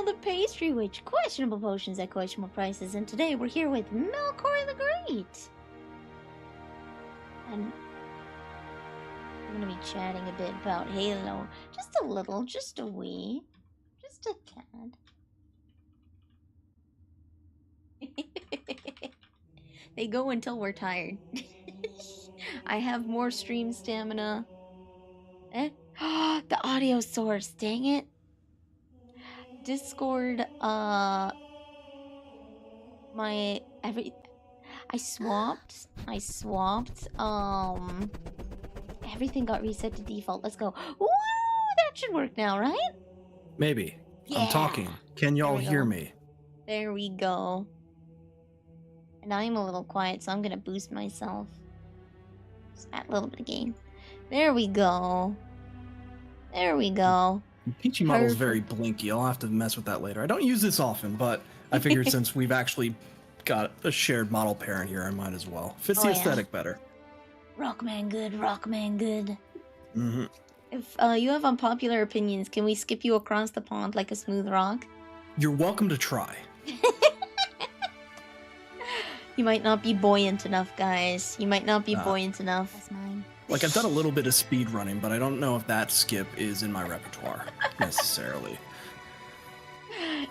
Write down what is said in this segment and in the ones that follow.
the Pastry Witch, questionable potions at questionable prices, and today we're here with Melkor the Great. And we're going to be chatting a bit about Halo. Just a little, just a wee, just a tad. They go until we're tired. I have more stream stamina. The audio source, dang it. Discord, I swapped, everything got reset to default. Let's go. Woo! That should work now, right? Maybe. Yeah. I'm talking. Can y'all hear me? There we go. And I'm a little quiet, so I'm gonna boost myself. Just add a little bit of gain. There we go. There we go. Peachy model's very blinky. I'll have to mess with that later. I don't use this often, but I figured since we've actually got a shared model parent here, I might as well. Fits the aesthetic better. Rockman good, Rockman good. Mm-hmm. If you have unpopular opinions, can we skip you across the pond like a smooth rock? You're welcome to try. You might not be buoyant enough, guys. You might not be buoyant enough. That's mine. Like, I've done a little bit of speed running, but I don't know if that skip is in my repertoire, necessarily.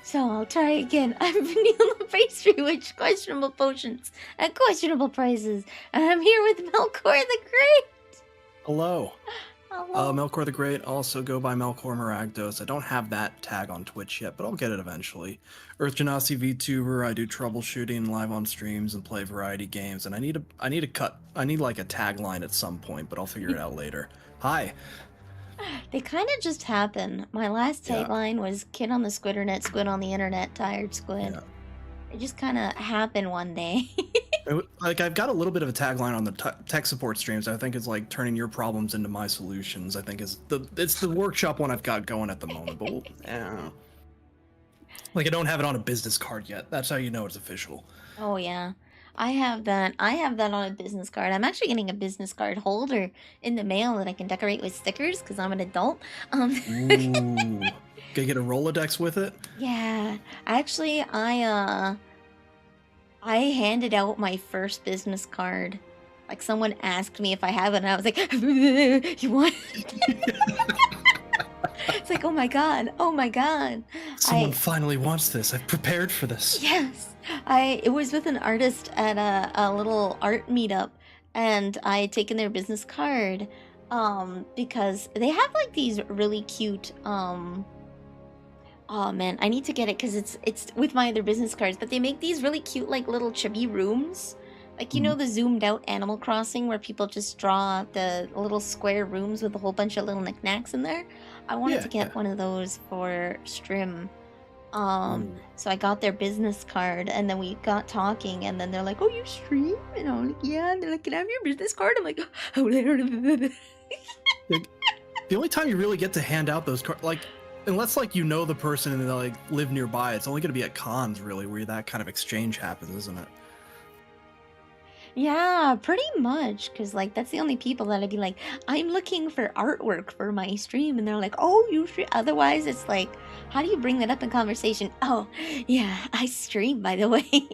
So I'll try again. I'm Vanille Pastry Witch, questionable potions at questionable prices. And I'm here with Melkor the Great. Hello. Hello. Melkor the Great, also go by Melkor Maragdos. I don't have that tag on Twitch yet, but I'll get it eventually. Earth Genasi Vtuber, I do troubleshooting live on streams and play variety games, and I need like a tagline at some point, but I'll figure it out later. Hi. They kind of just happen. My last tagline was kid on the squiddernet, squid on the internet, tired squid. Yeah. It just kind of happened one day. Like, I've got a little bit of a tagline on the tech support streams. I think it's like turning your problems into my solutions. I think it's the workshop one I've got going at the moment. But like, I don't have it on a business card yet. That's how you know it's official. Oh yeah, I have that. I have that on a business card. I'm actually getting a business card holder in the mail that I can decorate with stickers because I'm an adult. Ooh. Gonna get a Rolodex with it? Yeah, actually, I handed out my first business card. Like, someone asked me if I have it, and I was like, you want it? It's like, oh my god, oh my god. Someone finally wants this. I've prepared for this. Yes. It was with an artist at a little art meetup, and I had taken their business card, because they have, like, these really cute, oh man, I need to get it because it's with my other business cards, but they make these really cute, like, little chibi rooms. Like, you know, the zoomed out Animal Crossing where people just draw the little square rooms with a whole bunch of little knickknacks in there? I wanted to get one of those for Strim. So I got their business card, and then we got talking, and then they're like, oh, you stream? And I'm like, yeah. And they're like, can I have your business card? I'm like, oh, the only time you really get to hand out those cards, like, unless, like, you know the person and they, like, live nearby, it's only going to be at cons, really, where that kind of exchange happens, isn't it? Yeah, pretty much, because, like, that's the only people that I'd be like, I'm looking for artwork for my stream, and they're like, oh, you stream? Otherwise, it's like, how do you bring that up in conversation? Oh, yeah, I stream, by the way.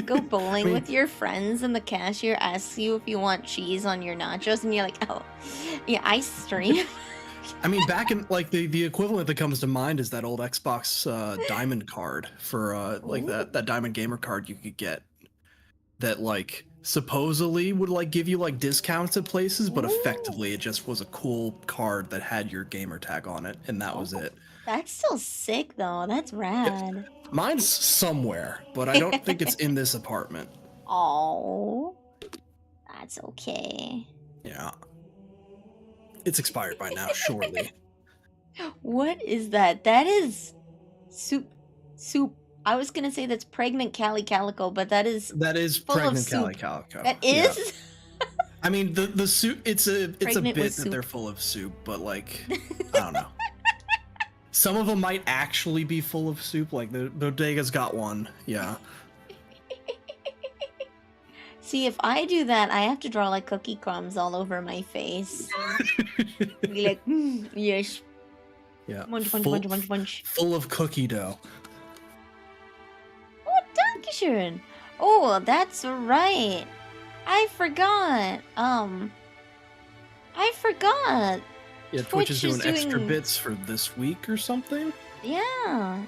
Go bowling with your friends, and the cashier asks you if you want cheese on your nachos, and you're like, oh, yeah, I stream. I mean, back in, like, the equivalent that comes to mind is that old Xbox Diamond card for, like, that Diamond Gamer card you could get that, like, supposedly would, like, give you, like, discounts at places, but effectively it just was a cool card that had your gamer tag on it, and that was it. That's still sick, though. That's rad. Yeah. Mine's somewhere, but I don't think it's in this apartment. Oh, that's okay. Yeah. It's expired by now, surely. What is that? That is soup. I was gonna say that's pregnant Cali Calico, but that is pregnant Cali Calico. That is. Yeah. I mean, the soup. It's a bit that they're full of soup, but, like, I don't know. Some of them might actually be full of soup. Like, the Bodega's got one. Yeah. See, if I do that, I have to draw, like, cookie crumbs all over my face. Be like, yes. Yeah. Munch, munch, munch, munch, munch. Full of cookie dough. Oh, Dankeschön. Oh, that's right. I forgot. I forgot. Yeah, Twitch is doing extra bits for this week or something. Yeah.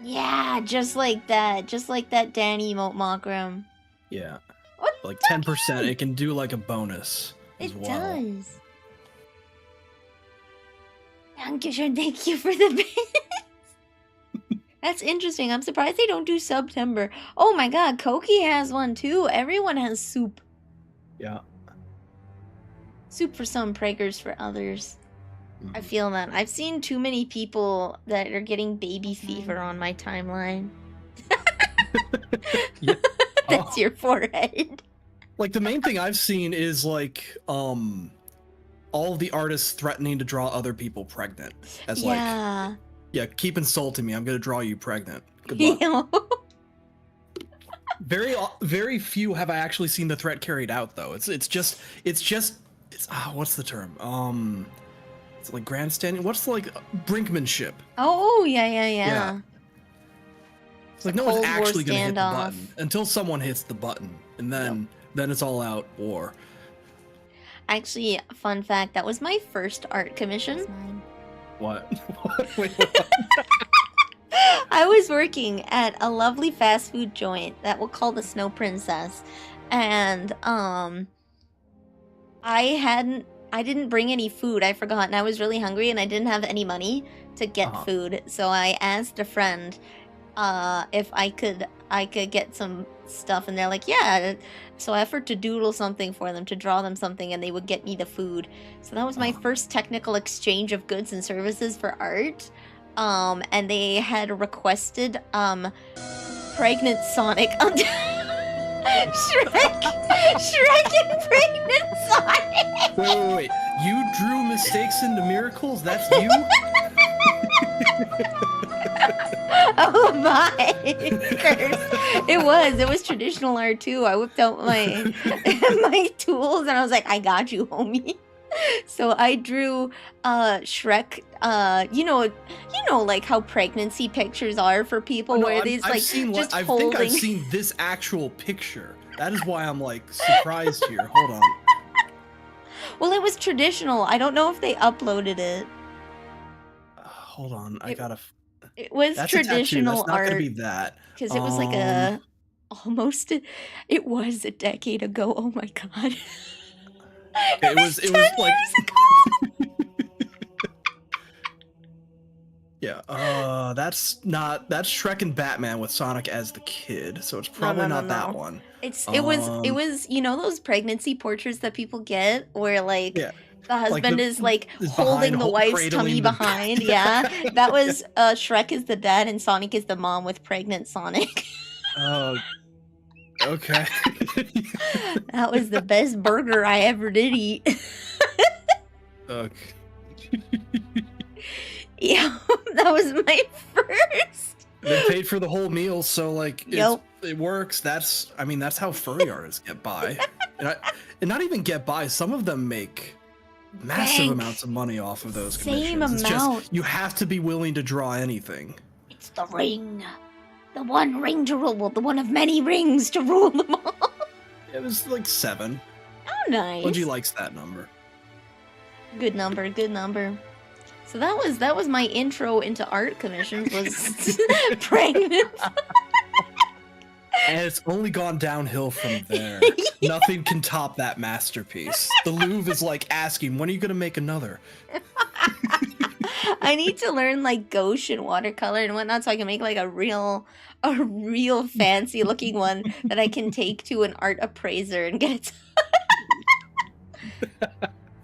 Yeah, just like that. Just like that Danny emote Mockram. Yeah. What? Like 10%. It can do like a bonus as well. It does. Dankeschön, thank you for the bits. That's interesting. I'm surprised they don't do September. Oh my god, Koki has one too. Everyone has soup. Yeah. Soup for some, Praggers for others. I feel that. I've seen too many people that are getting baby fever on my timeline. Yeah. That's your forehead. Like, the main thing I've seen is, like, all the artists threatening to draw other people pregnant. As, like, yeah, keep insulting me. I'm going to draw you pregnant. Good luck. Very few have I actually seen the threat carried out, though. It's what's the term? It's like grandstanding. What's like brinkmanship? Oh, yeah. It's like no one's actually gonna hit the button until someone hits the button, and then it's all out war. Actually, fun fact: that was my first art commission. What? Wait, what? I was working at a lovely fast food joint that we'll call the Snow Princess, and I didn't bring any food. I forgot, and I was really hungry, and I didn't have any money to get food. So I asked a friend if I could get some stuff, and they're like, yeah. So I offered to doodle something for them, to draw them something, and they would get me the food. So that was my first technical exchange of goods and services for art. And they had requested pregnant Sonic. Shrek and pregnant Sonic. Wait. You drew mistakes into miracles? That's you? Oh my. It was traditional art too. I whipped out my my tools and I was like, I got you, homie. So I drew Shrek, you know like how pregnancy pictures are for people where these like just holding. I think I've seen this actual picture. That is why I'm like surprised here. Hold on. Well, it was traditional. I don't know if they uploaded it. Hold on, It was traditional art. That's not gonna be that. Because it was like it was a decade ago. Oh my god. It was like yeah, that's Shrek and Batman with Sonic as the kid, so it's probably not that one. It was those pregnancy portraits that people get where like the husband is holding the wife's tummy behind. Yeah. That was Shrek is the dad and Sonic is the mom with pregnant Sonic. Oh. Okay. That was the best burger I ever did eat. Okay. Yeah, that was my first. They paid for the whole meal, so like it works. That's how furry artists get by, and not even get by. Some of them make massive amounts of money off of those commissions. It's just, you have to be willing to draw anything. It's the ring. The one ring to rule, the one of many rings to rule them all. It was like 7. Oh, nice. Bungie likes that number. Good number. So that was my intro into art commissions, was pregnant. And it's only gone downhill from there. Nothing can top that masterpiece. The Louvre is like asking, when are you going to make another? I need to learn like gouache and watercolor and whatnot so I can make like a real fancy looking one that I can take to an art appraiser and get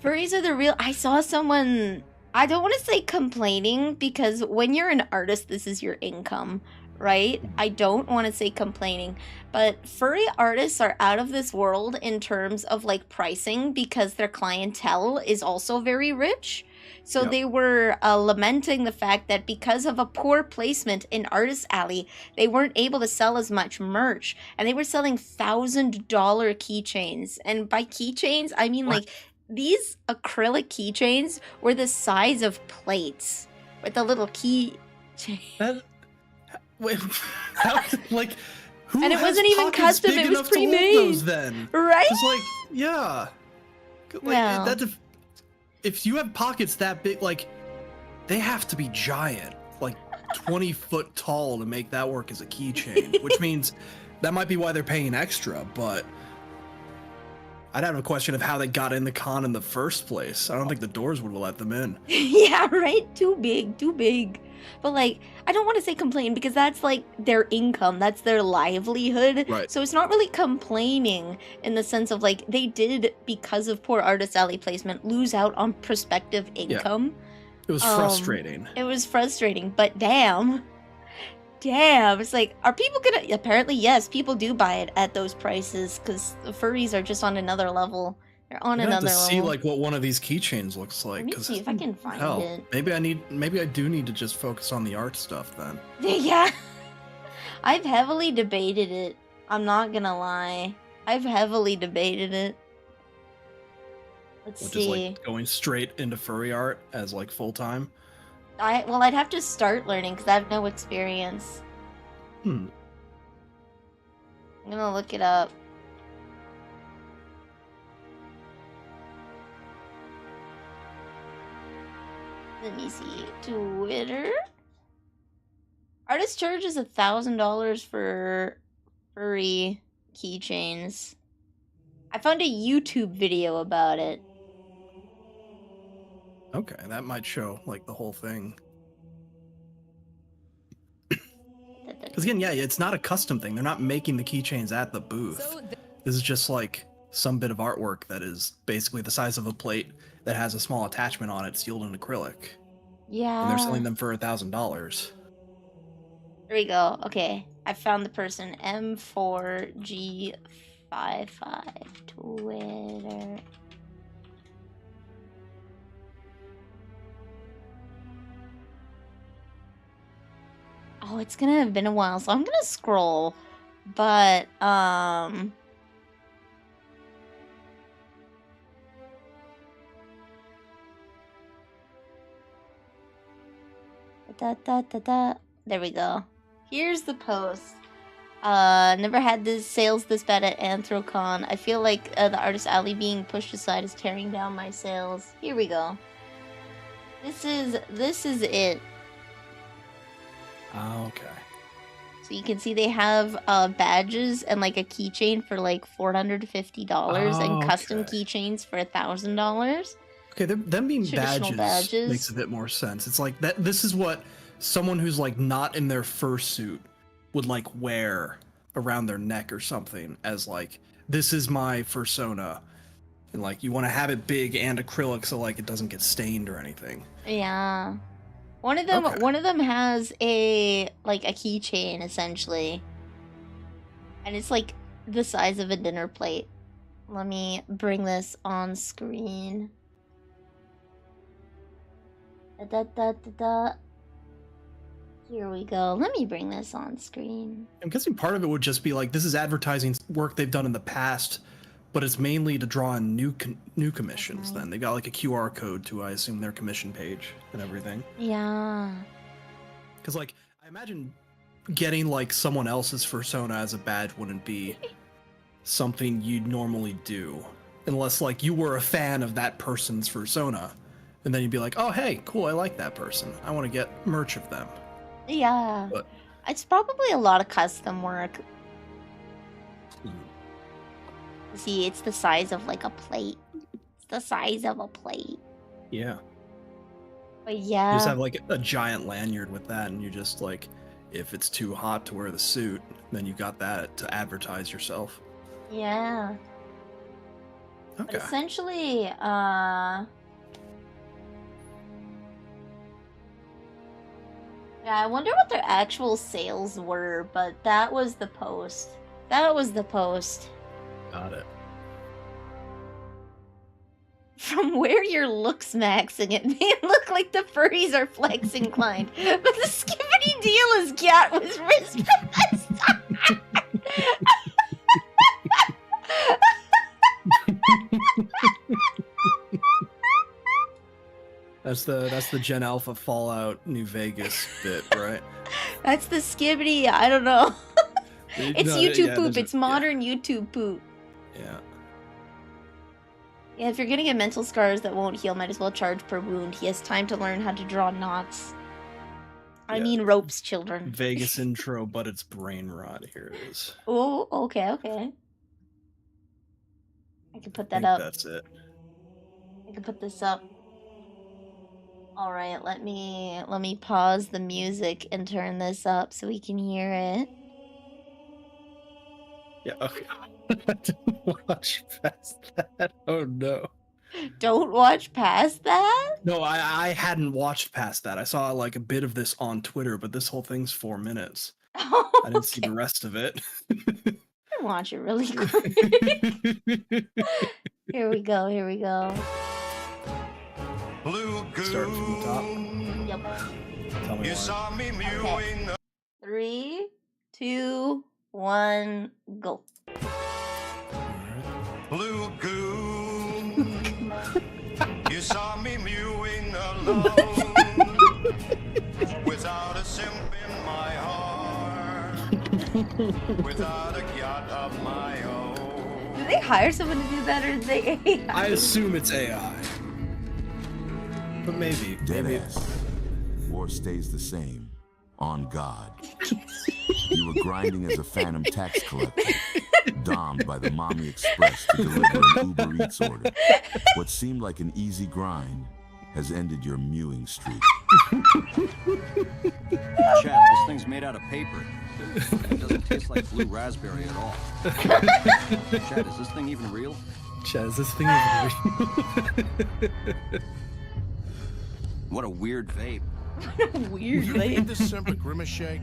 Furries are the real. I saw someone, I don't want to say complaining, because when you're an artist, this is your income, right? I don't want to say complaining, but furry artists are out of this world in terms of like pricing because their clientele is also very rich. So they were lamenting the fact that because of a poor placement in Artist Alley, they weren't able to sell as much merch. And they were selling $1,000 keychains. And by keychains, I mean like these acrylic keychains were the size of plates with a little key chain. Wait, like, who And it has wasn't even pockets custom, big it was enough to hold pre-made. those then? Right? It's like, yeah. Like, Well. if you have pockets that big, like, they have to be giant, like 20 foot tall to make that work as a keychain, which means that might be why they're paying extra, but I'd have a question of how they got in the con in the first place. I don't think the doors would have let them in. Yeah, right? Too big. But like, I don't want to say complain because that's like their income, that's their livelihood. Right. So it's not really complaining in the sense of like they did, because of poor artist alley placement, lose out on prospective income. It was frustrating. It was frustrating, but damn, it's like, are people gonna? Apparently, yes, people do buy it at those prices because the furries are just on another level. They're on I have another to level. see like what one of these keychains looks like. Let me see if I can find it. Maybe I do need to just focus on the art stuff then. Yeah, I've heavily debated it. I'm not gonna lie, I've heavily debated it. Let's Which see. is like going straight into furry art as like full time. I'd have to start learning because I have no experience. Hmm. I'm gonna look it up. Let me see. Twitter. Artist charges $1,000 for furry keychains. I found a YouTube video about it. Okay, that might show like the whole thing. Because again, yeah, it's not a custom thing. They're not making the keychains at the booth. This is just like some bit of artwork that is basically the size of a plate that has a small attachment on it sealed in acrylic. Yeah. And they're selling them for $1,000. There we go. Okay, I found the person. M4G55 Twitter. Oh, it's gonna have been a while, so I'm gonna scroll. But, There we go. Here's the post. Never had this sales this bad at Anthrocon. I feel like the Artist Alley being pushed aside is tearing down my sales. Here we go. This is it. Okay. So you can see they have badges and like a keychain for like $450 and custom keychains for $1,000. Okay, them being Traditional badges makes a bit more sense. It's like that. This is what someone who's like not in their fursuit would like wear around their neck or something as like, this is my fursona, and like you want to have it big and acrylic so like it doesn't get stained or anything. Yeah. One of them has a keychain essentially. And it's like the size of a dinner plate. Let me bring this on screen. Here we go. Let me bring this on screen. I'm guessing part of it would just be like, this is advertising work they've done in the past, but it's mainly to draw in new commissions. Then they got like a QR code to, I assume, their commission page and everything. Yeah. Because like, I imagine getting like someone else's fursona as a badge wouldn't be something you'd normally do, unless like you were a fan of that person's fursona, and then you'd be like, oh hey, cool, I like that person, I want to get merch of them. Yeah. But it's probably a lot of custom work. See, it's the size of like a plate. It's the size of a plate. yeah, But yeah. you just have like a giant lanyard with that, and you just like, if it's too hot to wear the suit, then you got that to advertise yourself. Yeah. Okay. But essentially, yeah, I wonder what their actual sales were, but that was the post. Got it. From where your looks maxing, it may look like the furries are flex inclined, but the skibbity deal is cat was wrist. That's the Gen Alpha Fallout New Vegas bit, right? That's the skibbity. I don't know. It's No, YouTube yeah, poop. there's a- It's modern YouTube poop. Yeah. Yeah, if you're gonna get mental scars that won't heal, might as well charge per wound. He has time to learn how to draw knots. I Yeah. mean ropes, children. Vegas intro, but it's brain rot. Here it is. Oh, okay. I can put I that think up. that's it. I can put this up. All right, let me pause the music and turn this up so we can hear it. Yeah, okay. I didn't watch past that. Oh no. Don't watch past that? No, I hadn't watched past that. I saw like a bit of this on Twitter, but this whole thing's 4 minutes. Oh, I didn't see the rest of it. I'll watch it really quick. Here we go. Blue Start from the top. Yep. Tell me You why. saw me Okay. mewing. 3, 2, 1, go. Blue goon. You saw me mewing alone. Without a simp in my heart. Without a yacht of my own. Did they hire someone to do that, or did they AI? I assume it's AI. But maybe. Deadass. War stays the same. On God. You were grinding as a phantom tax collector, domed by the Mommy Express to deliver an Uber Eats order. What seemed like an easy grind has ended your mewing streak. Chad, this thing's made out of paper. And it doesn't taste like blue raspberry at all. Chad, is this thing even real? Chaz, this thing is real. What a weird vape. Weird, You like. need this simple grimace shake?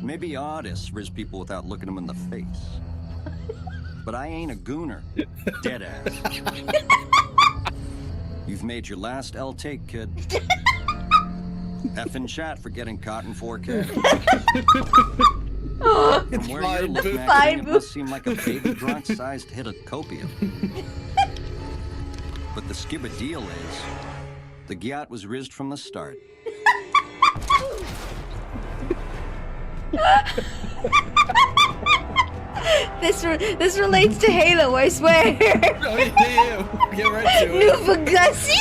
Maybe artists riz people without looking them in the face. But I ain't a gooner. Dead ass. You've made your last L take, kid. Effing chat for getting caught in 4K. From where you're looking at fine, it boo. must seem like a baby grunt-sized hit of copium. But the skibba deal is, the gyat was rizzed from the start. This relates to Halo, I swear. Oh, yeah. Get right to New it. Fugazi.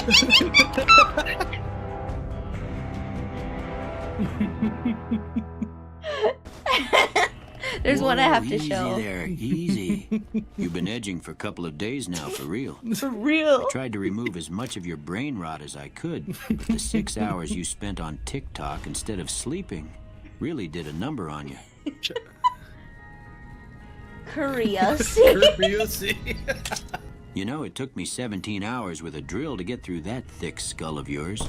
There's one I have to show. Easy there, easy. You've been edging for a couple of days now, for real. For real. I tried to remove as much of your brain rot as I could, but the 6 hours you spent on TikTok instead of sleeping really did a number on you. Curiosity. You know, it took me 17 hours with a drill to get through that thick skull of yours.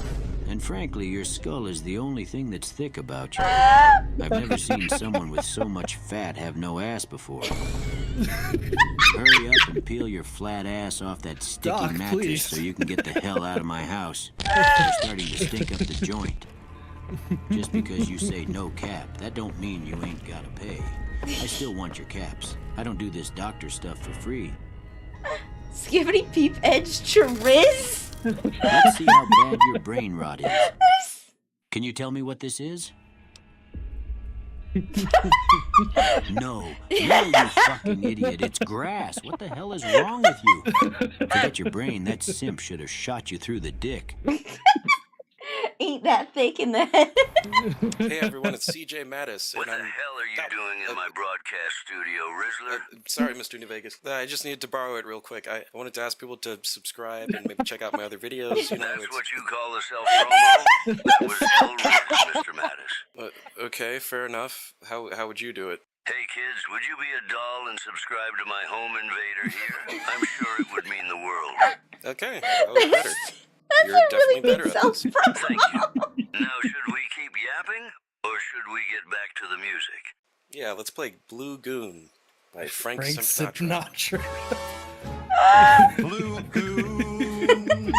And frankly, your skull is the only thing that's thick about you. I've never seen someone with so much fat have no ass before. Hurry up and peel your flat ass off that sticky Doc, mattress please. so you can get the hell out of my house. You're starting to stink up the joint. Just because you say no cap, that don't mean you ain't gotta pay. I still want your caps. I don't do this doctor stuff for free. Skibbity peep edge chiriz. Let's see how bad your brain rot is. Can you tell me what this is? No, you fucking idiot. It's grass. What the hell is wrong with you? Forget your brain. That simp should have shot you through the dick. Ain't that thick in the head? Hey everyone, it's CJ Mattis. What the hell are you doing in my broadcast studio, Rizzler? Sorry, Mr. New Vegas. I just needed to borrow it real quick. I wanted to ask people to subscribe and maybe check out my other videos. You know, That's it's, what you call a self-promo? That was hell rich, Mr. Mattis. okay, fair enough. How would you do it? Hey kids, would you be a doll and subscribe to my home invader here? I'm sure it would mean the world. Okay, that was better. That's You're a definitely really good better at this. self-promo. Thank you. Now, should we keep yapping, or should we get back to the music? Yeah, let's play Blue Goon by Frank Frank Sinatra. Sinatra. Blue goon.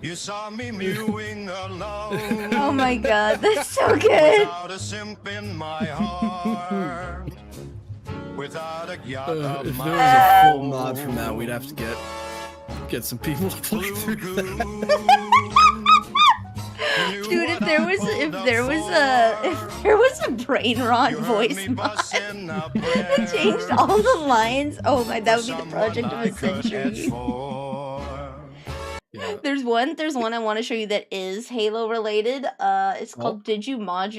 You saw me mewing alone. Oh my god, that's so good. Without a simp in my heart. Without a yacht of If my there was a full mod from that, we'd have to get get some people to play through that. Dude, if there was a brain rot voice mod that changed all the lines, oh my, that would be the project of a century. Yeah. There's one I want to show you that is Halo related. It's called Did You Mod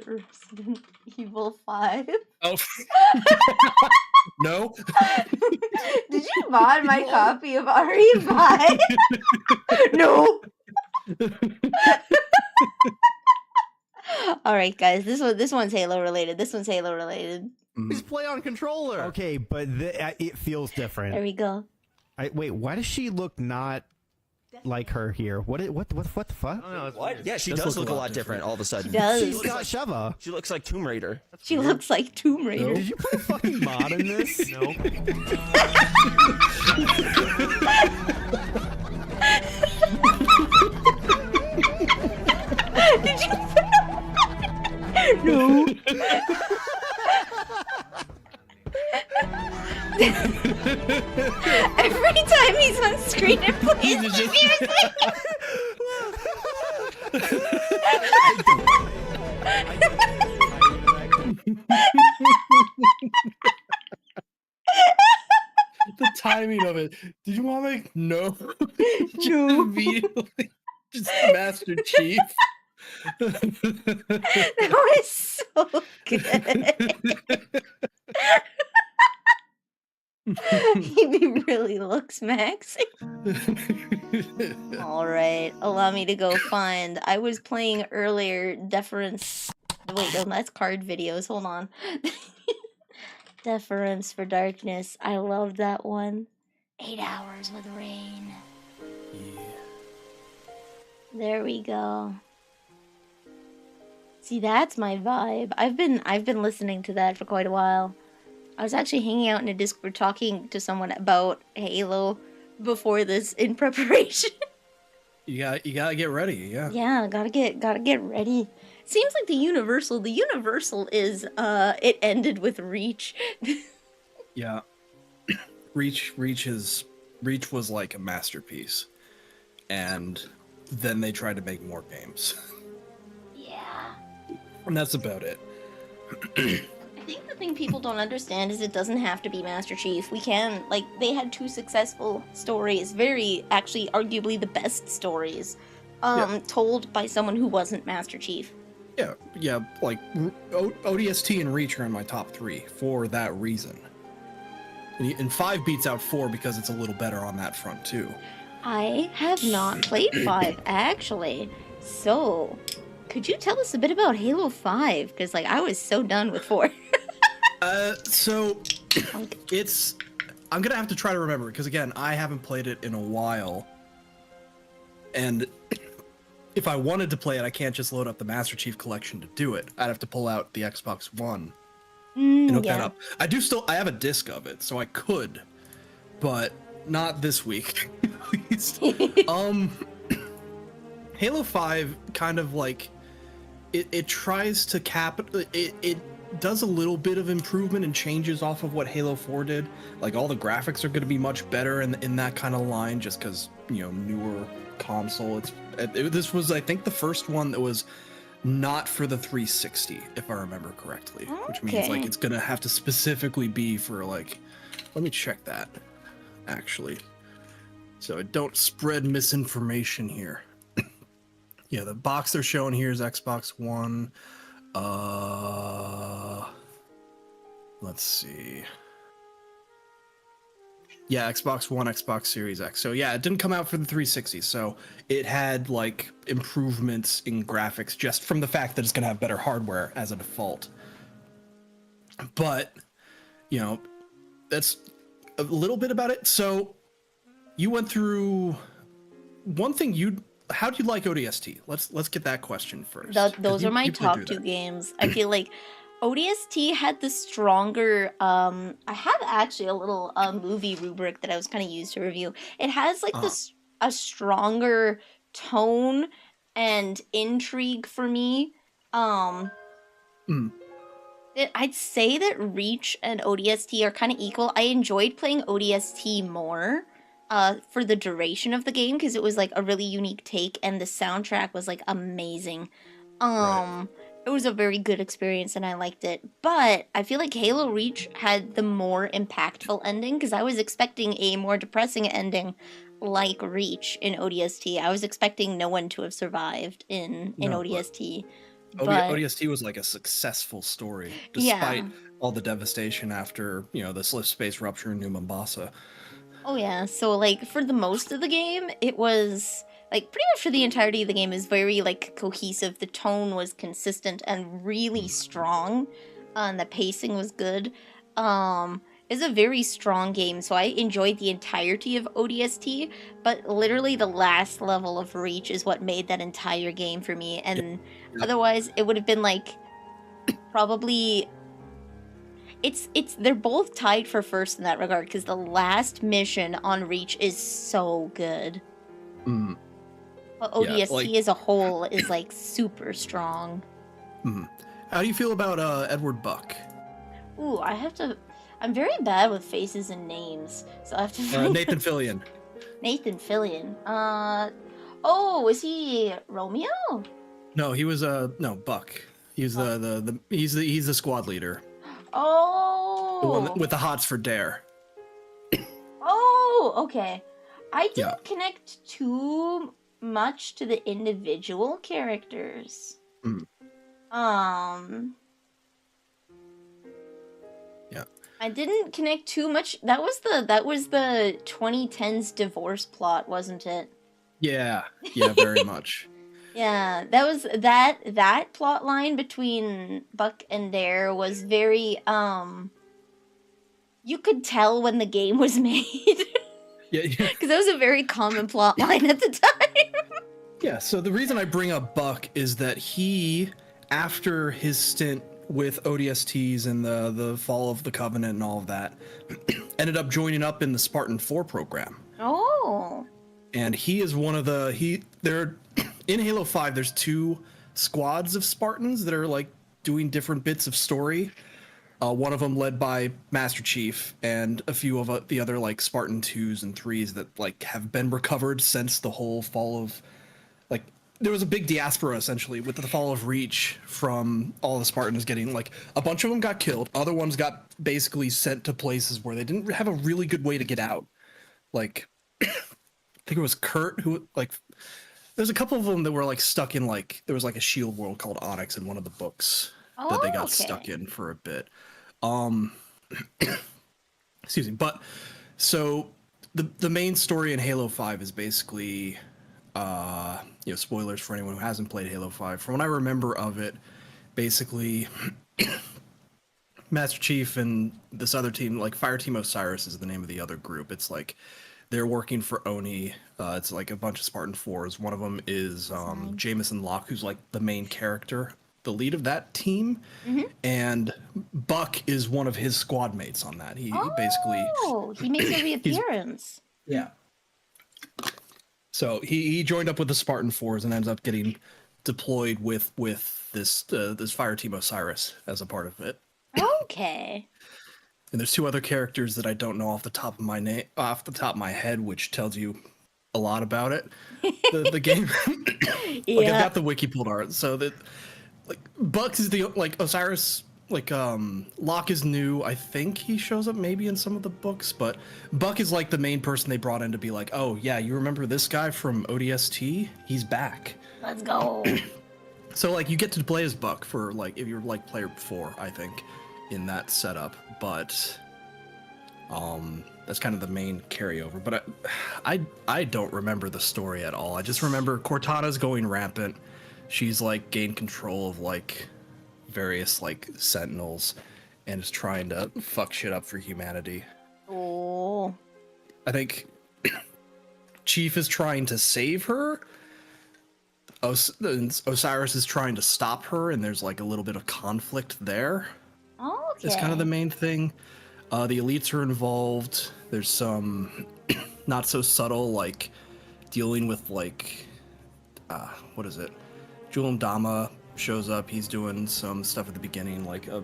Resident Evil 5? Oh. No. Did you mod my copy of RE5? No. All right, guys. This one's Halo related. Just play on controller. Okay, but it feels different. There we go. Wait, why does she look not like her here? What the fuck? What? Yeah, she does look a lot different all of a sudden. She does. She's got Sheva. She looks like Tomb Raider. She looks like Tomb Raider. Did you put a fucking mod in this? No. Did you? No. Every time he's on screen, it plays the music. The timing of it. Did you want to make no? No. Immediately, just Master Chief. That was so good. He really looks maxing. All right, allow me to go find. I was playing earlier. Deference. Wait, no, that's card videos. Hold on. Deference for Darkness. I love that one. 8 Hours with Rain. Yeah. There we go. See, that's my vibe. I've been listening to that for quite a while. I was actually hanging out in a Discord talking to someone about Halo before this in preparation. You gotta get ready, yeah. Yeah, gotta get ready. Seems like the Universal is it ended with Reach. Yeah. Reach was like a masterpiece. And then they tried to make more games. Yeah. And that's about it. I think the thing people don't understand is it doesn't have to be Master Chief. We can, like, they had 2 successful stories, very, actually, arguably the best stories, told by someone who wasn't Master Chief. Yeah, like, ODST and Reach are in my top 3 for that reason. And 5 beats out 4 because it's a little better on that front, too. I have not played 5, actually. So, could you tell us a bit about Halo 5? Because, like, I was so done with 4. So, I'm gonna have to try to remember, because again, I haven't played it in a while. And if I wanted to play it, I can't just load up the Master Chief Collection to do it. I'd have to pull out the Xbox One and hook that up. I have a disc of it, so I could, but not this week, at least. Halo 5 kind of like, it tries to it does a little bit of improvement and changes off of what Halo 4 did. Like, all the graphics are going to be much better in that kind of line, just because, you know, newer console. This was, I think, the first one that was not for the 360, if I remember correctly. Okay. Which means, like, it's going to have to specifically be for, like, let me check that, actually. So I don't spread misinformation here. Yeah, the box they're showing here is Xbox One. Let's see. Yeah, Xbox One, Xbox Series X. So yeah, it didn't come out for the 360, so it had like improvements in graphics just from the fact that it's gonna have better hardware as a default. But, you know, that's a little bit about it. So you went through one thing how do you like ODST? Let's get that question first. Those are my top 2 games. I feel like ODST had the stronger, I have actually a little movie rubric that I was kind of used to review. It has like a stronger tone and intrigue for me. It I'd say that Reach and ODST are kind of equal. I enjoyed playing ODST more for the duration of the game because it was like a really unique take and the soundtrack was like amazing. It was a very good experience and I liked it. But I feel like Halo Reach had the more impactful ending because I was expecting a more depressing ending like Reach in ODST. I was expecting no one to have survived in ODST. But ODST was like a successful story, despite all the devastation after, the slip space rupture in New Mombasa. Oh yeah, so like for the most of the game, it was like pretty much for the entirety of the game is very like cohesive. The tone was consistent and really strong, and the pacing was good. It's a very strong game, so I enjoyed the entirety of ODST, but literally the last level of Reach is what made that entire game for me, and otherwise it would have been like probably they're both tied for first in that regard because the last mission on Reach is so good. But ODST as a whole is like super strong. How do you feel about Edward Buck? Ooh, I'm very bad with faces and names, so I have to Nathan Fillion. Nathan Fillion. Oh, is he Romeo? No, he was Buck. He's he's the squad leader. Oh, the one with the hots for Dare. Oh, okay. I didn't connect too much to the individual characters. I didn't connect too much. That was the 2010s divorce plot, wasn't it? Yeah, very much. Yeah, that was that plot line between Buck and Dare was very you could tell when the game was made. Yeah. Because that was a very common plot line at the time. Yeah, so the reason I bring up Buck is that he, after his stint with ODSTs and the fall of the Covenant and all of that, ended up joining up in the Spartan 4 program. Oh. And he is one of they're in Halo 5, there's 2 squads of Spartans that are like doing different bits of story. One of them led by Master Chief and a few of the other like Spartan 2s and 3s that like have been recovered since the whole fall of, like, there was a big diaspora essentially with the fall of Reach from all the Spartans getting, like, a bunch of them got killed. Other ones got basically sent to places where they didn't have a really good way to get out. Like, I think it was Kurt who, like, there's a couple of them that were like stuck in, like, there was like a shield world called Onyx in one of the books that they got stuck in for a bit. Excuse me. But so the main story in Halo 5 is basically, spoilers for anyone who hasn't played Halo 5. From what I remember of it, basically Master Chief and this other team, like Fire Team Osiris is the name of the other group. It's like they're working for Oni. It's like a bunch of Spartan 4s. One of them is Jameson Locke, who's like the main character, the lead of that team. And Buck is one of his squad mates on that. He basically makes a reappearance. Yeah. So he joined up with the Spartan 4s and ends up getting deployed with this Fire Team Osiris as a part of it. Okay. And there's 2 other characters that I don't know off the top of my head, which tells you a lot about it. The game. Like, I've got the wiki pulled art, so that, like, Buck is the, like, Osiris, like, Locke is new. I think he shows up maybe in some of the books, but Buck is like the main person they brought in to be like, oh yeah, you remember this guy from ODST? He's back. Let's go. So, like, you get to play as Buck for, like, if you're like player 4, I think, in that setup, but that's kind of the main carryover. But I don't remember the story at all. I just remember Cortana's going rampant. She's like gained control of like various like sentinels and is trying to fuck shit up for humanity. Oh. I think Chief is trying to save her. Osiris is trying to stop her, and there's like a little bit of conflict there. Okay. It's kind of the main thing. The elites are involved. There's some not so subtle, like dealing with like what is it? Julian Dama shows up. He's doing some stuff at the beginning, like a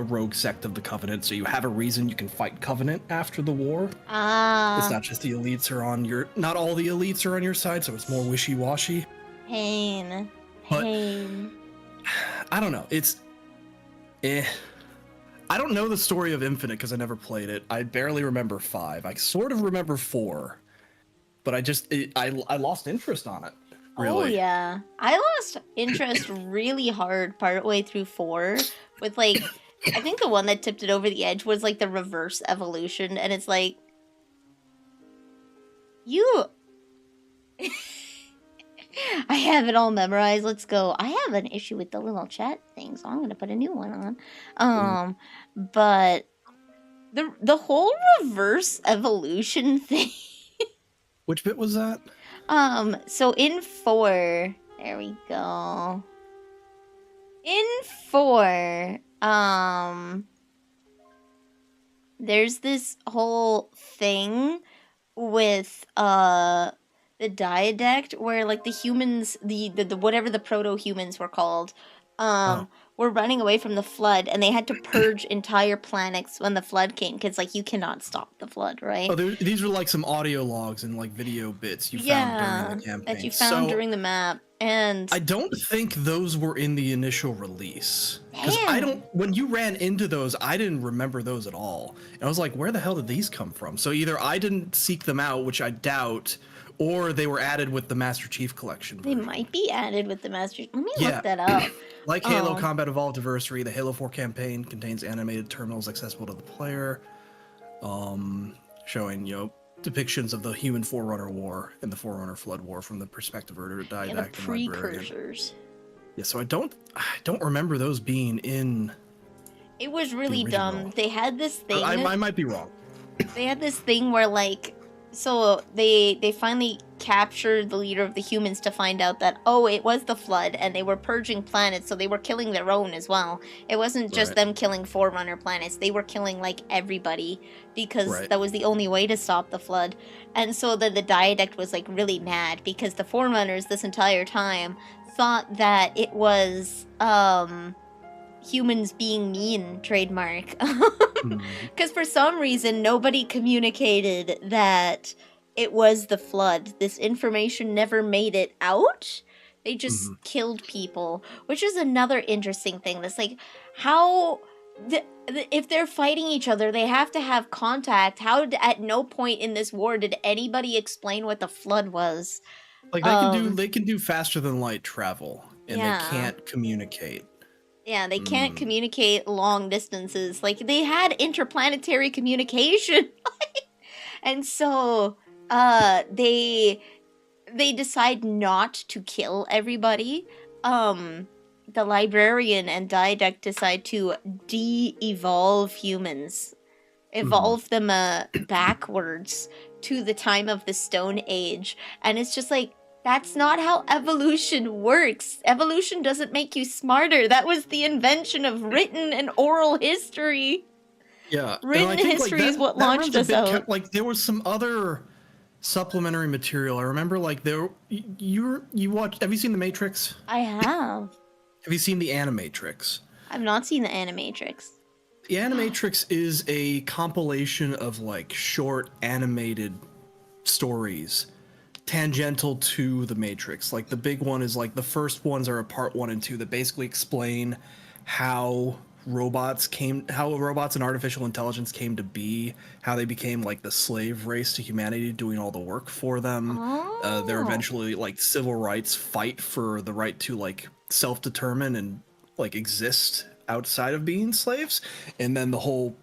rogue sect of the Covenant. So you have a reason you can fight Covenant after the war. It's not just the elites are on your. Not all the elites are on your side, so it's more wishy-washy. Pain. But I don't know. It's. I don't know the story of Infinite because I never played it. I barely remember 5. I sort of remember 4, but I lost interest on it. Really. Oh yeah, I lost interest really hard partway through 4 with like, I think the one that tipped it over the edge was like the reverse evolution, and it's like, you. I have it all memorized. Let's go. I have an issue with the little chat thing, so I'm gonna put a new one on. But the whole reverse evolution thing. Which bit was that? So in 4, there we go. In 4, there's this whole thing with, the diadact where like the humans, the whatever the proto-humans were called, were running away from the flood, and they had to purge entire planets when the flood came, because like you cannot stop the flood, right? Oh, these were like some audio logs and like video bits you found during the campaign. That you found during the map, and I don't think those were in the initial release. Because when you ran into those, I didn't remember those at all. And I was like, where the hell did these come from? So either I didn't seek them out, which I doubt, or they were added with the Master Chief Collection version. They might be added with the Master. Let me look that up. Like Halo Combat Evolved Anniversary, the Halo 4 campaign contains animated terminals accessible to the player, showing depictions of the human Forerunner War and the Forerunner Flood War from the perspective of a didact and the precursors. Yeah, so I don't remember those being in. It was really dumb. They had this thing. I might be wrong. They had this thing where like. So they finally captured the leader of the humans to find out that, it was the flood, and they were purging planets, so they were killing their own as well. It wasn't just them killing Forerunner planets, they were killing like everybody, because that was the only way to stop the flood. And so the diadact was like really mad, because the Forerunners this entire time thought that it was humans being mean, trademark. Because for some reason nobody communicated that it was the flood. This information never made it out. They just killed people, which is another interesting thing. That's like, how if they're fighting each other, they have to have contact. How at no point in this war did anybody explain what the flood was? Like they can do faster than light travel, and they can't communicate. Yeah, they can't communicate long distances. Like, they had interplanetary communication. And so, they decide not to kill everybody. The librarian and diadact decide to de-evolve humans. Evolve them backwards to the time of the Stone Age. And it's just like, that's not how evolution works. Evolution doesn't make you smarter. That was the invention of written and oral history. Yeah. Written history is what launched us out. Like, there was some other supplementary material. I remember, like, you watched... Have you seen The Matrix? I have. Have you seen The Animatrix? I've not seen The Animatrix. The Animatrix is a compilation of, like, short animated stories tangential to the Matrix. Like, the big one is like, the first ones are a part 1 and 2 that basically explain how robots and artificial intelligence came to be, how they became like the slave race to humanity, doing all the work for them. They're eventually like civil rights fight for the right to like self-determine and like exist outside of being slaves, and then the whole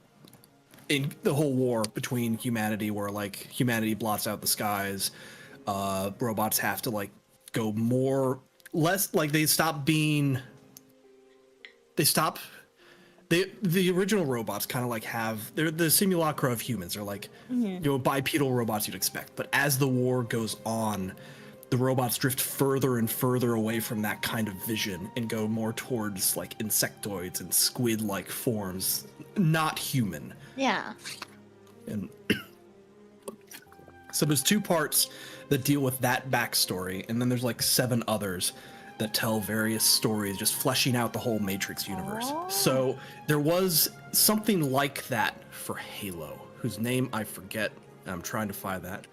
war between humanity, where like humanity blots out the skies. Robots have to like go less like the original robots kind of like they're the simulacra of humans. They're like bipedal robots you'd expect, but as the war goes on, the robots drift further and further away from that kind of vision and go more towards like insectoids and squid-like forms, not human. Yeah. And so there's 2 parts that deal with that backstory, and then there's like 7 others that tell various stories, just fleshing out the whole Matrix universe. Oh. So there was something like that for Halo, whose name I forget. I'm trying to find that.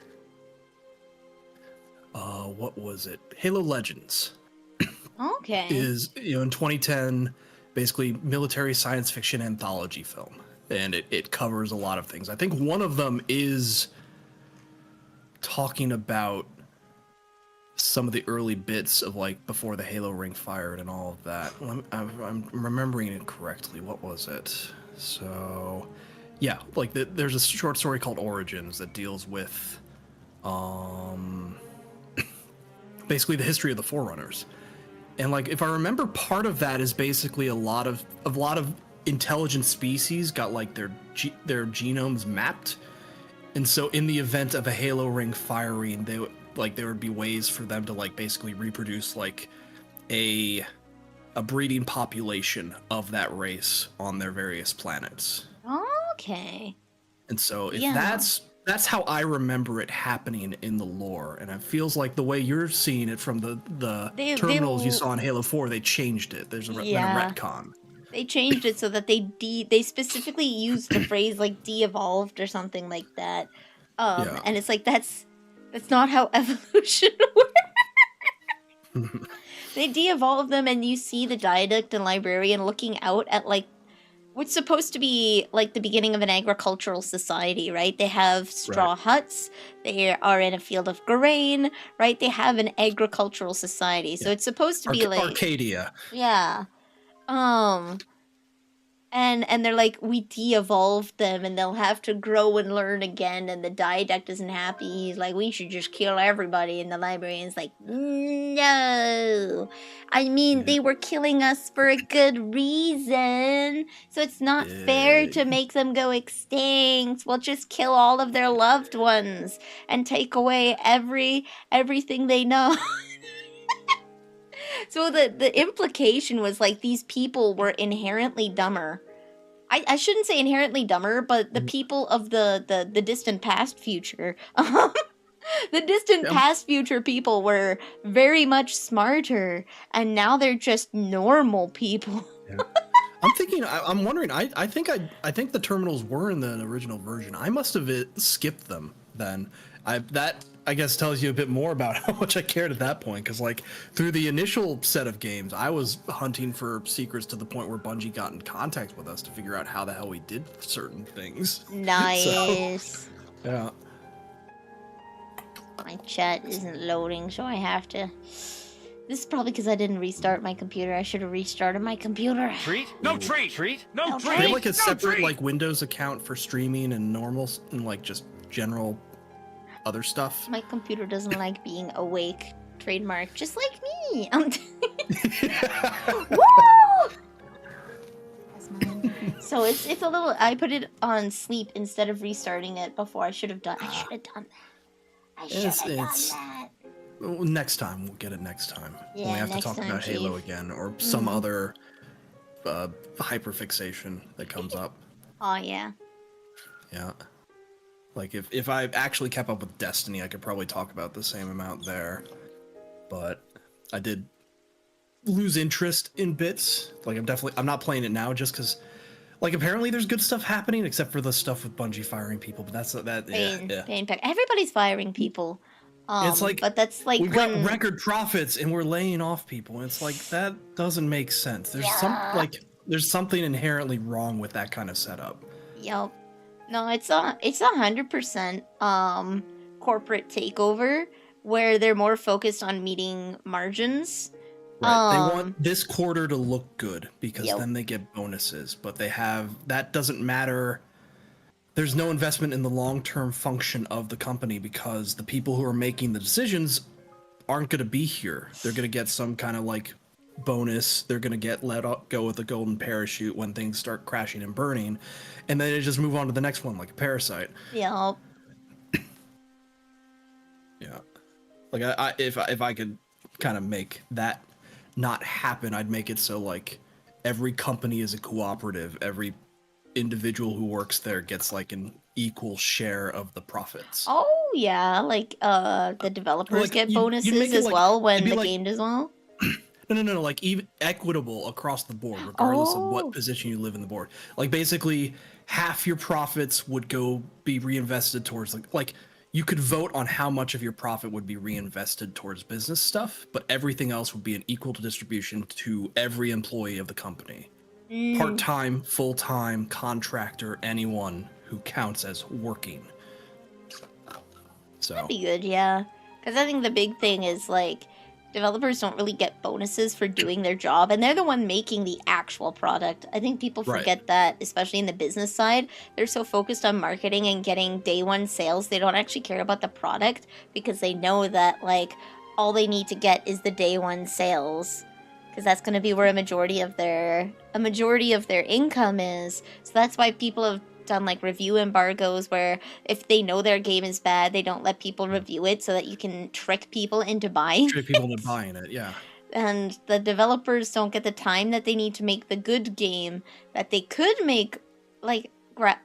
What was it? Halo Legends. Okay. Is, in 2010, basically military science fiction anthology film. And it covers a lot of things. I think one of them is talking about some of the early bits of like before the Halo ring fired and all of that. I'm remembering it correctly. What was it? So, yeah, like there's a short story called Origins that deals with basically the history of the Forerunners. And like, if I remember, part of that is basically a lot of intelligent species got like their genomes mapped, and so in the event of a Halo ring firing, there would be ways for them to like basically reproduce like a breeding population of that race on their various planets. Okay. And so if that's how I remember it happening in the lore, and it feels like the way you're seeing it from the terminals you saw in Halo 4, they changed it. There's been a retcon. They changed it so that they specifically used the phrase like de-evolved or something like that. And it's like that's not how evolution works. They de-evolve them, and you see the Diadact and Librarian looking out at like what's supposed to be like the beginning of an agricultural society, right? They have straw huts. They are in a field of grain, right? They have an agricultural society, so it's supposed to be like Arcadia. Yeah. And they're like, we de-evolved them, and they'll have to grow and learn again, and the Diadact isn't happy. He's like, we should just kill everybody, and the Librarian's like, no. I mean, they were killing us for a good reason, so it's not fair to make them go extinct. We'll just kill all of their loved ones and take away everything they know. So the implication was like these people were inherently dumber. I shouldn't say inherently dumber, but the people of the distant past future, the distant past future people were very much smarter, and now they're just normal people. Yeah. I'm wondering. I think the terminals were in the original version. I must have skipped them then. That I guess tells you a bit more about how much I cared at that point, because like through the initial set of games, I was hunting for secrets to the point where Bungie got in contact with us to figure out how the hell we did certain things. Nice. So, yeah. My chat isn't loading, so I have to. This is probably because I didn't restart my computer. I should have restarted my computer. Treat? No treat! Treat? No treat! They have like a separate like Windows account for streaming and normals and like just general other stuff. My computer doesn't like being awake. Trademark, just like me. Woo! That's mine. So it's a little. I put it on sleep instead of restarting it before. I should have done that. Next time we'll get it. Next time when we have to talk about Halo again or some other hyperfixation that comes up. Oh yeah. Yeah. Like, if I actually kept up with Destiny, I could probably talk about the same amount there. But I did lose interest in bits. Like, I'm not playing it now just because, like, apparently there's good stuff happening, except for the stuff with Bungie firing people. But that's that. Pain pack. Everybody's firing people. It's like, but that's like we've got record profits and we're laying off people. It's like that doesn't make sense. There's something inherently wrong with that kind of setup. Yup. No, it's 100% corporate takeover where they're more focused on meeting margins. Right. They want this quarter to look good because then they get bonuses, but that doesn't matter. There's no investment in the long-term function of the company because the people who are making the decisions aren't going to be here. They're going to get some kind of like bonus. They're going to get go with a golden parachute when things start crashing and burning, and then they just move on to the next one like a parasite. Yeah. Yeah. Like if I could kind of make that not happen, I'd make it so like every company is a cooperative. Every individual who works there gets like an equal share of the profits. Oh yeah, like the developers get bonuses as well when the game does well. No. Like even equitable across the board, regardless of Oh. what position you live in the board. Like basically, half your profits would be reinvested towards like you could vote on how much of your profit would be reinvested towards business stuff, but everything else would be an equal distribution to every employee of the company. Part-time, full-time, contractor, anyone who counts as working. So That'd be good, yeah. Because I think the big thing is, like, developers don't really get bonuses for doing their job, and they're the one making the actual product. I think people Right. forget that, especially in the business side. They're so focused on marketing and getting day one sales, they don't actually care about the product, because they know that, like, all they need to get is the day one sales. Because that's going to be where a majority of their income is. So that's why people have done like review embargoes where if they know their game is bad, they don't let people review it so that you can trick people into buying. trick people into buying it, yeah. And the developers don't get the time that they need to make the good game that they could make, like what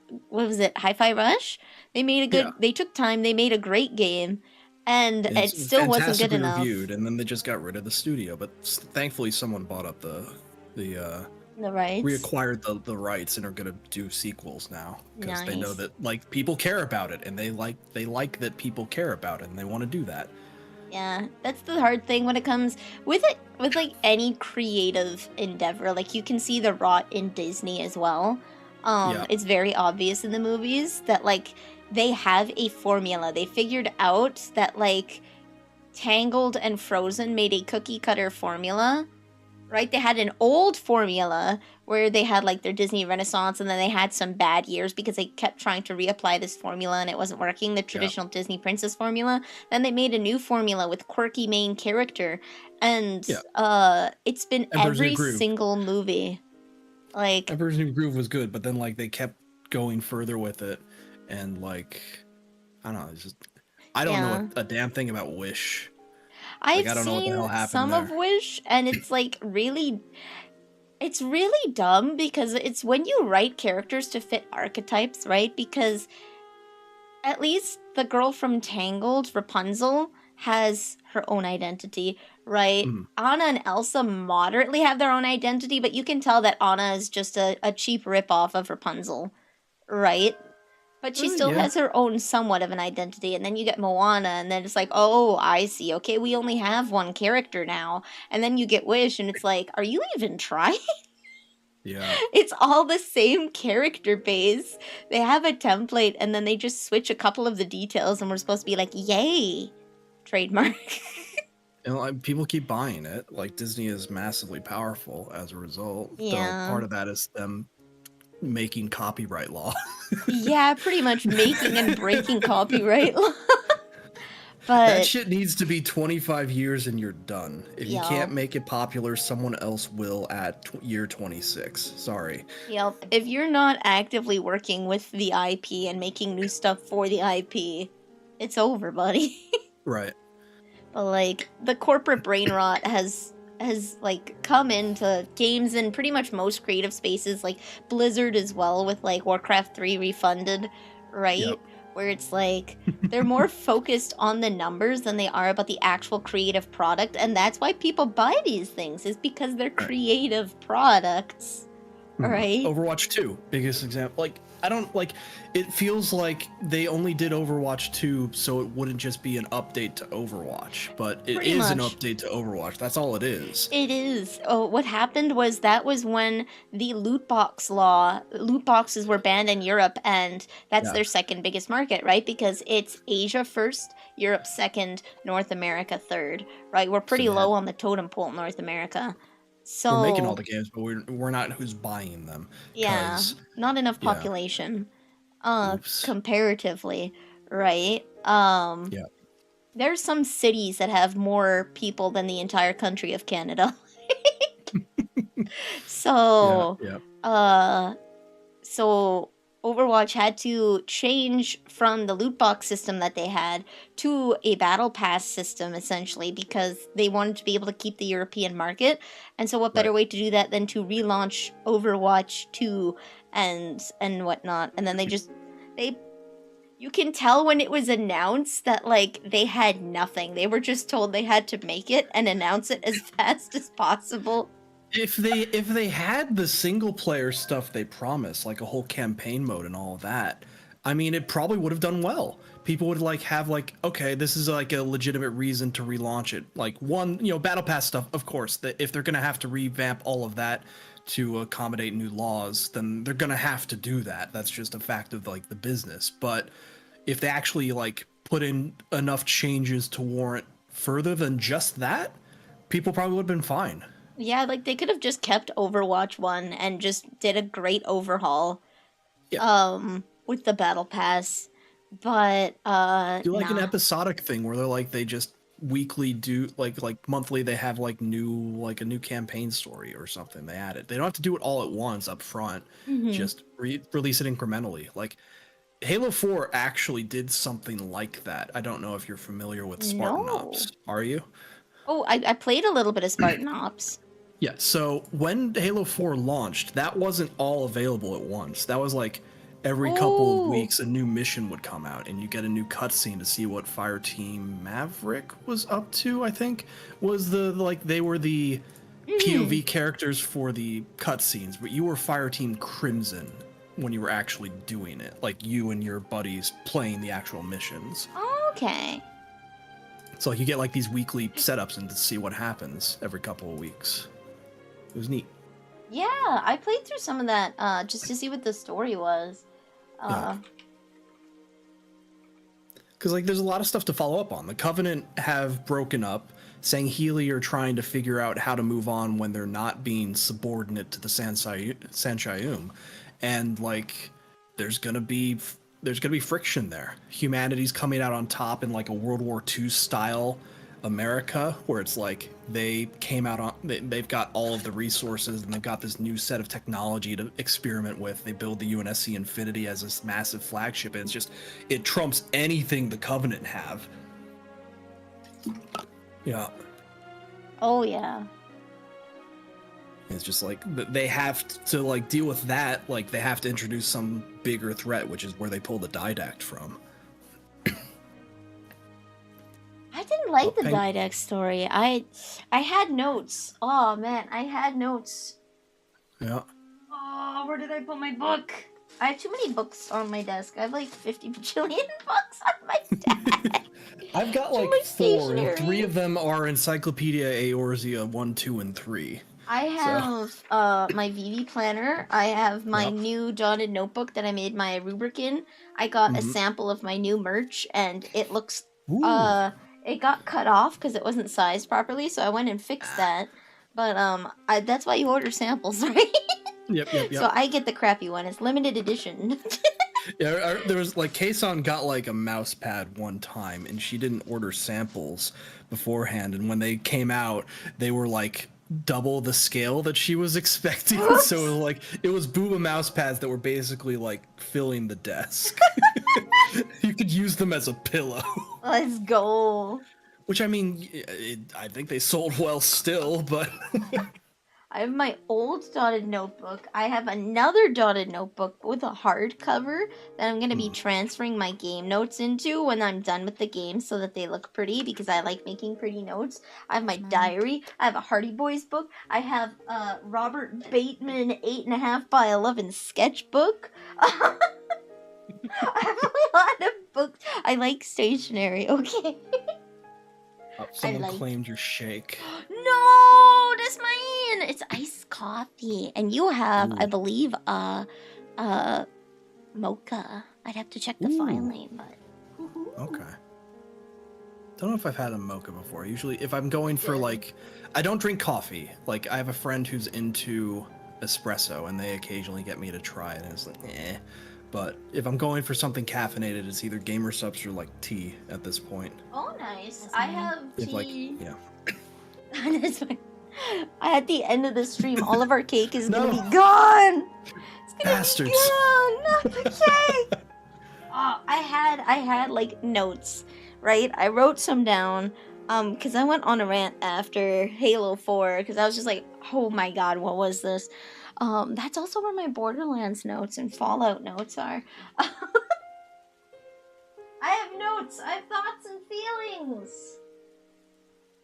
was it, Hi-Fi Rush? They made a good. They took time. They made a great game, and it It's still wasn't good fantastically enough. reviewed, and then they just got rid of the studio. But thankfully, someone bought up the rights. reacquired the rights and are gonna do sequels now because they know Nice. that like people care about it, and they like that people care about it, and they want to do that. Yeah, that's the hard thing when it comes with like any creative endeavor. Like you can see the rot in Disney as well. Yeah. It's very obvious in the movies that like they have a formula. They figured out that like Tangled and Frozen made a cookie cutter formula. Right? They had an old formula where they had like their Disney Renaissance and then they had some bad years because they kept trying to reapply this formula and it wasn't working, the traditional Disney princess formula. Then they made a new formula with quirky main character and it's been Emperor's New every Groove. single movie. Like Emperor's New Groove was good, but then like they kept going further with it, and like I don't know, it's just I don't know a damn thing about Wish. I've I don't know what the seen hell happened some there. of Wish, and it's like it's really dumb because it's when you write characters to fit archetypes, right? Because at least the girl from Tangled, Rapunzel, has her own identity, right? Anna and Elsa moderately have their own identity, but you can tell that Anna is just a cheap ripoff of Rapunzel, right? But she still has her own somewhat of an identity. And then you get Moana, and then it's like, oh, I see. Okay, we only have one character now. And then you get Wish, and it's like, are you even trying? Yeah. It's all the same character base. They have a template, and then they just switch a couple of the details, and we're supposed to be like, yay, trademark. And like, people keep buying it. Like Disney is massively powerful as a result. Yeah. Though part of that is them making copyright law. Yeah, pretty much making and breaking copyright law. But that shit needs to be 25 years and you're done. If you Yeah. can't make it popular, someone else will at year 26. Sorry. yep, if you're not actively working with the IP and making new stuff for the IP, it's over, buddy. Right. But like the corporate brain rot has like come into games in pretty much most creative spaces, like Blizzard as well, with like Warcraft 3 Refunded, right? Yep. Where it's like they're more focused on the numbers than they are about the actual creative product, and that's why people buy these things, is because they're creative products, right? Overwatch 2, biggest example. Like, I don't like it feels like they only did Overwatch 2 so it wouldn't just be an update to Overwatch, but it Pretty is an much. update to Overwatch. That's all it is. It is. Oh, what happened was that was when the loot boxes were banned in Europe, and that's Yeah. their second biggest market, right? Because it's Asia first, Europe second, North America third, right? We're pretty So low on the totem pole in North America. So We're making all the games, but we're not who's buying them. yeah, 'Cause- not enough yeah. population, Oops. comparatively, right? Yeah. There's some cities that have more people than the entire country of Canada. So, Yeah. so Overwatch had to change from the loot box system that they had to a battle pass system, essentially, because they wanted to be able to keep the European market. And so what better way to do that than to relaunch Overwatch 2 and whatnot. And then they You can tell when it was announced that, like, they had nothing. They were just told they had to make it and announce it as fast as possible. If they had the single player stuff they promised, like a whole campaign mode and all of that, I mean, it probably would have done well. People would like have like, okay, this is like a legitimate reason to relaunch it. Like one, Battle Pass stuff, of course, that if they're gonna have to revamp all of that to accommodate new laws, then they're gonna have to do that. That's just a fact of like the business. But if they actually like put in enough changes to warrant further than just that, people probably would have been fine. Yeah, like they could have just kept Overwatch 1 and just did a great overhaul. Yeah. With the Battle Pass. But do like an episodic thing where they're like they just weekly do like monthly they have like a new campaign story or something. They add it. They don't have to do it all at once up front. Just release it incrementally. Like Halo 4 actually did something like that. I don't know if you're familiar with Spartan Ops. Are you? Oh, I played a little bit of Spartan Ops. Yeah, so when Halo 4 launched, that wasn't all available at once. That was like every couple of weeks a new mission would come out and you get a new cutscene to see what Fireteam Maverick was up to, I think. Was they were the POV characters for the cutscenes, but you were Fireteam Crimson when you were actually doing it. Like you and your buddies playing the actual missions. Okay. So like you get like these weekly setups and to see what happens every couple of weeks. It was neat. Yeah, I played through some of that just to see what the story was. Because like there's a lot of stuff to follow up on. The Covenant have broken up. Sangheili are trying to figure out how to move on when they're not being subordinate to the Sanshayum. And like there's gonna be friction there. Humanity's coming out on top in like a World War II style America, where it's like they came out on, they've got all of the resources and they've got this new set of technology to experiment with. They build the UNSC Infinity as this massive flagship, and it trumps anything the Covenant have. Yeah. Oh yeah. It's just like they have to like deal with that. Like they have to introduce some bigger threat, which is where they pull the Didact from. I didn't like the Didact story. I had notes. Oh man, I had notes. Yeah. Oh, where did I put my book? I have too many books on my desk. I have like 50 bajillion books on my desk. I've got like 4, and 3 of them are Encyclopedia Eorzea 1, 2, and 3. I have my VV planner. I have my new dotted notebook that I made my rubric in. I got a sample of my new merch, and it looks it got cut off because it wasn't sized properly, so I went and fixed that. But that's why you order samples, right? Yep. So I get the crappy one. It's limited edition. Yeah, there was like Kason got like a mouse pad one time, and she didn't order samples beforehand, and when they came out, they were like double the scale that she was expecting. So it was booba mouse pads that were basically like filling the desk. You could use them as a pillow. Let's go. Which I mean, I think they sold well still, but I have my old dotted notebook. I have another dotted notebook with a hardcover that I'm going to be transferring my game notes into when I'm done with the game so that they look pretty, because I like making pretty notes. I have my diary. I have a Hardy Boys book. I have a Robert Bateman 8.5 by 11 sketchbook. I have a lot of books. I like stationery, okay? Someone claimed your shake. No, that's mine. It's iced coffee, and you have, I believe, mocha. I'd have to check the filing, but okay. Don't know if I've had a mocha before. Usually, if I'm going for like, I don't drink coffee. Like, I have a friend who's into espresso, and they occasionally get me to try it, and it's like, eh. But if I'm going for something caffeinated, it's either Gamer Subs or like tea at this point. Oh, nice. I have tea. If, like, yeah. That's fine. At the end of the stream, all of our cake is gonna be gone. It's gonna Bastards. be gone. Not the cake. I had like notes, right? I wrote some down, because I went on a rant after Halo 4, because I was just like, oh my god, what was this? That's also where my Borderlands notes and Fallout notes are. thoughts. I have thoughts and feelings.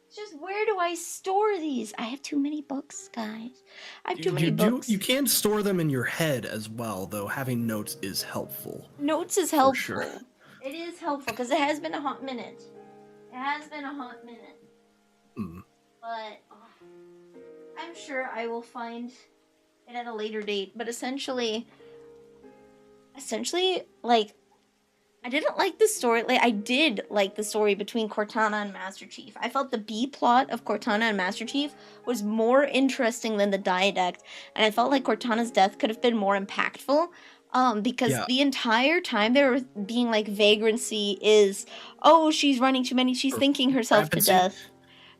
It's just, where do I store these? I have too many books, guys. I have too many books. You can store them in your head as well, though having notes is helpful. Notes is helpful. Sure. It is helpful, because it has been a hot minute. But I'm sure I will find it at a later date. But essentially, like, I didn't like the story. Like, I did like the story between Cortana and Master Chief. I felt the B plot of Cortana and Master Chief was more interesting than the Diadact, and I felt like Cortana's death could have been more impactful. Because the entire time they were being like, vagrancy is, oh, she's running too many, she's thinking herself to death.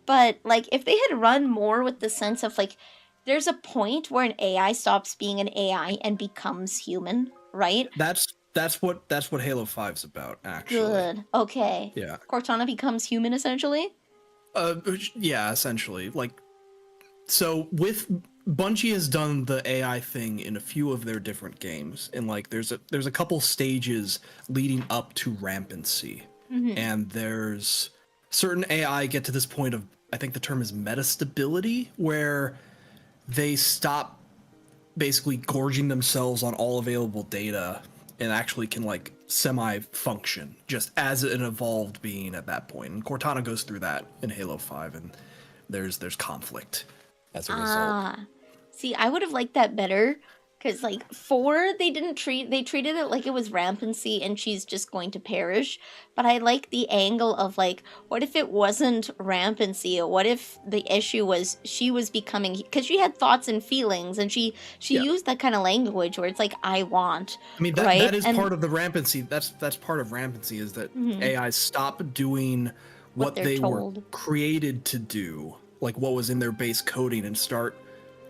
But like, if they had run more with the sense of like, there's a point where an AI stops being an AI and becomes human, right? That's what Halo 5's about, actually. Good. Okay. Yeah. Cortana becomes human, essentially? Yeah, essentially. Like, so with Bungie has done the AI thing in a few of their different games, and like there's a couple stages leading up to rampancy, and there's certain AI get to this point of, I think the term is metastability, where they stop basically gorging themselves on all available data and actually can like semi-function just as an evolved being at that point. And Cortana goes through that in Halo 5, and there's conflict as a result. See, I would have liked that better, because like 4, they treated it like it was rampancy and she's just going to perish. But I like the angle of like, what if it wasn't rampancy? What if the issue was she was becoming, because she had thoughts and feelings, and she used that kind of language where it's like, I want. I mean, that is part of the rampancy. That's part of rampancy, is that AIs stop doing what they were created to do, like what was in their base coding, and start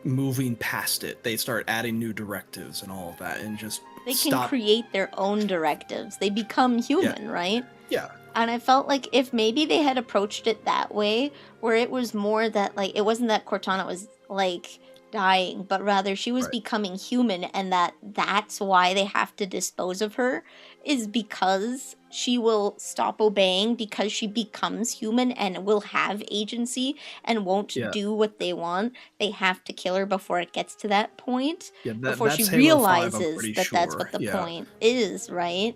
moving past it. They start adding new directives and all of that, and just they can create their own directives. They become human, right? Yeah. And I felt like if maybe they had approached it that way, where it was more that like, it wasn't that Cortana was like dying, but rather she was becoming human, and that's why they have to dispose of her, is because she will stop obeying, because she becomes human and will have agency and won't do what they want. They have to kill her before it gets to that point, before she realizes that's what the point is, right?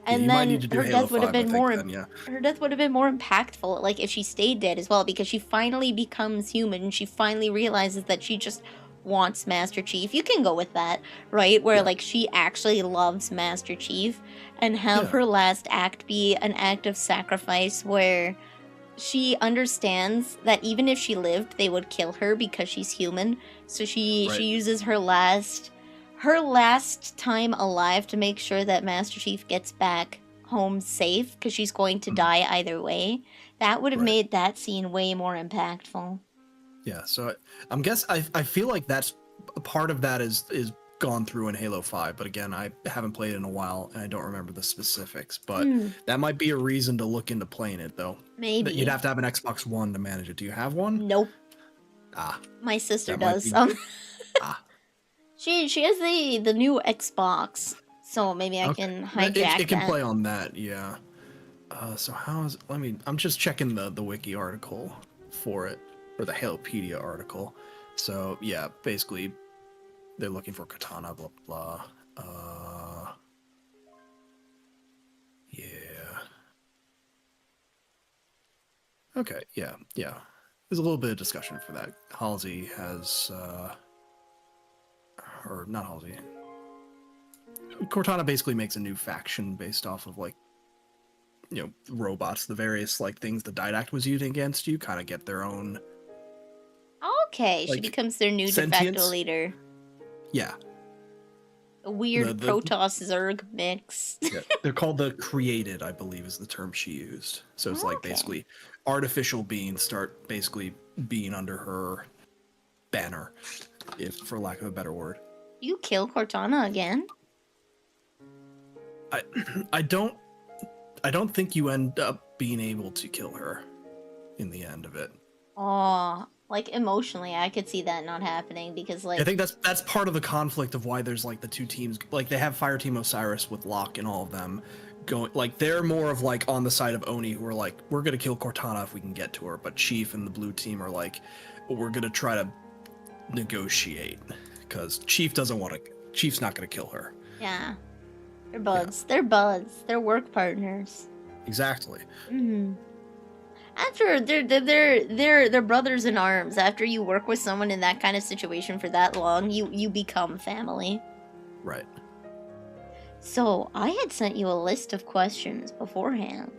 And then her death would have been more. Her death would have been more impactful, like if she stayed dead as well, because she finally becomes human and she finally realizes that she just wants Master Chief. You can go with that, right? Where like she actually loves Master Chief, and have her last act be an act of sacrifice, where she understands that even if she lived, they would kill her because she's human. So she uses her last time alive to make sure that Master Chief gets back home safe, because she's going to die either way. That would have made that scene way more impactful. Yeah, so I feel like that's a part of that is gone through in Halo 5, but again, I haven't played it in a while and I don't remember the specifics, but that might be a reason to look into playing it, though. Maybe. But you'd have to have an Xbox One to manage it. Do you have one? Nope. Ah. My sister does. She has the new Xbox, so maybe I can hijack it can that. play on that, yeah. So how is, I'm just checking the wiki article for it, or the Halopedia article. So yeah, basically they're looking for Katana, blah blah. Yeah. Okay, yeah. There's a little bit of discussion for that. Halsey has or not Halsey. Cortana basically makes a new faction based off of like, you know, robots, the various like things the Didact was using against you, kind of get their own. Okay, like, she becomes their new sentience? de facto leader. Yeah. A weird Protoss Zerg mix. Yeah, they're called the Created, I believe, is the term she used. So it's like basically artificial beings start basically being under her banner, if for lack of a better word. You kill Cortana again? I don't think you end up being able to kill her in the end of it. Oh, like emotionally, I could see that not happening, because like I think that's part of the conflict of why there's like the two teams, like they have Fireteam Osiris with Locke and all of them going like they're more of like on the side of Oni, who are like, we're gonna kill Cortana if we can get to her, but Chief and the blue team are like, we're gonna try to negotiate because Chief's not gonna kill her. Yeah. They're buds. Yeah. They're buds. They're work partners. Exactly. Mm-hmm. After they're brothers in arms. After you work with someone in that kind of situation for that long, you become family. Right. So I had sent you a list of questions beforehand.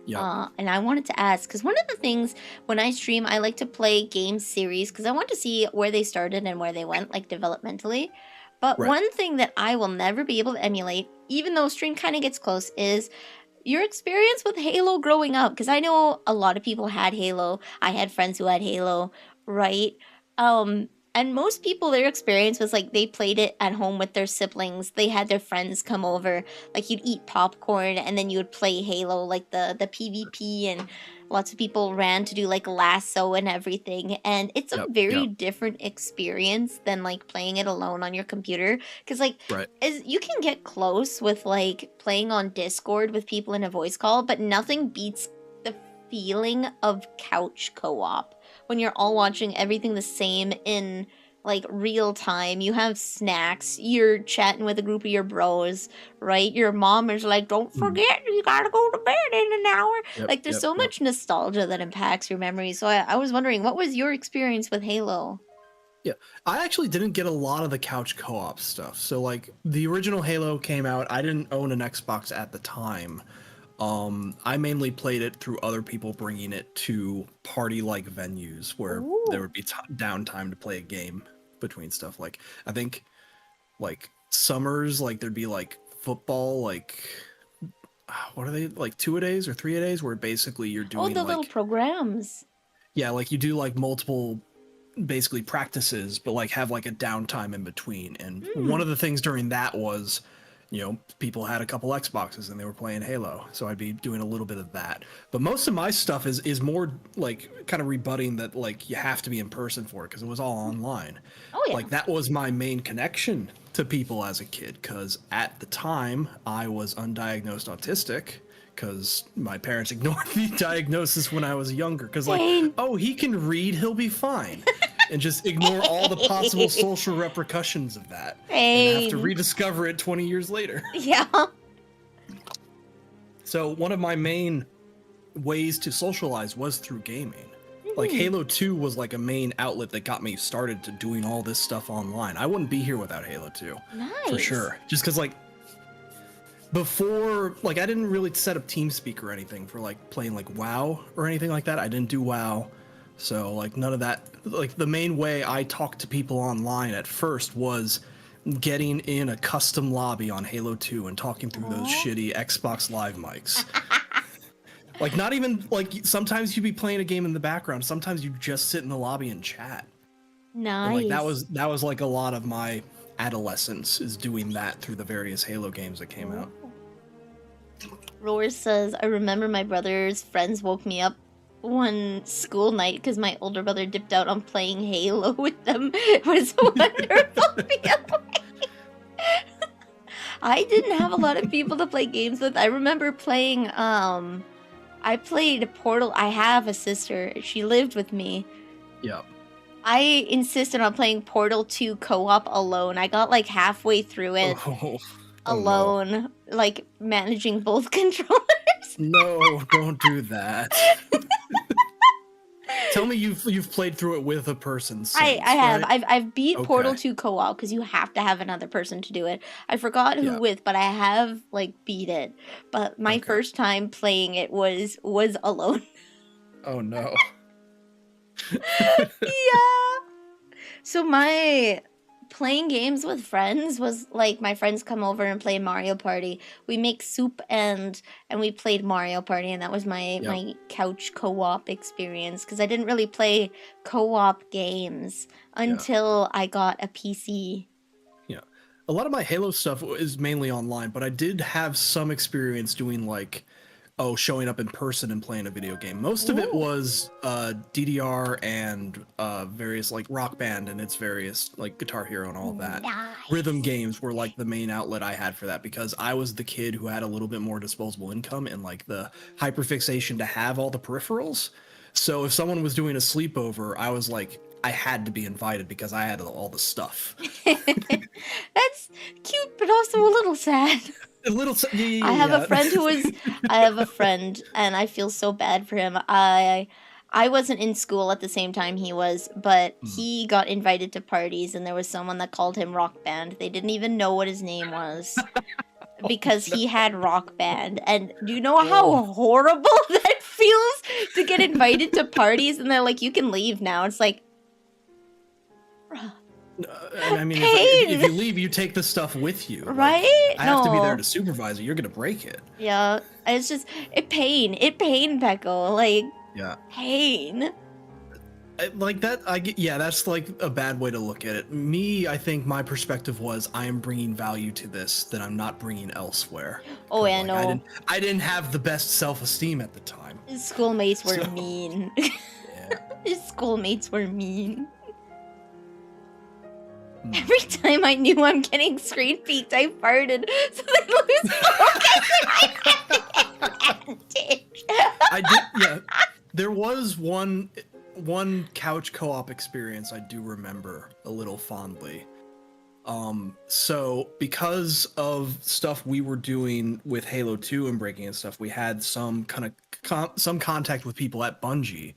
Yeah. And I wanted to ask, because one of the things when I stream, I like to play game series because I want to see where they started and where they went, like developmentally. But one thing that I will never be able to emulate, even though stream kind of gets close, is your experience with Halo growing up. Because I know a lot of people had Halo. I had friends who had Halo, right? And most people, their experience was like they played it at home with their siblings. They had their friends come over. Like you'd eat popcorn and then you would play Halo, like the PvP, and lots of people ran to do like lasso and everything. And it's a very different experience than like playing it alone on your computer. Because like as you can get close with like playing on Discord with people in a voice call, but nothing beats the feeling of couch co-op. When you're all watching everything the same in like real time, you have snacks, you're chatting with a group of your bros, right? Your mom is like, don't forget, you gotta go to bed in an hour. Like there's so much nostalgia that impacts your memory. So I was wondering, what was your experience with Halo? Yeah, I actually didn't get a lot of the couch co-op stuff. So like the original Halo came out, I didn't own an Xbox at the time. I mainly played it through other people bringing it to party-like venues where there would be downtime to play a game between stuff. Like, I think, like, summers, like, there'd be, like, football, like, what are they, like, 2-a-days or 3-a-days, where basically you're doing, the little programs. Yeah, like, you do, like, multiple, basically, practices, but, like, have, like, a downtime in between. And one of the things during that was, you know, people had a couple Xboxes and they were playing Halo, so I'd be doing a little bit of that. But most of my stuff is more like kind of rebutting that like you have to be in person for it because it was all online. Oh yeah. Like that was my main connection to people as a kid because at the time I was undiagnosed autistic because my parents ignored the diagnosis when I was younger because like, oh, he can read, he'll be fine. And just ignore all the possible social repercussions of that. And have to rediscover it 20 years later. Yeah. So one of my main ways to socialize was through gaming. Like Halo 2 was like a main outlet that got me started to doing all this stuff online. I wouldn't be here without Halo 2. Nice. For sure. Just because like before, like I didn't really set up TeamSpeak or anything for like playing like WoW or anything like that. I didn't do WoW. So, like, none of that, like, the main way I talked to people online at first was getting in a custom lobby on Halo 2 and talking through those shitty Xbox Live mics. Like, not even, like, sometimes you'd be playing a game in the background. Sometimes you just sit in the lobby and chat. Nice. And, like, that was, like, a lot of my adolescence is doing that through the various Halo games that came out. Roar says, I remember my brother's friends woke me up one school night because my older brother dipped out on playing Halo with them. It was a wonderful feeling. I didn't have a lot of people to play games with. I remember playing, I played Portal. I have a sister. She lived with me. Yeah. I insisted on playing Portal 2 co-op alone. I got like halfway through it alone, like managing both controllers. No, don't do that. Tell me you've played through it with a person since, I have. right? I've beat Portal 2 co-op because you have to have another person to do it. I forgot who with, but I have like beat it. But my first time playing it was alone. Oh no. Yeah. So my playing games with friends was like my friends come over and play Mario Party. We make soup and we played Mario Party, and that was my couch co-op experience because I didn't really play co-op games until I got a PC. Yeah. A lot of my Halo stuff is mainly online, but I did have some experience doing like showing up in person and playing a video game. Most of it was DDR and various like Rock Band and its various like Guitar Hero and all that. Nice. Rhythm games were like the main outlet I had for that because I was the kid who had a little bit more disposable income and like the hyperfixation to have all the peripherals. So if someone was doing a sleepover, I was like, I had to be invited because I had all the stuff. That's cute, but also a little sad. A little. Yeah. I have a friend who was. I have a friend, and I feel so bad for him. I wasn't in school at the same time he was, but he got invited to parties, and there was someone that called him Rock Band. They didn't even know what his name was because he had Rock Band. And do you know how horrible that feels to get invited to parties and they're like, "You can leave now." It's like. I mean, if you leave, you take the stuff with you. Right? Like, I have to be there to supervise it. You're gonna break it. Yeah, it's just pain, Pecco. Like pain. Like that, that's like a bad way to look at it. Me, I think my perspective was I am bringing value to this that I'm not bringing elsewhere. Oh, yeah, no. I didn't have the best self-esteem at the time. His schoolmates were mean. His schoolmates were mean. Every time I knew I'm getting screen peeked, I farted so they lose focus. I did, yeah. There was one couch co-op experience I do remember a little fondly. So because of stuff we were doing with Halo 2 and breaking and stuff, we had some kind of some contact with people at Bungie,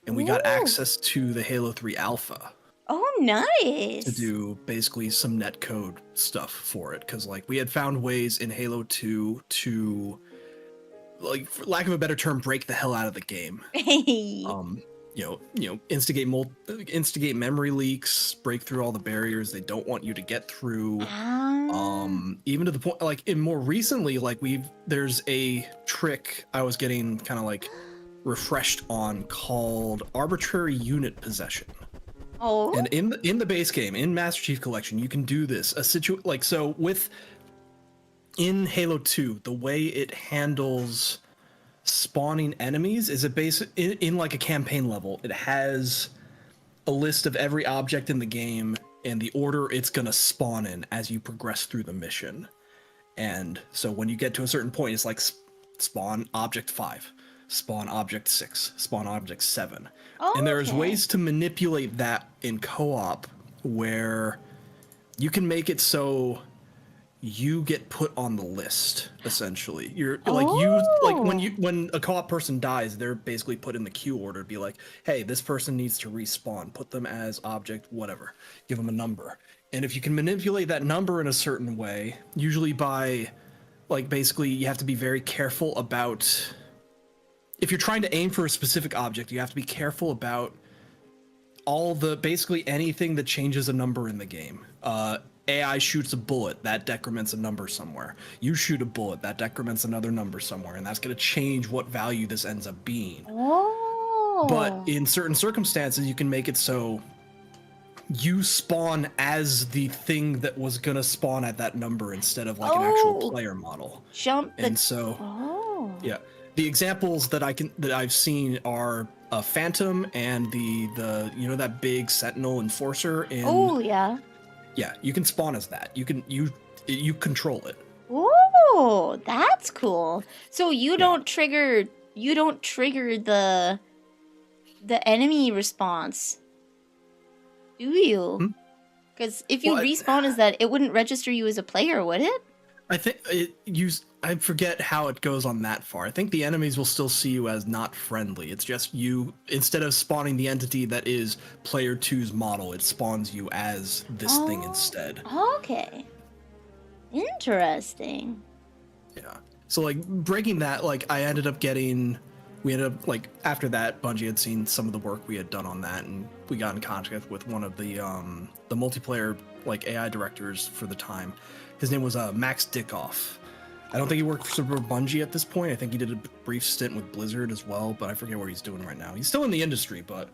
and we got access to the Halo 3 alpha. Oh, nice. To do basically some netcode stuff for it, because like we had found ways in Halo 2 to, like, for lack of a better term, break the hell out of the game. Instigate memory leaks, break through all the barriers they don't want you to get through. Even to the point, like, in more recently, like there's a trick I was getting kind of like refreshed on called arbitrary unit possession. Oh. And in the base game, in Master Chief Collection, you can do this. In Halo 2, the way it handles spawning enemies is in like a campaign level. It has a list of every object in the game and the order it's gonna spawn in as you progress through the mission. And so when you get to a certain point, it's like spawn object 5, spawn object 6, spawn object 7. And there's ways to manipulate that in co-op where you can make it so you get put on the list, essentially. You're when a co-op person dies, they're basically put in the queue order to be like, hey, this person needs to respawn, put them as object whatever, give them a number. And if you can manipulate that number in a certain way, usually by, like, basically you have to be very careful about, if you're trying to aim for a specific object, you have to be careful about basically anything that changes a number in the game. AI shoots a bullet, that decrements a number somewhere. You shoot a bullet, that decrements another number somewhere, and that's going to change what value this ends up being. But in certain circumstances, you can make it so you spawn as the thing that was going to spawn at that number instead of like an actual player model. Yeah. The examples that I've seen are a Phantom and the that big Sentinel Enforcer in Yeah, you can spawn as that. You control it. Oh, that's cool. So you don't trigger the enemy response, do you? Because if you respawn as that, it wouldn't register you as a player, would it? I think I forget how it goes on that far. I think the enemies will still see you as not friendly. It's just you, instead of spawning the entity that is player 2's model, it spawns you as this thing instead. Okay. Interesting. Yeah. So like breaking that, like we ended up like, after that, Bungie had seen some of the work we had done on that, and we got in contact with one of the multiplayer like AI directors for the time. His name was Max Dickoff. I don't think he worked for Bungie at this point. I think he did a brief stint with Blizzard as well, but I forget what he's doing right now. He's still in the industry, but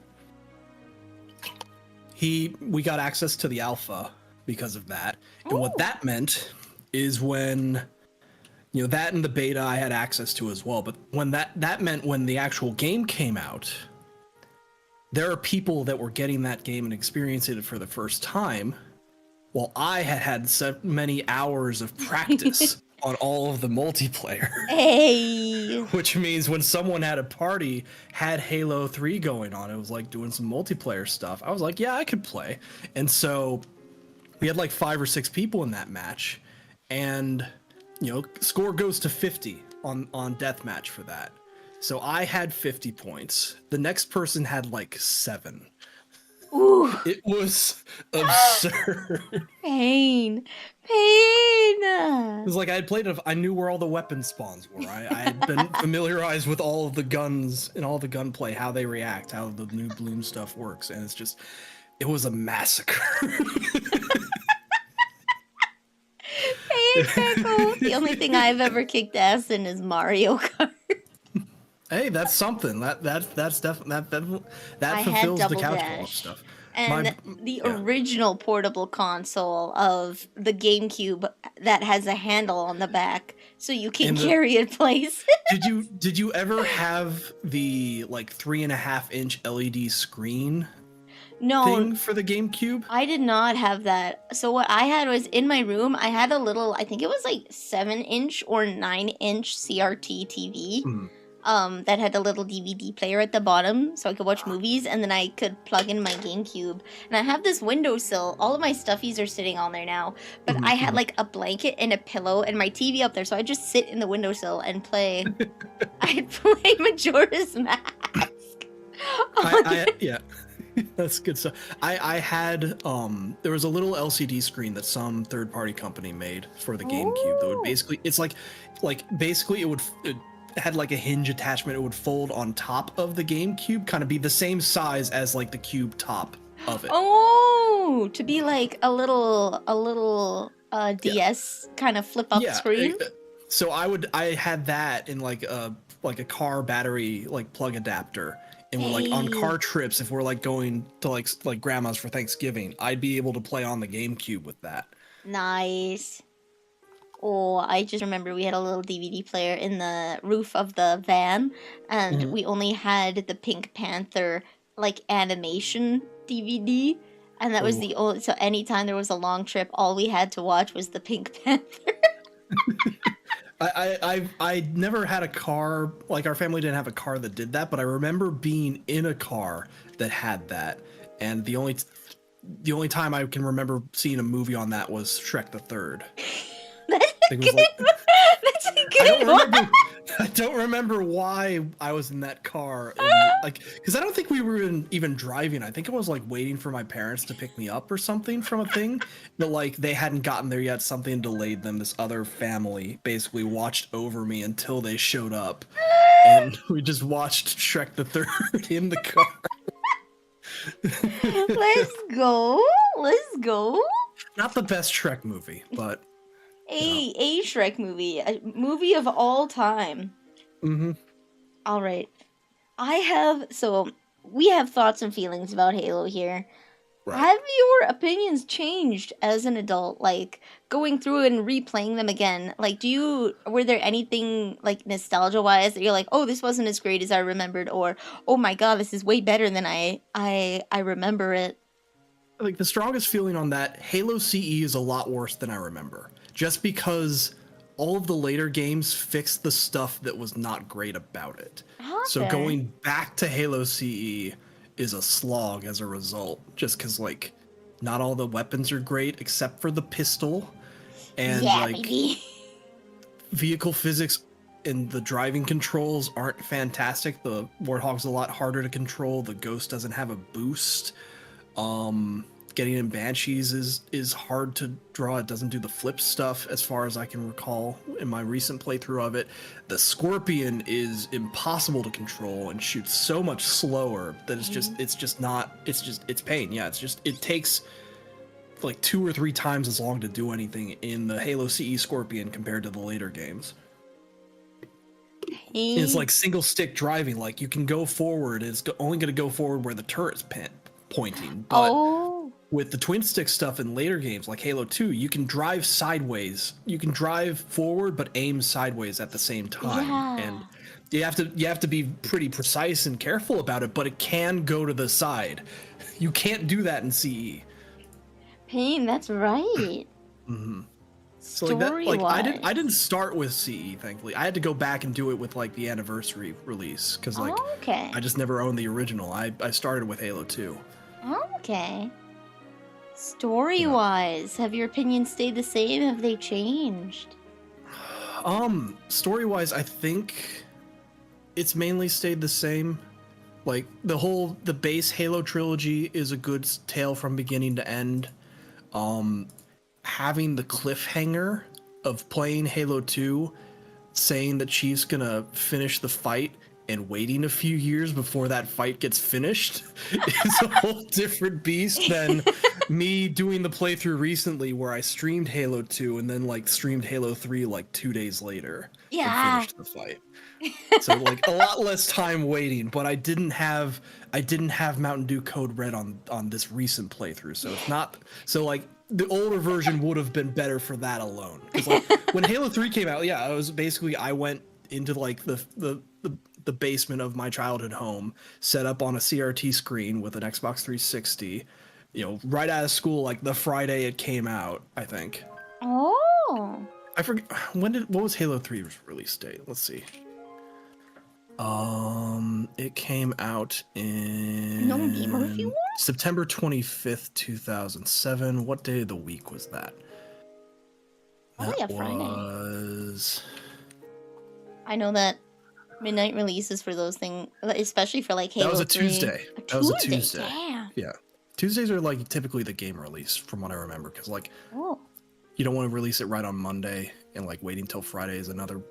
we got access to the alpha because of that. And what that meant is when that and the beta I had access to as well. But when that meant when the actual game came out, there are people that were getting that game and experiencing it for the first time, while I had so many hours of practice on all of the multiplayer. Hey. Which means when someone at a party had Halo 3 going on, it was like doing some multiplayer stuff. I was like, yeah, I could play. And so we had like 5 or 6 people in that match, and score goes to 50 on deathmatch for that. So I had 50 points. The next person had like 7. Ooh. It was absurd. Pain. It was like I had played it. I knew where all the weapon spawns were. I had been familiarized with all of the guns and all the gunplay, how they react, how the new bloom stuff works, and it was a massacre. Hey, Freckles. The only thing I've ever kicked ass in is Mario Kart. Hey, that's something. That fulfills the couch co-op stuff. And the original portable console of the GameCube that has a handle on the back so you can carry it places. Did you ever have the like 3.5-inch LED screen? Thing for the GameCube? I did not have that. So what I had was in my room, I had a little, I think it was like 7-inch or 9-inch CRT TV. That had a little DVD player at the bottom so I could watch movies, and then I could plug in my GameCube. And I have this windowsill. All of my stuffies are sitting on there now, but I had like a blanket and a pillow and my TV up there, so I just sit in the windowsill and play. I'd play Majora's Mask. Yeah. That's good stuff. I had there was a little LCD screen that some third-party company made for the GameCube that would basically it had like a hinge attachment. It would fold on top of the GameCube, kind of be the same size as like the cube top of it. Oh, to be like a little DS kind of flip up screen. So I had that in like a car battery like plug adapter. And we're like on car trips, if we're like going to like grandma's for Thanksgiving, I'd be able to play on the GameCube with that. Nice. Oh, I just remember we had a little DVD player in the roof of the van, and we only had the Pink Panther like animation DVD, and that was the only. So anytime there was a long trip, all we had to watch was the Pink Panther. I never had a car, like our family didn't have a car that did that, but I remember being in a car that had that, and the only time I can remember seeing a movie on that was Shrek the Third. That's a good one. I don't remember why I was in that car, because I don't think we were even driving. I think I was like waiting for my parents to pick me up or something from a thing, but like they hadn't gotten there yet. Something delayed them. This other family basically watched over me until they showed up, and we just watched Shrek the Third in the car. Let's go. Not the best Shrek movie, but a Shrek movie, a movie of all time. All right, we have thoughts and feelings about Halo here. Right. Have your opinions changed as an adult, like going through and replaying them again? Like, were there anything like nostalgia wise that you're like, oh, this wasn't as great as I remembered, or oh my god, this is way better than I remember it? Like the strongest feeling on that, Halo CE is a lot worse than I remember. Just because all of the later games fixed the stuff that was not great about it. Okay. So going back to Halo CE is a slog as a result. Just because, like, not all the weapons are great except for the pistol. And, baby. Vehicle physics and the driving controls aren't fantastic. The Warthog's a lot harder to control. The Ghost doesn't have a boost. Getting in Banshees is hard to draw. It doesn't do the flip stuff as far as I can recall in my recent playthrough of it. The Scorpion is impossible to control and shoots so much slower that it's pain. Yeah, it takes like 2 or 3 times as long to do anything in the Halo CE Scorpion compared to the later games. It's like single stick driving. Like you can go forward. It's only going to go forward where the turret's pointing. But with the twin stick stuff in later games like Halo 2, you can drive sideways. You can drive forward but aim sideways at the same time. Yeah. And you have to be pretty precise and careful about it, but it can go to the side. You can't do that in CE. Pain, that's right. Mm-hmm. So like that, like I didn't start with CE, thankfully. I had to go back and do it with like the anniversary release because like okay. I just never owned the original. I started with Halo 2. Okay. Story-wise, have your opinions stayed the same? Have they changed? Story-wise, I think it's mainly stayed the same. Like the base Halo trilogy is a good tale from beginning to end. Having the cliffhanger of playing Halo 2, saying that Chief's gonna finish the fight and waiting a few years before that fight gets finished is a whole different beast than me doing the playthrough recently where I streamed Halo 2 and then like streamed Halo 3 like 2 days later and finished the fight. So like a lot less time waiting, but I didn't have Mountain Dew Code Red on this recent playthrough, so it's not so like the older version would have been better for that alone. Because like when Halo 3 came out, I went into like the basement of my childhood home, set up on a CRT screen with an Xbox 360, right out of school, like the Friday it came out, I think. Oh. I forget what was Halo 3's release date? Let's see. It came out in No Game Review? September 25th, 2007. What day of the week was that? Friday. Was... I know that midnight releases for those things, especially for like Halo 3. That was a Tuesday. That was a Tuesday. Damn. Yeah. Tuesdays are like typically the game release from what I remember, because like you don't want to release it right on Monday and like waiting till Friday is another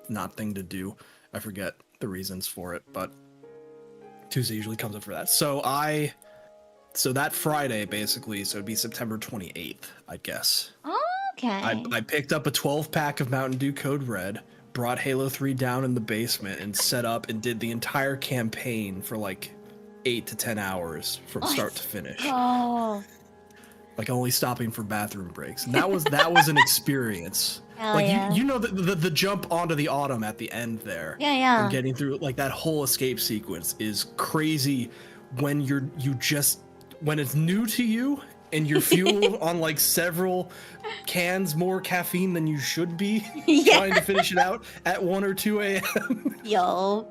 not thing to do. I forget the reasons for it, but Tuesday usually comes up for that. So that Friday basically, so it'd be September 28th, I guess. Okay. I picked up a 12-pack of Mountain Dew Code Red, brought Halo 3 down in the basement and set up and did the entire campaign for like 8 to 10 hours from start to finish. Oh. Like only stopping for bathroom breaks. And that was an experience. Hell like yeah. you know the jump onto the autumn at the end there. Yeah. And getting through like that whole escape sequence is crazy when when it's new to you and you're fueled on like several cans more caffeine than you should be trying to finish it out at 1 or 2 a.m. Yo.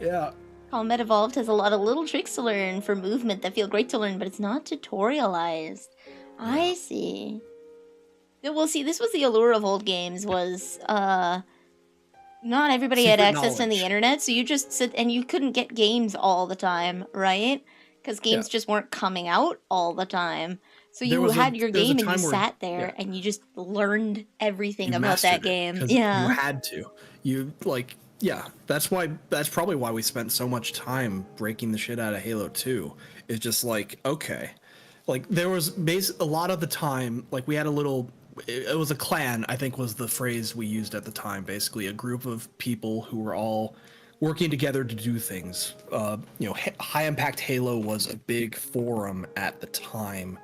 Yeah. Combat Evolved has a lot of little tricks to learn for movement that feel great to learn, but it's not tutorialized. I see. Well, see, this was the allure of old games, was not everybody had access to the internet, so you just sit and you couldn't get games all the time, right? Because games just weren't coming out all the time. So you had your game and you sat there and you just learned everything about that game. Yeah. You had to. That's probably why we spent so much time breaking the shit out of Halo 2. It's just like, okay. Like there was a lot of the time, like we had it was a clan, I think was the phrase we used at the time, basically a group of people who were all working together to do things. High Impact Halo was a big forum at the time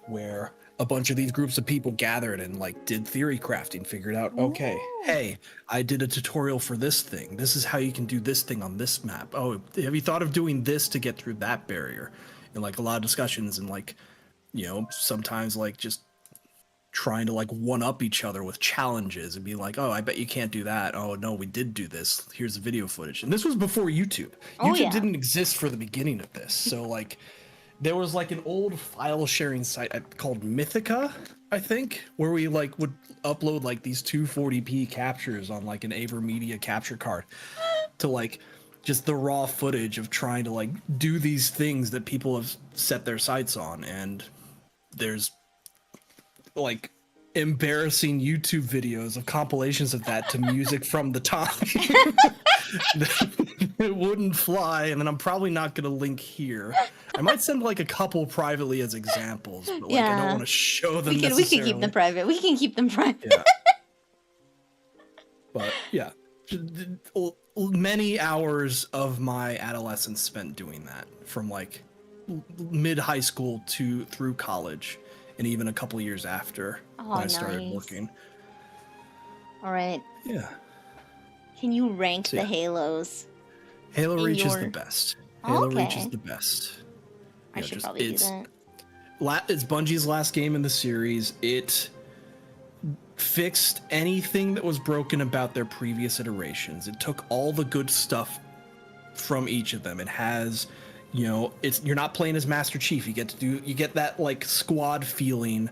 where a bunch of these groups of people gathered and like did theory crafting, figured out, okay, hey, I did a tutorial for this thing. This is how you can do this thing on this map. Oh, have you thought of doing this to get through that barrier? And like a lot of discussions and like, sometimes like just trying to like one up each other with challenges and be like, oh, I bet you can't do that. Oh no, we did do this. Here's the video footage. And this was before YouTube. YouTube didn't exist for the beginning of this. So like there was like an old file sharing site called Mythica, I think, where we like would upload like these 240p captures on like an AverMedia capture card to like just the raw footage of trying to like do these things that people have set their sights on. And there's like embarrassing YouTube videos of compilations of that to music from the time. It wouldn't fly, and then I'm probably not going to link here. I might send like a couple privately as examples, but like I don't want to show them. We can keep them private. We can keep them private. Yeah. But yeah, many hours of my adolescence spent doing that, from like mid high school to through college, and even a couple years after when I started nice. working. All right. Yeah. Can you rank So, the yeah. Halos? Halo in Reach is your- the best. Halo Reach is Okay. the best. I You know, should just- probably do it's, that. It's Bungie's last game in the series. It fixed anything that was broken about their previous iterations. It took all the good stuff from each of them. It has, you know, you're not playing as Master Chief. You get that like squad feeling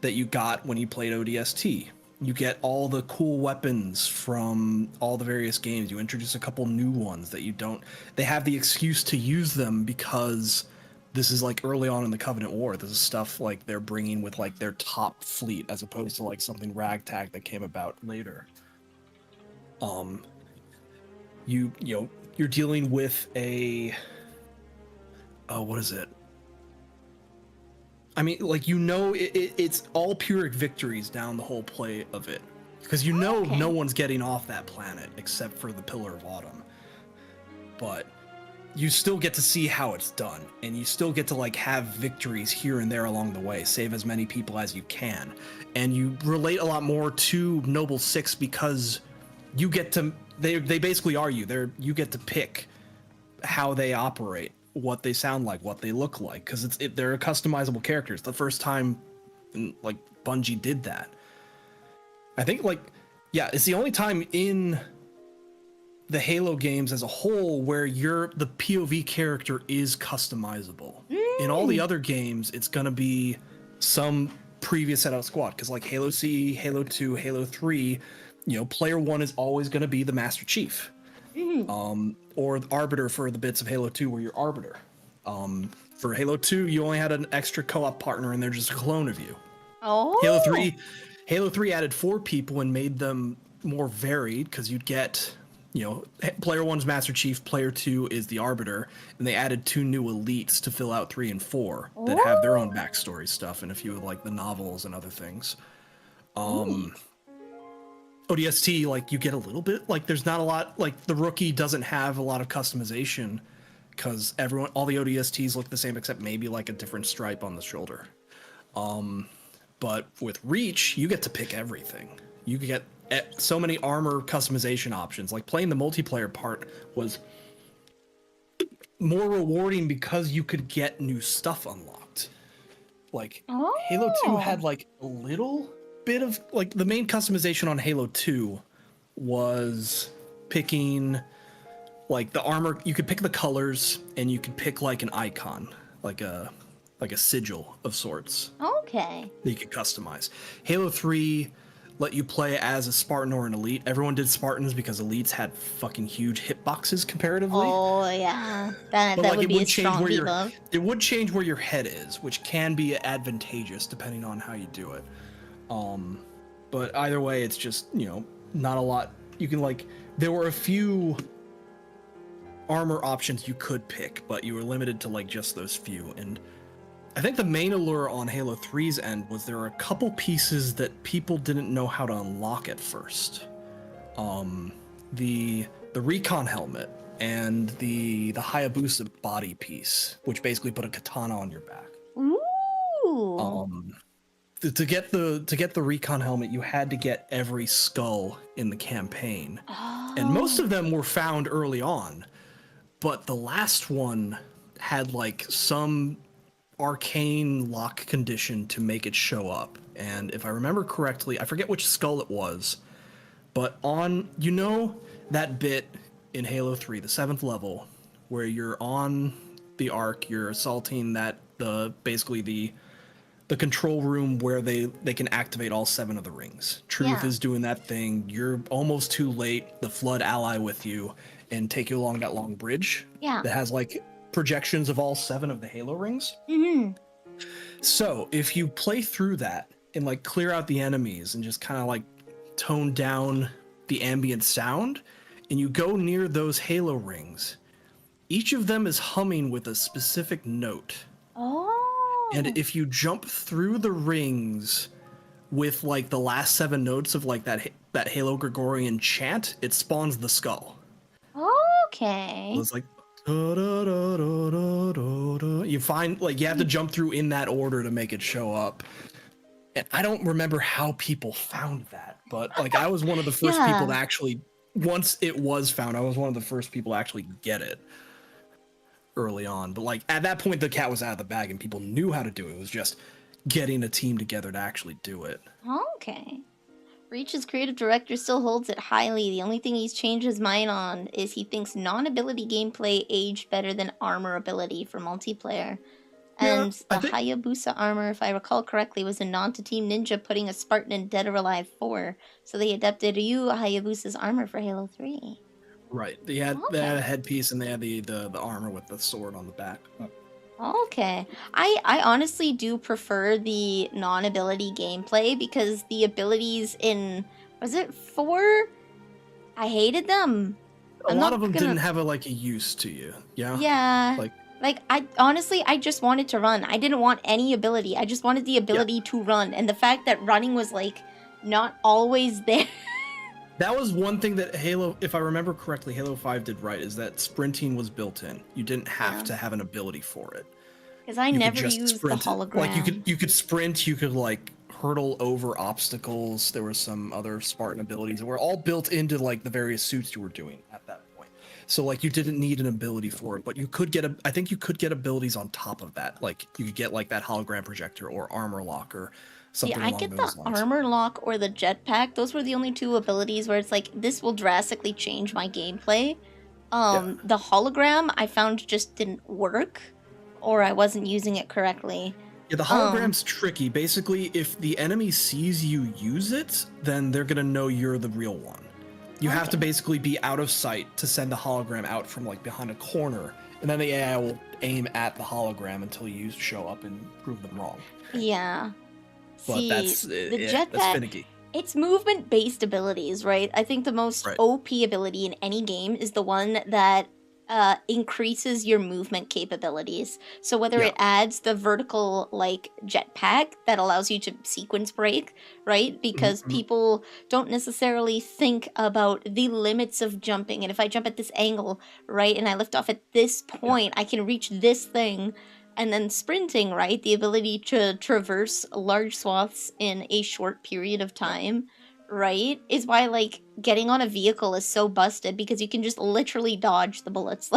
that you got when you played ODST. You get all the cool weapons from all the various games. You introduce a couple new ones that you don't. They have the excuse to use them because this is like early on in the Covenant War. This is stuff like they're bringing with like their top fleet as opposed to like something ragtag that came about later. You know, you're dealing with a what is it? I mean, like, you know, it's all Pyrrhic victories down the whole play of it, because you know no one's getting off that planet except for the Pillar of Autumn. But you still get to see how it's done, and you still get to like have victories here and there along the way, save as many people as you can, and you relate a lot more to Noble Six because you get to they basically are you get to pick how they operate, what they sound like, what they look like, because they're customizable characters. The first time like Bungie did that, I think, like, yeah, it's the only time in the Halo games as a whole where the POV character is customizable. In all the other games, it's gonna be some previous set out squad, because like Halo CE, Halo 2, Halo 3, you know, player 1 is always gonna be the Master Chief. Or the Arbiter for the bits of Halo 2 where you're Arbiter. For Halo 2, you only had an extra co-op partner and they're just a clone of you. Oh. Halo 3 added 4 people and made them more varied, because you'd get, you know, player 1's Master Chief, player 2 is the Arbiter, and they added 2 new elites to fill out 3 and 4 that have their own backstory stuff and a few of like the novels and other things. ODST, like, you get a little bit, like, there's not a lot, like, the Rookie doesn't have a lot of customization because all the ODSTs look the same except maybe like a different stripe on the shoulder. But with Reach, you get to pick everything. You get so many armor customization options. Like, playing the multiplayer part was more rewarding because you could get new stuff unlocked. Like, Halo 2 had like a little bit of, like, the main customization on Halo 2 was picking like the armor. You could pick the colors, and you could pick like an icon, like a sigil of sorts Okay. that you could customize. Halo 3 let you play as a Spartan or an elite. Everyone did Spartans because elites had fucking huge hitboxes comparatively. Oh yeah, that But, like, would it be a would change strong where debuff. it would change where your head is, which can be advantageous depending on how you do it. But either way, it's just, you know, not a lot. You can, like, there were a few armor options you could pick, but you were limited to like just those few. And I think the main allure on Halo 3's end was there were a couple pieces that people didn't know how to unlock at first. The recon helmet and the Hayabusa body piece, which basically put a katana on your back. Ooh. To get the recon helmet, you had to get every skull in the campaign, and most of them were found early on. But the last one had like some arcane lock condition to make it show up. And if I remember correctly, I forget which skull it was, but on, you know, that bit in Halo 3, the 7th level, where you're on the Ark, you're assaulting basically the control room where they can activate all 7 of the rings. Truth is doing that thing. You're almost too late. The Flood ally with you and take you along that long bridge that has like projections of all 7 of the Halo rings. So if you play through that and like clear out the enemies and just kind of like tone down the ambient sound, and you go near those Halo rings, each of them is humming with a specific note. And if you jump through the rings with like the last 7 notes of like that Halo Gregorian chant, it spawns the skull. Okay. It's like, You find like you have to jump through in that order to make it show up. And I don't remember how people found that, but like I was one of the first people to actually, once it was found, I was one of the first people to actually get it early on. But like at that point, the cat was out of the bag and people knew how to do it. It was just getting a team together to actually do it. Okay. Reach's creative director still holds it highly. The only thing he's changed his mind on is he thinks non-ability gameplay aged better than armor ability for multiplayer. And the Hayabusa armor, if I recall correctly, was a nod to Team Ninja putting a Spartan in Dead or Alive 4. So they adapted Ryu Hayabusa's armor for Halo 3. Right. They had a headpiece and they had the armor with the sword on the back. Okay. I honestly do prefer the non-ability gameplay because the abilities in, was it 4? I hated them. A lot of them didn't have a use to you. Yeah. Yeah. Like I honestly, I just wanted to run. I didn't want any ability. I just wanted the ability to run. And the fact that running was not always there. That was one thing that Halo, if I remember correctly, Halo 5 did right, is that sprinting was built in. You didn't have to have an ability for it. Because I never used the hologram. Like you could sprint, you could hurdle over obstacles. There were some other Spartan abilities that were all built into the various suits you were doing at that point. So you didn't need an ability for it, but you could get I think you could get abilities on top of that. Like you could get that hologram projector or armor lock or something along those lines. Yeah, I get the armor lock or the jetpack. Those were the only two abilities where it's this will drastically change my gameplay. The hologram I found just didn't work, or I wasn't using it correctly. Yeah, the hologram's tricky. Basically, if the enemy sees you use it, then they're gonna know you're the real one. You have to basically be out of sight to send the hologram out from behind a corner, and then the AI will aim at the hologram until you show up and prove them wrong. Yeah. But See, that's the that's jetpack, finicky. it's movement-based abilities, right? I think the most OP ability in any game is the one that increases your movement capabilities. So whether it adds the vertical jetpack that allows you to sequence break, right? Because people don't necessarily think about the limits of jumping. And if I jump at this angle, right, and I lift off at this point, I can reach this thing. And then sprinting, right? The ability to traverse large swaths in a short period of time, right? Is why getting on a vehicle is so busted because you can just literally dodge the bullets.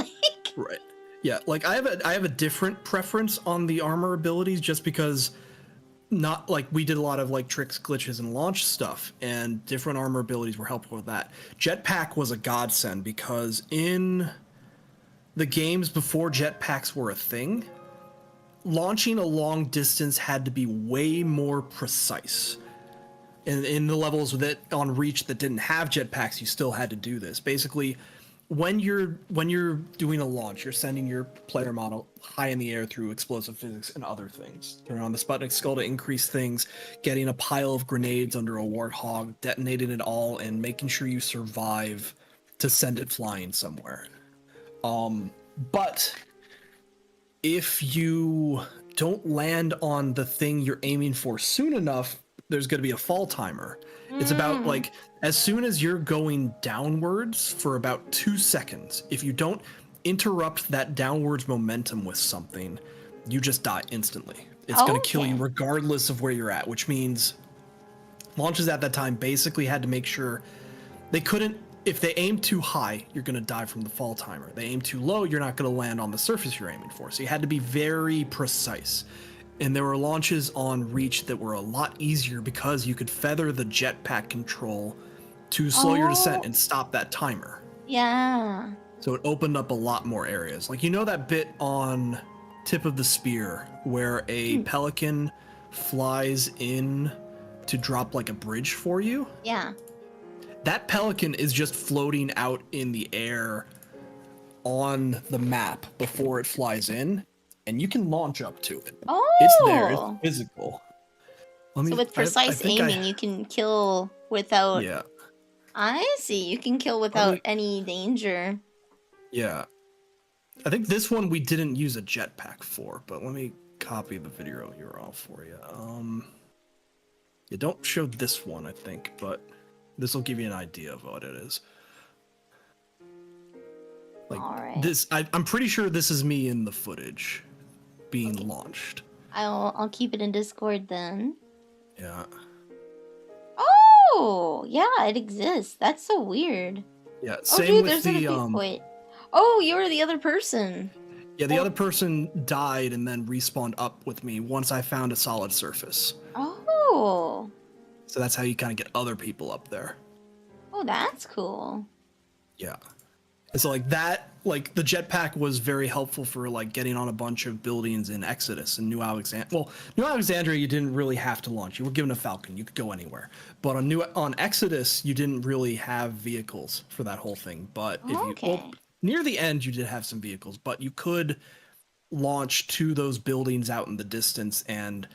Right. Yeah, I have a different preference on the armor abilities just because not we did a lot of tricks, glitches, and launch stuff, and different armor abilities were helpful with that. Jetpack was a godsend because in the games before jetpacks were a thing, launching a long distance had to be way more precise. In the levels that on Reach that didn't have jetpacks, you still had to do this. Basically, when you're doing a launch, you're sending your player model high in the air through explosive physics and other things. Turn on the Sputnik skull to increase things, getting a pile of grenades under a warthog, detonating it all, and making sure you survive to send it flying somewhere. But if you don't land on the thing you're aiming for soon enough, there's going to be a fall timer. It's about as soon as you're going downwards for about 2 seconds, if you don't interrupt that downwards momentum with something, you just die instantly. It's going to kill you regardless of where you're at, which means launches at that time basically had to make sure they couldn't. If they aim too high, you're going to die from the fall timer. They aim too low, you're not going to land on the surface you're aiming for. So you had to be very precise. And there were launches on Reach that were a lot easier because you could feather the jetpack control to slow your descent and stop that timer. Yeah. So it opened up a lot more areas. That bit on Tip of the Spear where a pelican flies in to drop a bridge for you? Yeah. That pelican is just floating out in the air on the map before it flies in, and you can launch up to it. Oh! It's there. It's physical. So with precise aiming, you can kill without... Yeah. I see. You can kill without any danger. Yeah. I think this one we didn't use a jetpack for, but let me copy the video URL for you. You don't show this one, I think, but this will give you an idea of what it is. Like All right. this, I'm pretty sure this is me in the footage being launched. I'll keep it in Discord then. Yeah. Oh, yeah, it exists. That's so weird. Yeah. Oh, Same dude, with there's the wait. Oh, you were the other person. Yeah, the other person died and then respawned up with me once I found a solid surface. Oh. So that's how you kind of get other people up there. Oh, that's cool. Yeah. And so like that, like the jetpack was very helpful for like getting on a bunch of buildings in Exodus and New Alexandria. Well, New Alexandria you didn't really have to launch. You were given a Falcon. You could go anywhere. But on Exodus you didn't really have vehicles for that whole thing. But if you well, near the end you did have some vehicles, but you could launch to those buildings out in the distance, and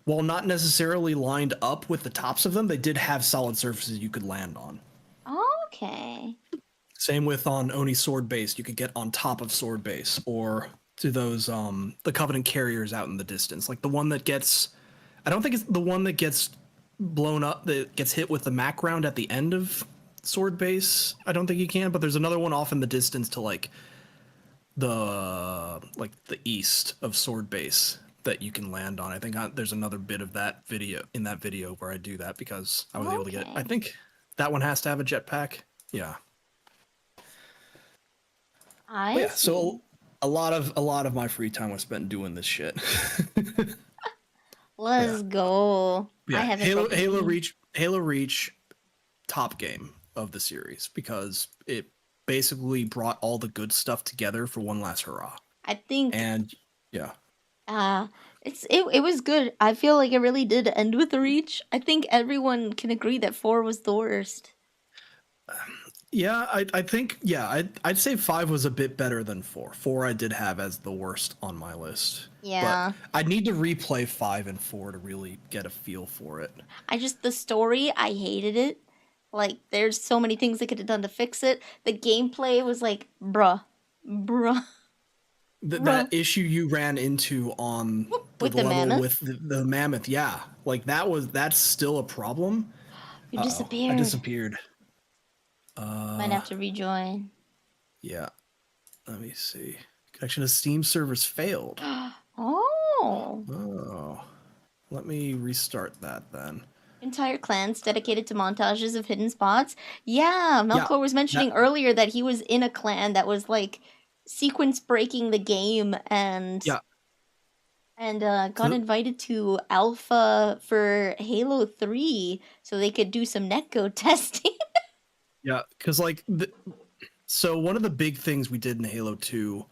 while not necessarily lined up with the tops of them, they did have solid surfaces you could land on. Okay. Same with on Oni Sword Base, you could get on top of Sword Base, or to those the Covenant carriers out in the distance, like the one that gets, I don't think it's the one that gets blown up, that gets hit with the Mac round at the end of Sword Base. I don't think you can, but there's another one off in the distance to like the east of Sword Base that you can land on. I think there's another bit of that video where I do that because I was able to get. I think that one has to have a jetpack. Yeah. So a lot of my free time was spent doing this shit. Let's go. Yeah, I haven't Halo Reach, top game of the series because it basically brought all the good stuff together for one last hurrah. I think. And yeah. It was good. I feel like it really did end with the Reach. I think everyone can agree that 4 was the worst. Yeah, I think I'd say 5 was a bit better than 4. 4 I did have as the worst on my list. Yeah. But I'd need to replay 5 and 4 to really get a feel for it. The story, I hated it. Like, there's so many things they could have done to fix it. The gameplay was like, bruh. That issue you ran into on with the level mammoth? with the mammoth, yeah. Like that's still a problem. You disappeared. I disappeared. Might have to rejoin. Yeah. Let me see. Connection to Steam servers failed. Oh. Let me restart that then. Entire clans dedicated to montages of hidden spots. Yeah, Melkor was mentioning earlier that he was in a clan that was like sequence breaking the game and got invited to alpha for Halo 3 so they could do some netcode testing. Yeah, because like so one of the big things we did in Halo 2,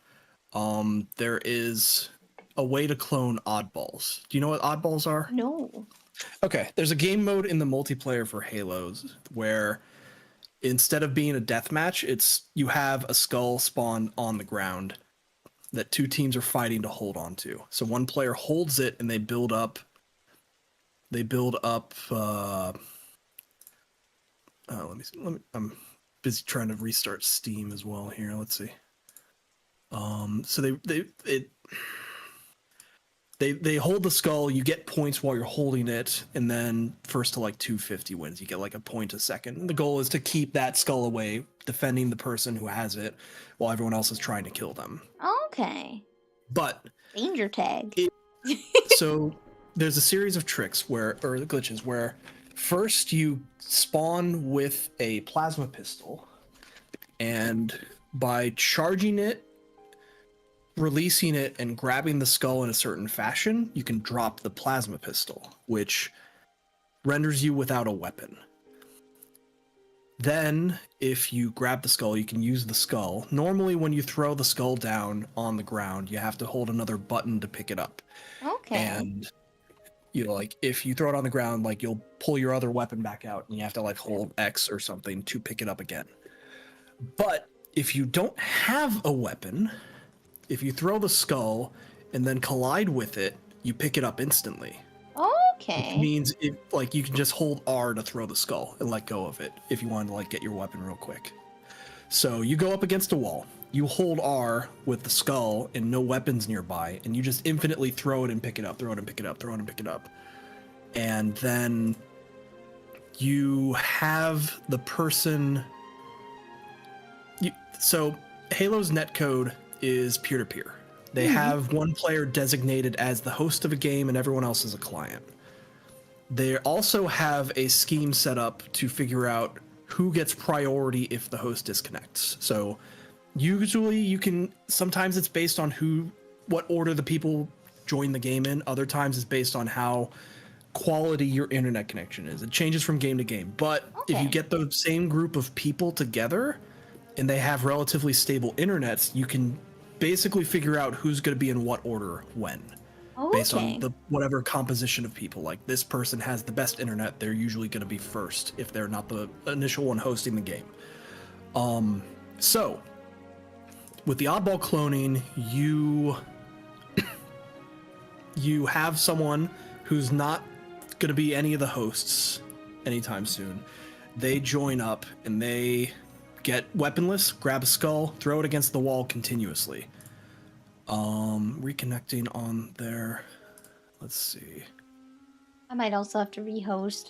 there is a way to clone oddballs. Do you know what oddballs are? No. Okay, there's a game mode in the multiplayer for Halos where instead of being a deathmatch, it's you have a skull spawn on the ground that two teams are fighting to hold on to. So one player holds it and they build up let me I'm busy trying to restart Steam as well here. Let's see. So they hold the skull, you get points while you're holding it, and then first to like 250 wins. You get like a point a second. And the goal is to keep that skull away, defending the person who has it while everyone else is trying to kill them. Okay. But danger tag. So there's a series of tricks or glitches where first you spawn with a plasma pistol, and by charging it, releasing it, and grabbing the skull in a certain fashion, you can drop the plasma pistol, which renders you without a weapon. Then, if you grab the skull, you can use the skull. Normally, when you throw the skull down on the ground, you have to hold another button to pick it up. Okay. And if you throw it on the ground, like you'll pull your other weapon back out, and you have to like hold X or something to pick it up again. But if you don't have a weapon, if you throw the skull and then collide with it, you pick it up instantly. Okay. Which means you can just hold R to throw the skull and let go of it if you want to like get your weapon real quick. So you go up against a wall, you hold R with the skull and no weapons nearby, and you just infinitely throw it and pick it up, throw it and pick it up, throw it and pick it up. And then you have the person... So Halo's netcode is peer-to-peer. They have one player designated as the host of a game and everyone else is a client. They also have a scheme set up to figure out who gets priority if the host disconnects. So usually sometimes it's based on what order the people join the game in. Other times it's based on how quality your internet connection is. It changes from game to game. But if you get the same group of people together and they have relatively stable internets, you can basically figure out who's going to be in what order when. Based on whatever composition of people. Like, this person has the best internet, they're usually going to be first if they're not the initial one hosting the game. So with the oddball cloning, you have someone who's not going to be any of the hosts anytime soon. They join up and they get weaponless, grab a skull, throw it against the wall continuously. Reconnecting on there. Let's see. I might also have to rehost.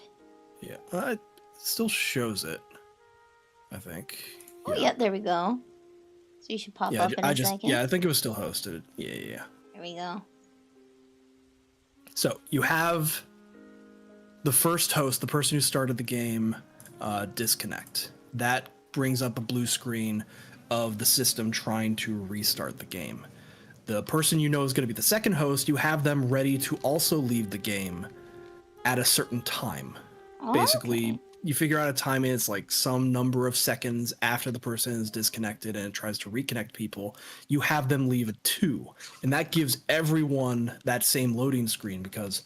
Yeah, it still shows it, I think. Oh, yeah, there we go. So you should pop up in a second. Yeah, I think it was still hosted. Yeah. There we go. So you have the first host, the person who started the game, disconnect. That brings up a blue screen of the system trying to restart the game. The person you know is going to be the second host, you have them ready to also leave the game at a certain time. Basically, you figure out a time, and it's like some number of seconds after the person is disconnected and it tries to reconnect people. You have them leave at 2, and that gives everyone that same loading screen, because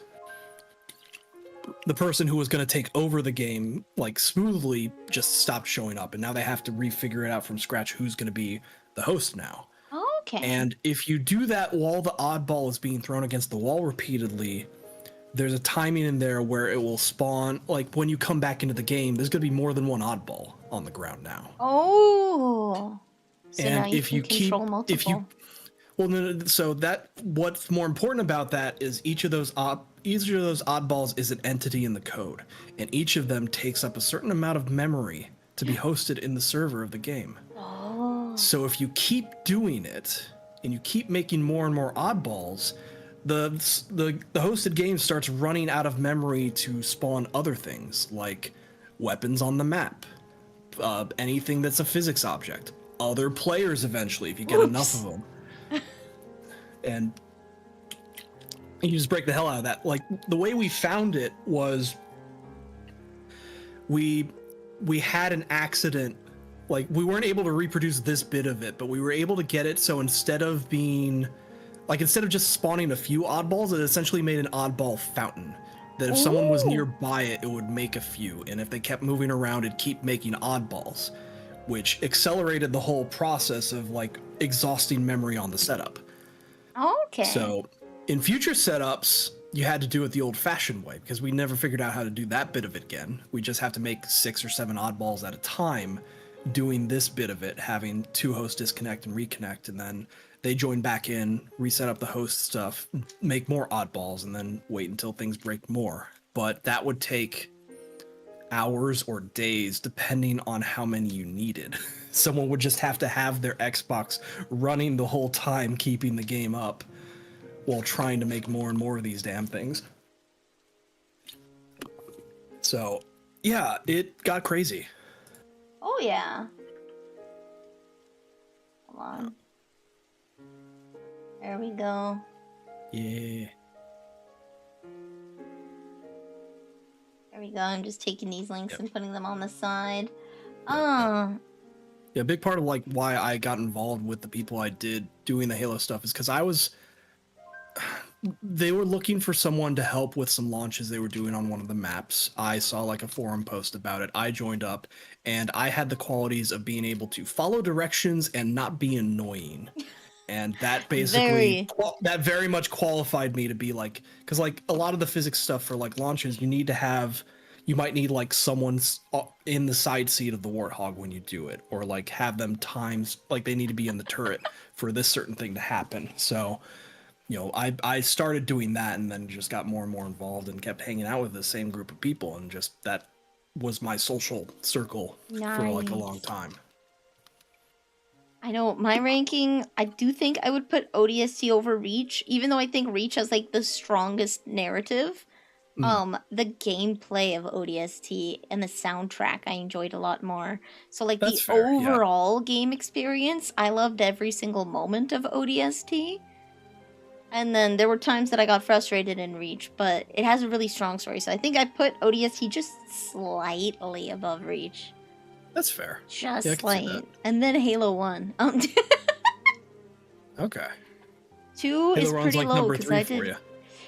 the person who was going to take over the game like smoothly just stopped showing up, and now they have to refigure it out from scratch who's going to be the host now. And if you do that while the oddball is being thrown against the wall repeatedly, there's a timing in there where it will spawn, like when you come back into the game, there's going to be more than one oddball on the ground now. So and now you can control multiple. So what's more important about that is each of those oddballs is an entity in the code, and each of them takes up a certain amount of memory to be hosted in the server of the game. So if you keep doing it and you keep making more and more oddballs, the hosted game starts running out of memory to spawn other things like weapons on the map, anything that's a physics object, other players eventually if you get enough of them. And you just break the hell out of that. Like, the way we found it was we had an accident. Like, we weren't able to reproduce this bit of it, but we were able to get it so instead of just spawning a few oddballs, it essentially made an oddball fountain. That if someone was nearby it would make a few, and if they kept moving around, it'd keep making oddballs, which accelerated the whole process of, like, exhausting memory on the setup. So, in future setups, you had to do it the old-fashioned way, because we never figured out how to do that bit of it again. We just have to make 6 or 7 oddballs at a time, doing this bit of it, having 2 hosts disconnect and reconnect, and then they join back in, reset up the host stuff, make more oddballs, and then wait until things break more. But that would take hours or days, depending on how many you needed. Someone would just have to have their Xbox running the whole time, keeping the game up, while trying to make more and more of these damn things. So, yeah, it got crazy. Oh, yeah. Hold on. There we go. Yeah. There we go. I'm just taking these links and putting them on the side. Yeah, a big part of, like, why I got involved with the people I did doing the Halo stuff is because they were looking for someone to help with some launches they were doing on one of the maps. I saw, like, a forum post about it. I joined up, and I had the qualities of being able to follow directions and not be annoying. And that basically, that very much qualified me to be, like, because, like, a lot of the physics stuff for, like, launches, you might need, like, someone's in the side seat of the Warthog when you do it, or, like, have them times, like, they need to be in the turret for this certain thing to happen. So, you know, I started doing that, and then just got more and more involved and kept hanging out with the same group of people, and just that was my social circle for, like, a long time. I know my ranking, I do think I would put ODST over Reach, even though I think Reach has like the strongest narrative. The gameplay of ODST and the soundtrack I enjoyed a lot more. So like That's the fair, yeah. overall game experience, I loved every single moment of ODST. And then there were times that I got frustrated in Reach, but it has a really strong story. So I think I put ODST just slightly above Reach. That's fair. Just Yeah, I can see slight. that. And then Halo 1. Okay. 2 is Halo runs pretty like low number because 3 I for did. you.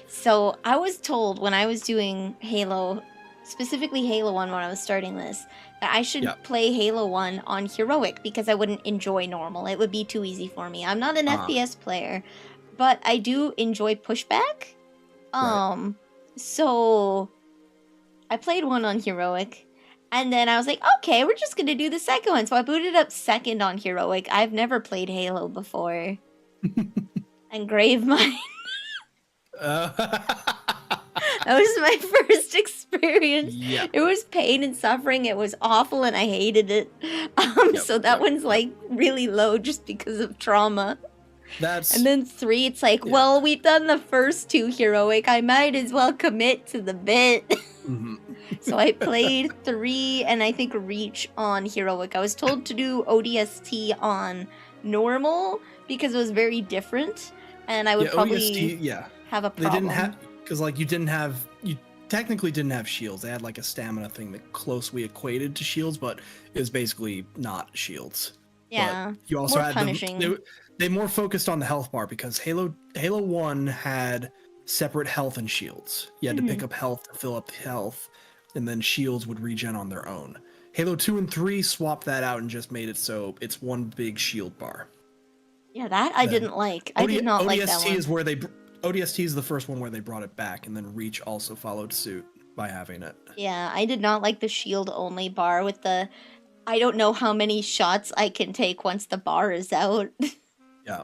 So I was told when I was doing Halo, specifically Halo 1 when I was starting this, that I should play Halo 1 on Heroic because I wouldn't enjoy normal. It would be too easy for me. I'm not an FPS player, but I do enjoy pushback. So I played 1 on Heroic, and then I was like, okay, we're just gonna do the second one. So I booted up 2nd on Heroic. I've never played Halo before. And Gravemind. That was my first experience. Yeah. It was pain and suffering. It was awful, and I hated it. So that one's like really low just because of trauma. And then 3, it's like, well, we've done the first 2 Heroic. I might as well commit to the bit. So I played 3 and I think Reach on Heroic. I was told to do ODST on normal because it was very different, and I would probably ODST, have a They problem. didn't have, because like you technically didn't have shields. They had like a stamina thing that closely equated to shields, but it was basically not shields. Yeah, But you also more had punishing. they more focused on the health bar because Halo 1 had separate health and shields. You had to pick up health to fill up the health, and then shields would regen on their own. Halo 2 and 3 swapped that out and just made it so it's one big shield bar. Yeah, that I didn't like. I did not like that one. ODST is the first one where they brought it back, and then Reach also followed suit by having it. Yeah, I did not like the shield only bar with the I don't know how many shots I can take once the bar is out. Yeah.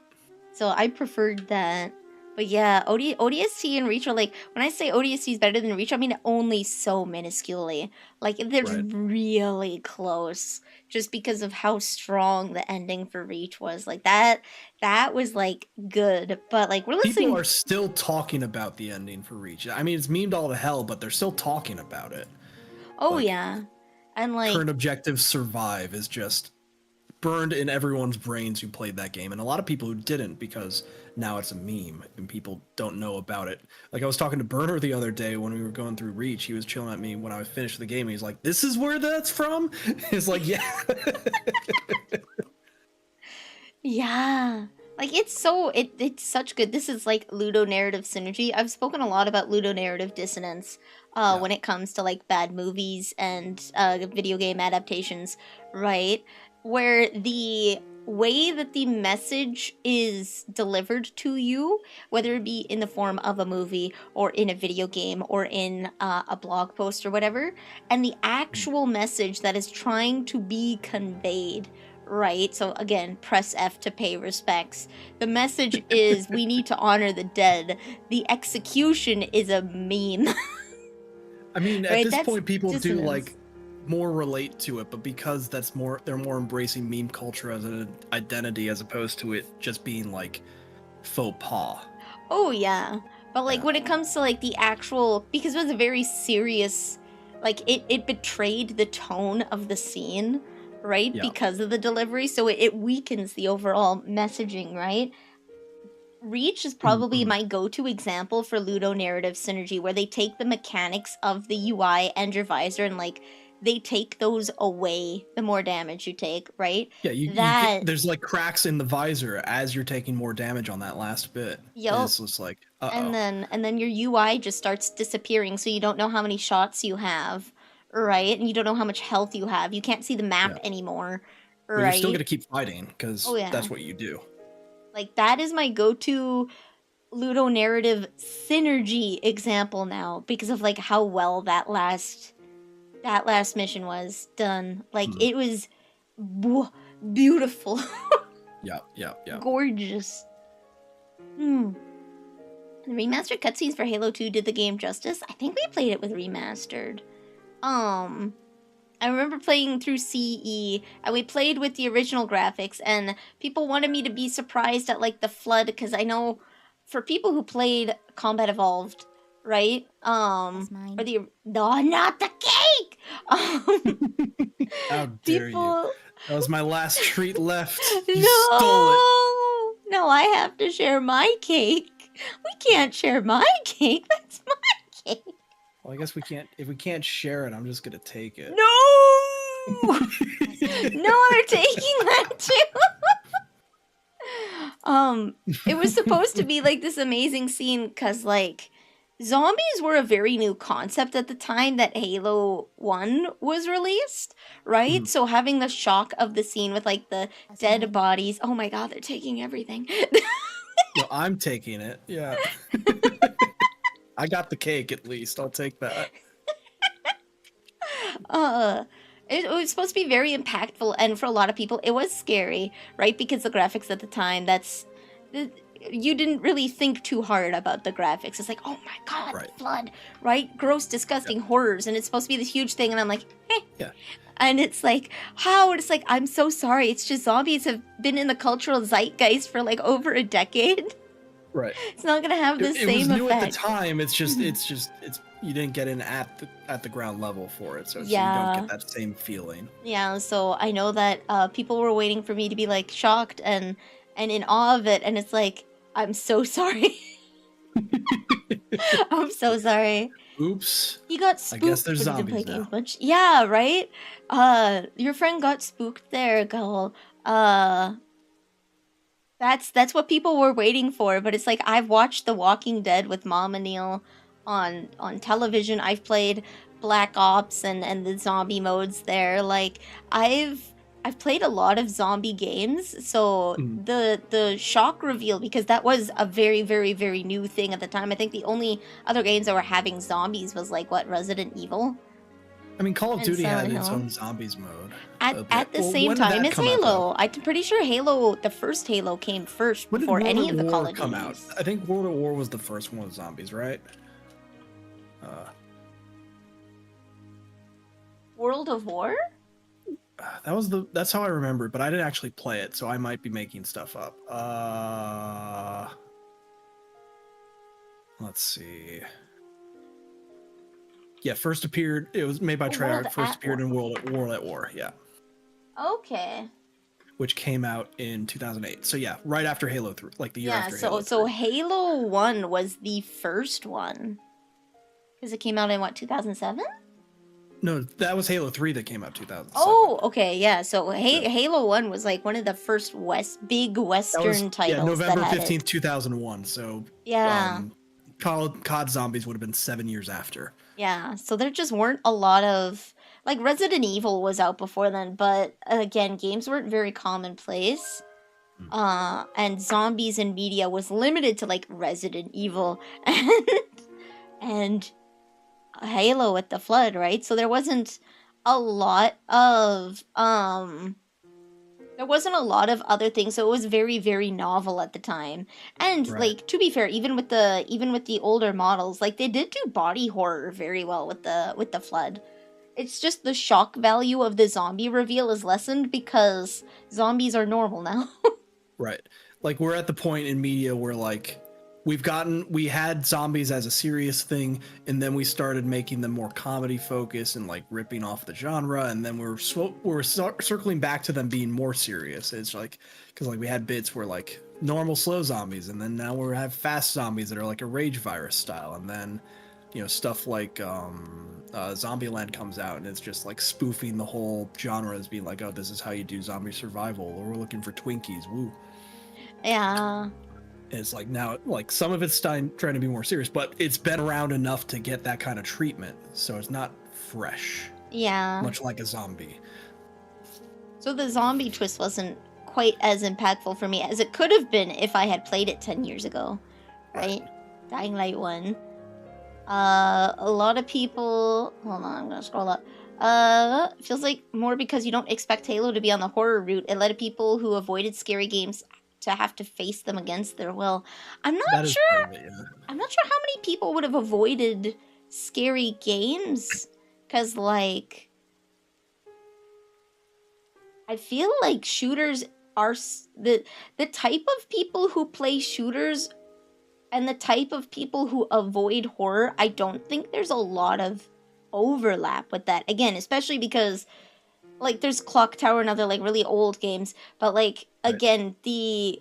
So I preferred that. But yeah, ODST and Reach are like, when I say ODST is better than Reach, I mean only so minusculely. Like, they're really close just because of how strong the ending for Reach was. Like, that was, like, good. But, like, we're listening... People are still talking about the ending for Reach. I mean, it's memed all to hell, but they're still talking about it. Oh, like, yeah. And, like... Current objective survive is just burned in everyone's brains who played that game, and a lot of people who didn't, because now it's a meme and people don't know about it. Like, I was talking to Burner the other day when we were going through Reach. He was chilling at me when I finished the game, and he's like, "This is where that's from?" It's like, yeah. Yeah. Like, it's such good. This is like ludonarrative synergy. I've spoken a lot about ludonarrative dissonance when it comes to like bad movies and video game adaptations, right? Where the way that the message is delivered to you, whether it be in the form of a movie or in a video game or in a blog post or whatever, and the actual message that is trying to be conveyed, right? So again, press F to pay respects. The message is we need to honor the dead. The execution is a meme. I mean, at Right, this point, people dissonance. do like more relate to it, but because they're more embracing meme culture as an identity as opposed to it just being like faux pas. Oh yeah, but like when it comes to like the actual, because it was a very serious, like it betrayed the tone of the scene, right? Yeah. Because of the delivery, so it weakens the overall messaging, right? Reach is probably my go-to example for ludonarrative synergy, where they take the mechanics of the UI and your visor and like they take those away the more damage you take, right? Yeah, you get, there's like cracks in the visor as you're taking more damage on that last bit. Yup. It's just like, and then your UI just starts disappearing, so you don't know how many shots you have, right? And you don't know how much health you have. You can't see the map anymore, but right? you're still gonna keep fighting because Oh, yeah. that's what you do. Like, that is my go-to ludonarrative synergy example now, because of like how well that last mission was done. Like, it was beautiful. Yeah. Gorgeous. The remastered cutscenes for Halo 2 did the game justice. I think we played it with remastered. I remember playing through CE, and we played with the original graphics, and people wanted me to be surprised at, like, the flood, because I know for people who played Combat Evolved, right? That's mine. Or the... No, not the cake! How dare you? That was my last treat left. You No! stole it. No, I have to share my cake. We can't share my cake. That's my cake. Well, I guess we can't. If we can't share it, I'm just gonna take it. No! No, they're taking that too. It was supposed to be like this amazing scene because, like, zombies were a very new concept at the time that Halo 1 was released, right? So having the shock of the scene with, like, the dead bodies. Oh my god, they're taking everything. No, I'm taking it. Yeah. I got the cake at least. I'll take that. It was supposed to be very impactful, and for a lot of people, it was scary, right? Because the graphics at the time, you didn't really think too hard about the graphics. It's like, oh my god, Right. the flood, right? Gross, disgusting horrors, and it's supposed to be this huge thing, and I'm like, eh. Yeah. And it's like, how? And it's like, I'm so sorry. It's just zombies have been in the cultural zeitgeist for like over a decade. Right. It's not gonna have the It same was new effect. at the time. It's just you didn't get in at the ground level for it, so you Yeah. don't get that same feeling. Yeah, so I know that people were waiting for me to be like shocked and in awe of it, and it's like, I'm so sorry. I'm so sorry. Oops. He got I spooked. guess there's but he didn't play zombies now. games much. Yeah, right. Your friend got spooked there, girl. That's what people were waiting for. But it's like, I've watched The Walking Dead with Mom and Neil on television. I've played Black Ops and the zombie modes there. Like, I've played a lot of zombie games, so the shock reveal, because that was a very, very, very new thing at the time. I think the only other games that were having zombies was like, what, Resident Evil? I mean, Call of And Duty had Silent its Hill. own zombies mode. At the Well, same when did time that as come out, Halo. I'm pretty sure Halo, the first Halo, came first When did before World any at of the War Call of come out? Duties. I think World at War was the first one with zombies, right? World of War? That's how I remember it, but I didn't actually play it, so I might be making stuff up. Let's see. Yeah, first appeared. It was made by World Treyarch. First at appeared in World at War. Yeah, Okay. which came out in 2008. So yeah, right after Halo 3, like the year Yeah, after Halo. so Halo 1 was the first one. Because it came out in, what, 2007? No, that was Halo 3 that came out 2007. Oh, okay, yeah. So Halo 1 was like one of the first big Western That was, titles. yeah, November that had 15th, it. 2001. So Yeah. COD Zombies would have been 7 years after. Yeah, so there just weren't a lot of... Like, Resident Evil was out before then, but again, games weren't very commonplace. And zombies in media was limited to, like, Resident Evil and Halo with the Flood, right? So there wasn't a lot of other things, so it was very, very novel at the time. And Right. like, to be fair, even with the older models, like, they did do body horror very well with the Flood. It's just the shock value of the zombie reveal is lessened because zombies are normal now. Right. Like, we're at the point in media where, like, we had zombies as a serious thing, and then we started making them more comedy focused and, like, ripping off the genre, and then we're circling back to them being more serious. It's like, because, like, we had bits where, like, normal slow zombies, and then now we have fast zombies that are like a rage virus style, and then, you know, stuff like Zombieland comes out, and it's just like spoofing the whole genre as being like, oh, this is how you do zombie survival, or we're looking for Twinkies, woo. Yeah. And it's like, now, like, some of it's trying to be more serious, but it's been around enough to get that kind of treatment, so it's not fresh. Yeah. Much like a zombie. So the zombie twist wasn't quite as impactful for me as it could have been if I had played it 10 years ago, right? Dying Light 1. A lot of people... Hold on, I'm gonna scroll up. Feels like more because you don't expect Halo to be on the horror route. It led people who avoided scary games to have to face them against their will. I'm not sure... Part of it, yeah. I'm not sure how many people would have avoided scary games. Because, like... I feel like shooters are the type of people who play shooters and the type of people who avoid horror. I don't think there's a lot of overlap with that. Again, especially because like there's Clock Tower and other like really old games, but like again, the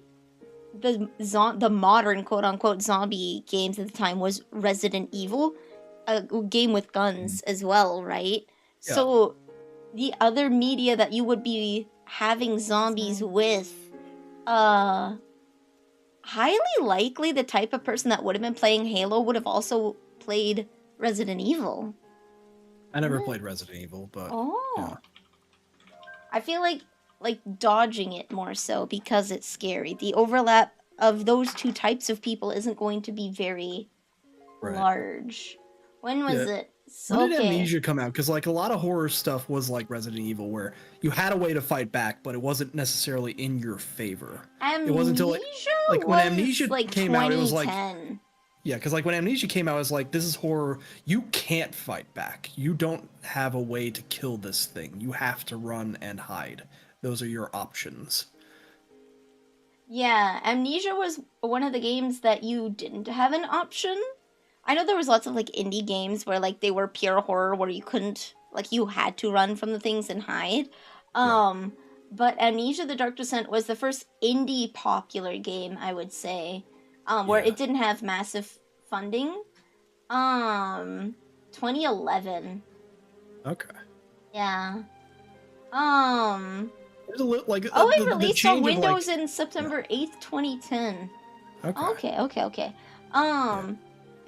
modern quote unquote zombie games at the time was Resident Evil, a game with guns as well, right? Yeah. So the other media that you would be having zombies with, highly likely the type of person that would have been playing Halo would have also played Resident Evil. I never played Resident Evil, but yeah. I feel like dodging it more so because it's scary. The overlap of those two types of people isn't going to be very large. When was it? When did Amnesia come out? Because like a lot of horror stuff was like Resident Evil, where you had a way to fight back, but it wasn't necessarily in your favor. Amnesia it wasn't until like when Amnesia like came out, it was like yeah, because like when Amnesia came out, it was like, this is horror. You can't fight back. You don't have a way to kill this thing. You have to run and hide. Those are your options. Yeah, Amnesia was one of the games that you didn't have an option. I know there was lots of like indie games where like they were pure horror where you couldn't, like you had to run from the things and hide. But Amnesia the Dark Descent was the first indie popular game, I would say, where it didn't have massive funding. 2011. Okay. Yeah. There's a little, like, it the released change on of, Windows like, in September 8th, 2010. Okay. Okay. But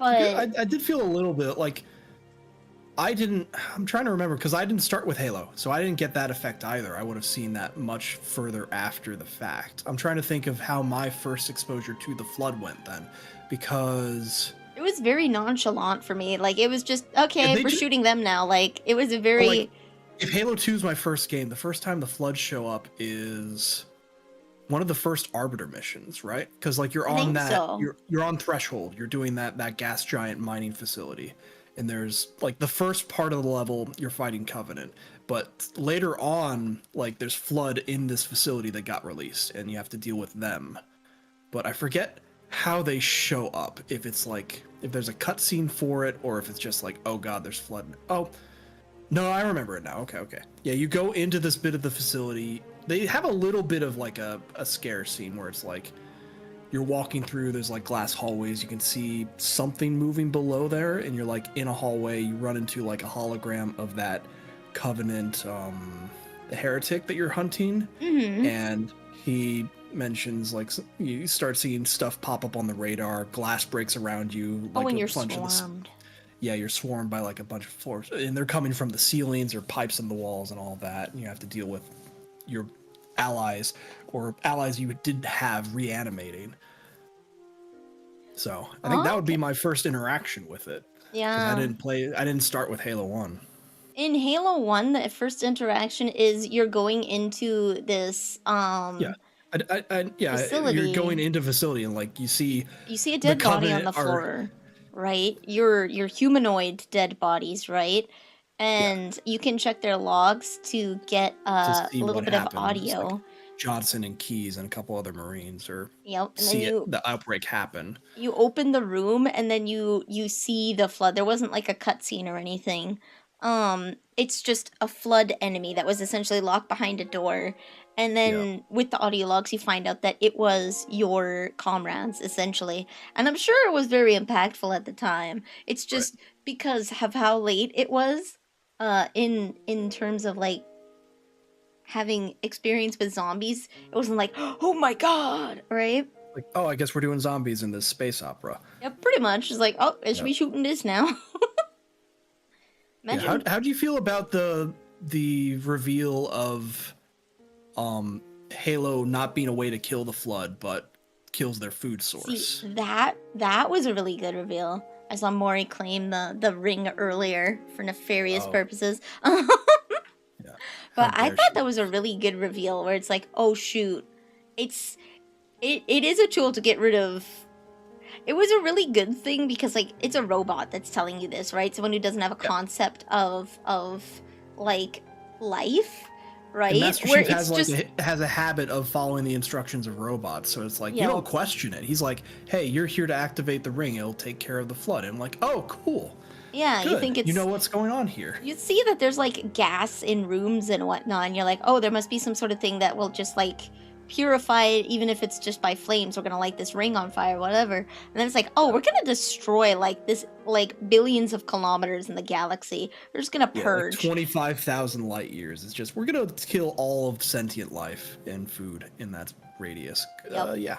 But I did feel a little bit like I'm trying to remember because I didn't start with Halo, so I didn't get that effect either. I would have seen that much further after the fact. I'm trying to think of how my first exposure to the Flood went then, because it was very nonchalant for me. Like, it was just, okay, we're shooting them now. Like, it was a very... like, if Halo 2 is my first game, the first time the Floods show up is one of the first Arbiter missions, right? Because like you're on that, you're on Threshold. You're doing that gas giant mining facility, and there's like the first part of the level you're fighting Covenant, but later on, like there's Flood in this facility that got released, and you have to deal with them. But I forget how they show up. If it's like if there's a cutscene for it, or if it's just like, oh god, there's Flood. Oh. No, I remember it now. Okay. Yeah, you go into this bit of the facility. They have a little bit of like a scare scene where it's like you're walking through, there's like glass hallways. You can see something moving below there, and you're like in a hallway. You run into like a hologram of that Covenant, the heretic that you're hunting. Mm-hmm. And he mentions like you start seeing stuff pop up on the radar, glass breaks around you. Like when you're swarmed. Yeah, you're swarmed by like a bunch of floors, and they're coming from the ceilings or pipes in the walls and all that, and you have to deal with your allies or allies you didn't have reanimating. So I think that would be my first interaction with it. Yeah. I didn't start with Halo 1. In Halo 1, the first interaction is you're going into this facility. You're going into facility and like you see a dead body on the floor. Right? Your humanoid dead bodies, right? And you can check their logs to get a little bit of audio. Like Johnson and Keyes and a couple other Marines, or and then the outbreak happen. You open the room and then you see the Flood. There wasn't like a cutscene or anything. It's just a Flood enemy that was essentially locked behind a door. And then with the audio logs, you find out that it was your comrades, essentially. And I'm sure it was very impactful at the time. It's just because of how late it was in terms of, like, having experience with zombies. It wasn't like, oh my god, right? Like, oh, I guess we're doing zombies in this space opera. Yeah, pretty much. It's like, oh, I should be shooting this now. How do you feel about the reveal of... Halo not being a way to kill the Flood, but kills their food source? See, that was a really good reveal. I saw Maury claim the ring earlier for nefarious purposes. But I thought that was a really good reveal where it's like, oh shoot, it is a tool to get rid of. It was a really good thing because like it's a robot that's telling you this, right? Someone who doesn't have a concept of like life. right? And Master Where Chief has it's like just has a habit of following the instructions of robots, so it's like you Yeah. don't question it. He's like, "Hey, you're here to activate the ring. It'll take care of the flood." And I'm like, "Oh, cool. yeah, Good. you think it's you know what's going on here." you see that there's like gas in rooms and whatnot, and you're like, oh, there must be some sort of thing that will just like purify it, even if it's just by flames. We're gonna light this ring on fire, whatever. And then it's like, oh, we're gonna destroy like this, like billions of kilometers in the galaxy. We're just gonna Yeah, purge. like 25,000 light years. It's just we're gonna kill all of sentient life and food in that radius. Yep. Yeah.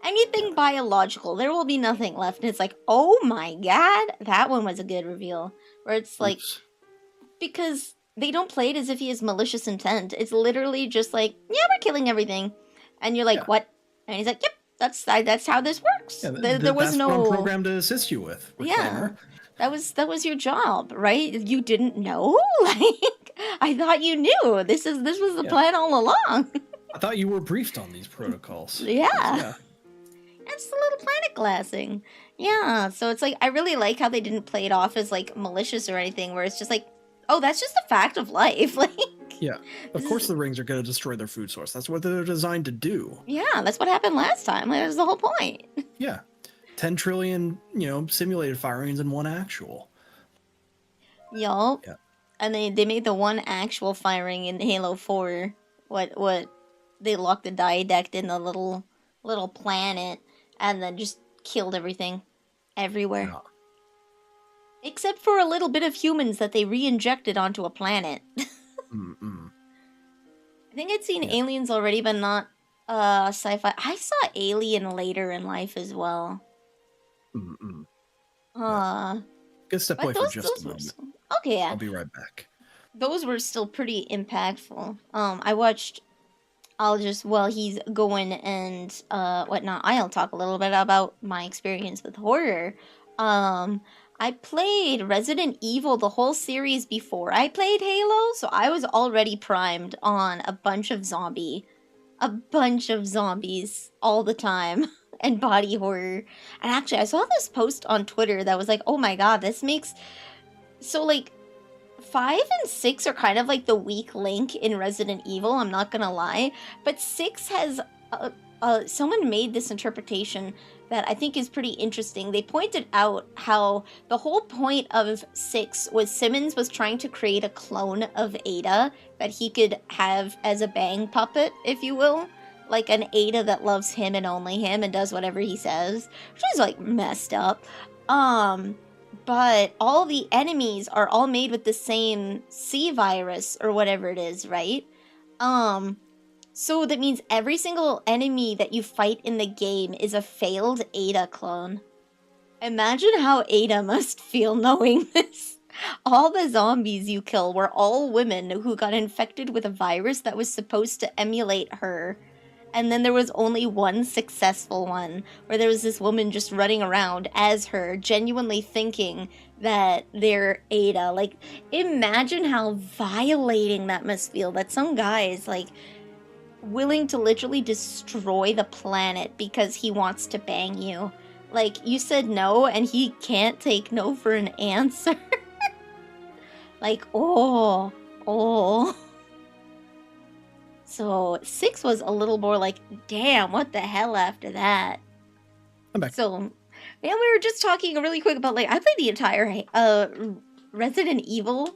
Anything biological, there will be nothing left. And it's like, oh my god, that one was a good reveal. Where it's like, Oops. because they don't play it as if he has malicious intent. It's literally just like, yeah, we're killing everything. And you're like, Yeah. what? And he's like, yep, that's how this works. Yeah, There was that's no what I'm programmed to assist you with. Yeah. Reclaimer. That was your job, right? You didn't know? Like, I thought you knew. This was the Yeah. plan all along. I thought you were briefed on these protocols. Yeah. It's the little planet glassing. Yeah, so it's like, I really like how they didn't play it off as like malicious or anything, where it's just like, oh, that's just a fact of life. Like, Yeah. Of course the rings are going to destroy their food source. That's what they're designed to do. yeah, that's what happened last time. Like, that was the whole point. Yeah. 10 trillion, simulated firings and one actual. Yup. Yeah. And they made the one actual firing in Halo 4. What they locked the diadect in the little planet and then just killed everything everywhere. Yeah. Except for a little bit of humans that they re-injected onto a planet. Mm-mm. I think I'd seen Aliens already, but not sci-fi. I saw Alien later in life as well. Mm-mm. But Step away for those just a were moment. okay, yeah. I'll be right back. Those were still pretty impactful. I watched. While he's going and whatnot, I'll talk a little bit about my experience with horror. I played Resident Evil, the whole series, before I played Halo, so I was already primed on a bunch of zombies all the time, and body horror. And actually, I saw this post on Twitter that was like, oh my god, this makes... So, like, 5 and 6 are kind of like the weak link in Resident Evil, I'm not gonna lie. But 6 has... someone made this interpretation that I think is pretty interesting. They pointed out how the whole point of 6 was Simmons was trying to create a clone of Ada that he could have as a bang puppet, if you will. Like an Ada that loves him and only him and does whatever he says. Which is like messed up. But all the enemies are all made with the same C virus or whatever it is, right? So that means every single enemy that you fight in the game is a failed Ada clone. Imagine how Ada must feel knowing this. All the zombies you kill were all women who got infected with a virus that was supposed to emulate her. And then there was only one successful one, where there was this woman just running around as her, genuinely thinking that they're Ada. Like, imagine how violating that must feel, that some guy is, like, willing to literally destroy the planet because he wants to bang you. Like, you said no, and he can't take no for an answer. Like, oh. So 6 was a little more like, damn, what the hell after that? I'm back. So, yeah, we were just talking really quick about, like, I played the entire Resident Evil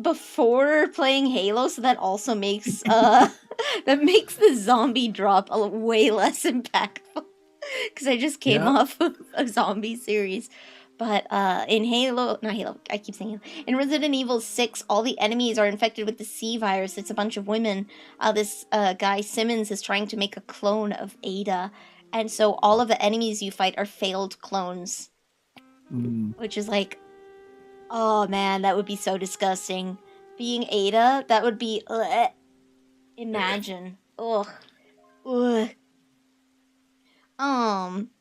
before playing Halo, so that also makes that makes the zombie drop way less impactful. Because I just came off of a zombie series. But in I keep saying Halo. In Resident Evil 6, all the enemies are infected with the C virus. It's a bunch of women. This guy, Simmons, is trying to make a clone of Ada. And so all of the enemies you fight are failed clones. Which is like, oh man, that would be so disgusting. Being Ada, that would be, imagine. Ugh.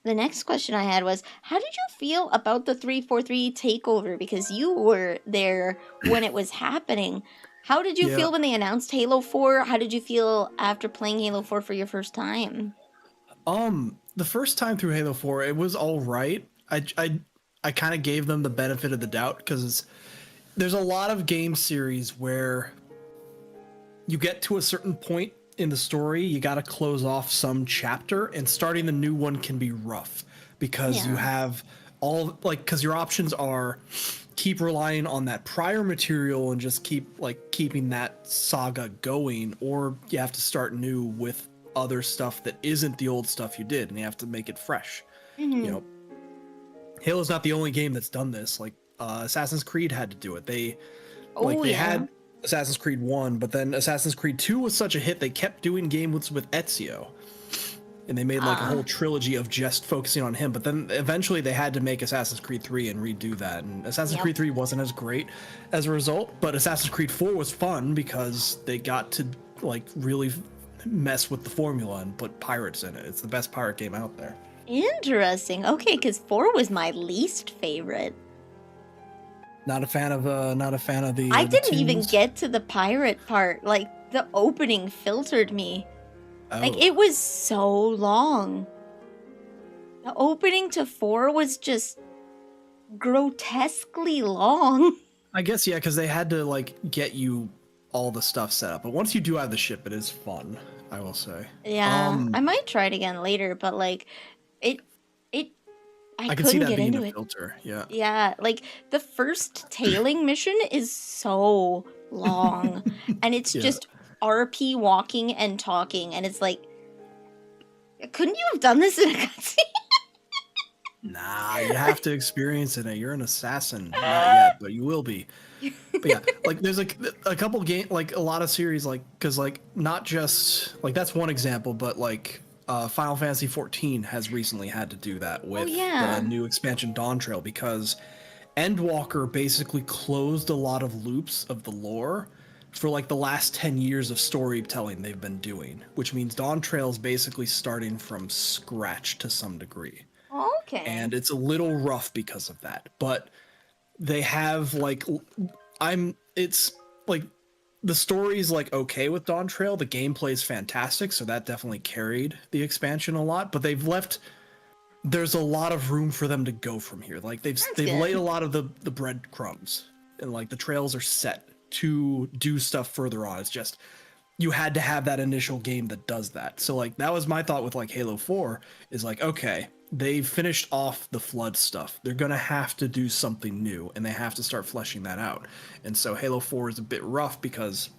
The next question I had was, how did you feel about the 343 takeover? Because you were there when it was happening. How did you feel when they announced Halo 4? How did you feel after playing Halo 4 for your first time? The first time through Halo 4, it was all right. I kind of gave them the benefit of the doubt because there's a lot of game series where you get to a certain point in the story, you got to close off some chapter, and starting the new one can be rough because you have all because your options are keep relying on that prior material and just keeping that saga going, or you have to start new with other stuff that isn't the old stuff you did, and you have to make it fresh. You know, Halo's not the only game that's done this. Like Assassin's Creed had to do it. They had Assassin's Creed 1, but then Assassin's Creed 2 was such a hit they kept doing games with Ezio. And they made like a whole trilogy of just focusing on him. But then eventually they had to make Assassin's Creed 3 and redo that. And Assassin's Creed 3 wasn't as great as a result. But Assassin's Creed 4 was fun because they got to like really mess with the formula and put pirates in it. It's the best pirate game out there. Interesting. Okay, because 4 was my least favorite. Not a fan of the. I the didn't even tunes? get to the pirate part. Like the opening filtered me. Like it was so long. The opening to 4 was just grotesquely long. I guess yeah, because they had to like get you all the stuff set up. But once you do have the ship, it is fun. I will say. Yeah, I might try it again later, but like, I can see couldn't that get being into a it. filter. Yeah. Yeah, like the first tailing mission is so long, and it's just RP walking and talking, and it's like, couldn't you have done this in a cutscene? Nah, you have to experience it. You're an assassin. Not yet, but you will be. But yeah, like there's like a couple like a lot of series, like because like not just like that's one example, but like Final Fantasy 14 has recently had to do that with the new expansion Dawn Trail, because Endwalker basically closed a lot of loops of the lore for like the last 10 years of storytelling they've been doing, which means Dawn Trail is basically starting from scratch to some degree. Okay. And it's a little rough because of that, but they have like it's like the story's like okay with Dawn Trail, the gameplay is fantastic, so that definitely carried the expansion a lot, but there's a lot of room for them to go from here. Like they've laid a lot of the breadcrumbs, and like the trails are set to do stuff further on. It's just you had to have that initial game that does that. So like that was my thought with like Halo 4 is like, okay, they've finished off the Flood stuff. They're going to have to do something new, and they have to start fleshing that out. And so Halo 4 is a bit rough because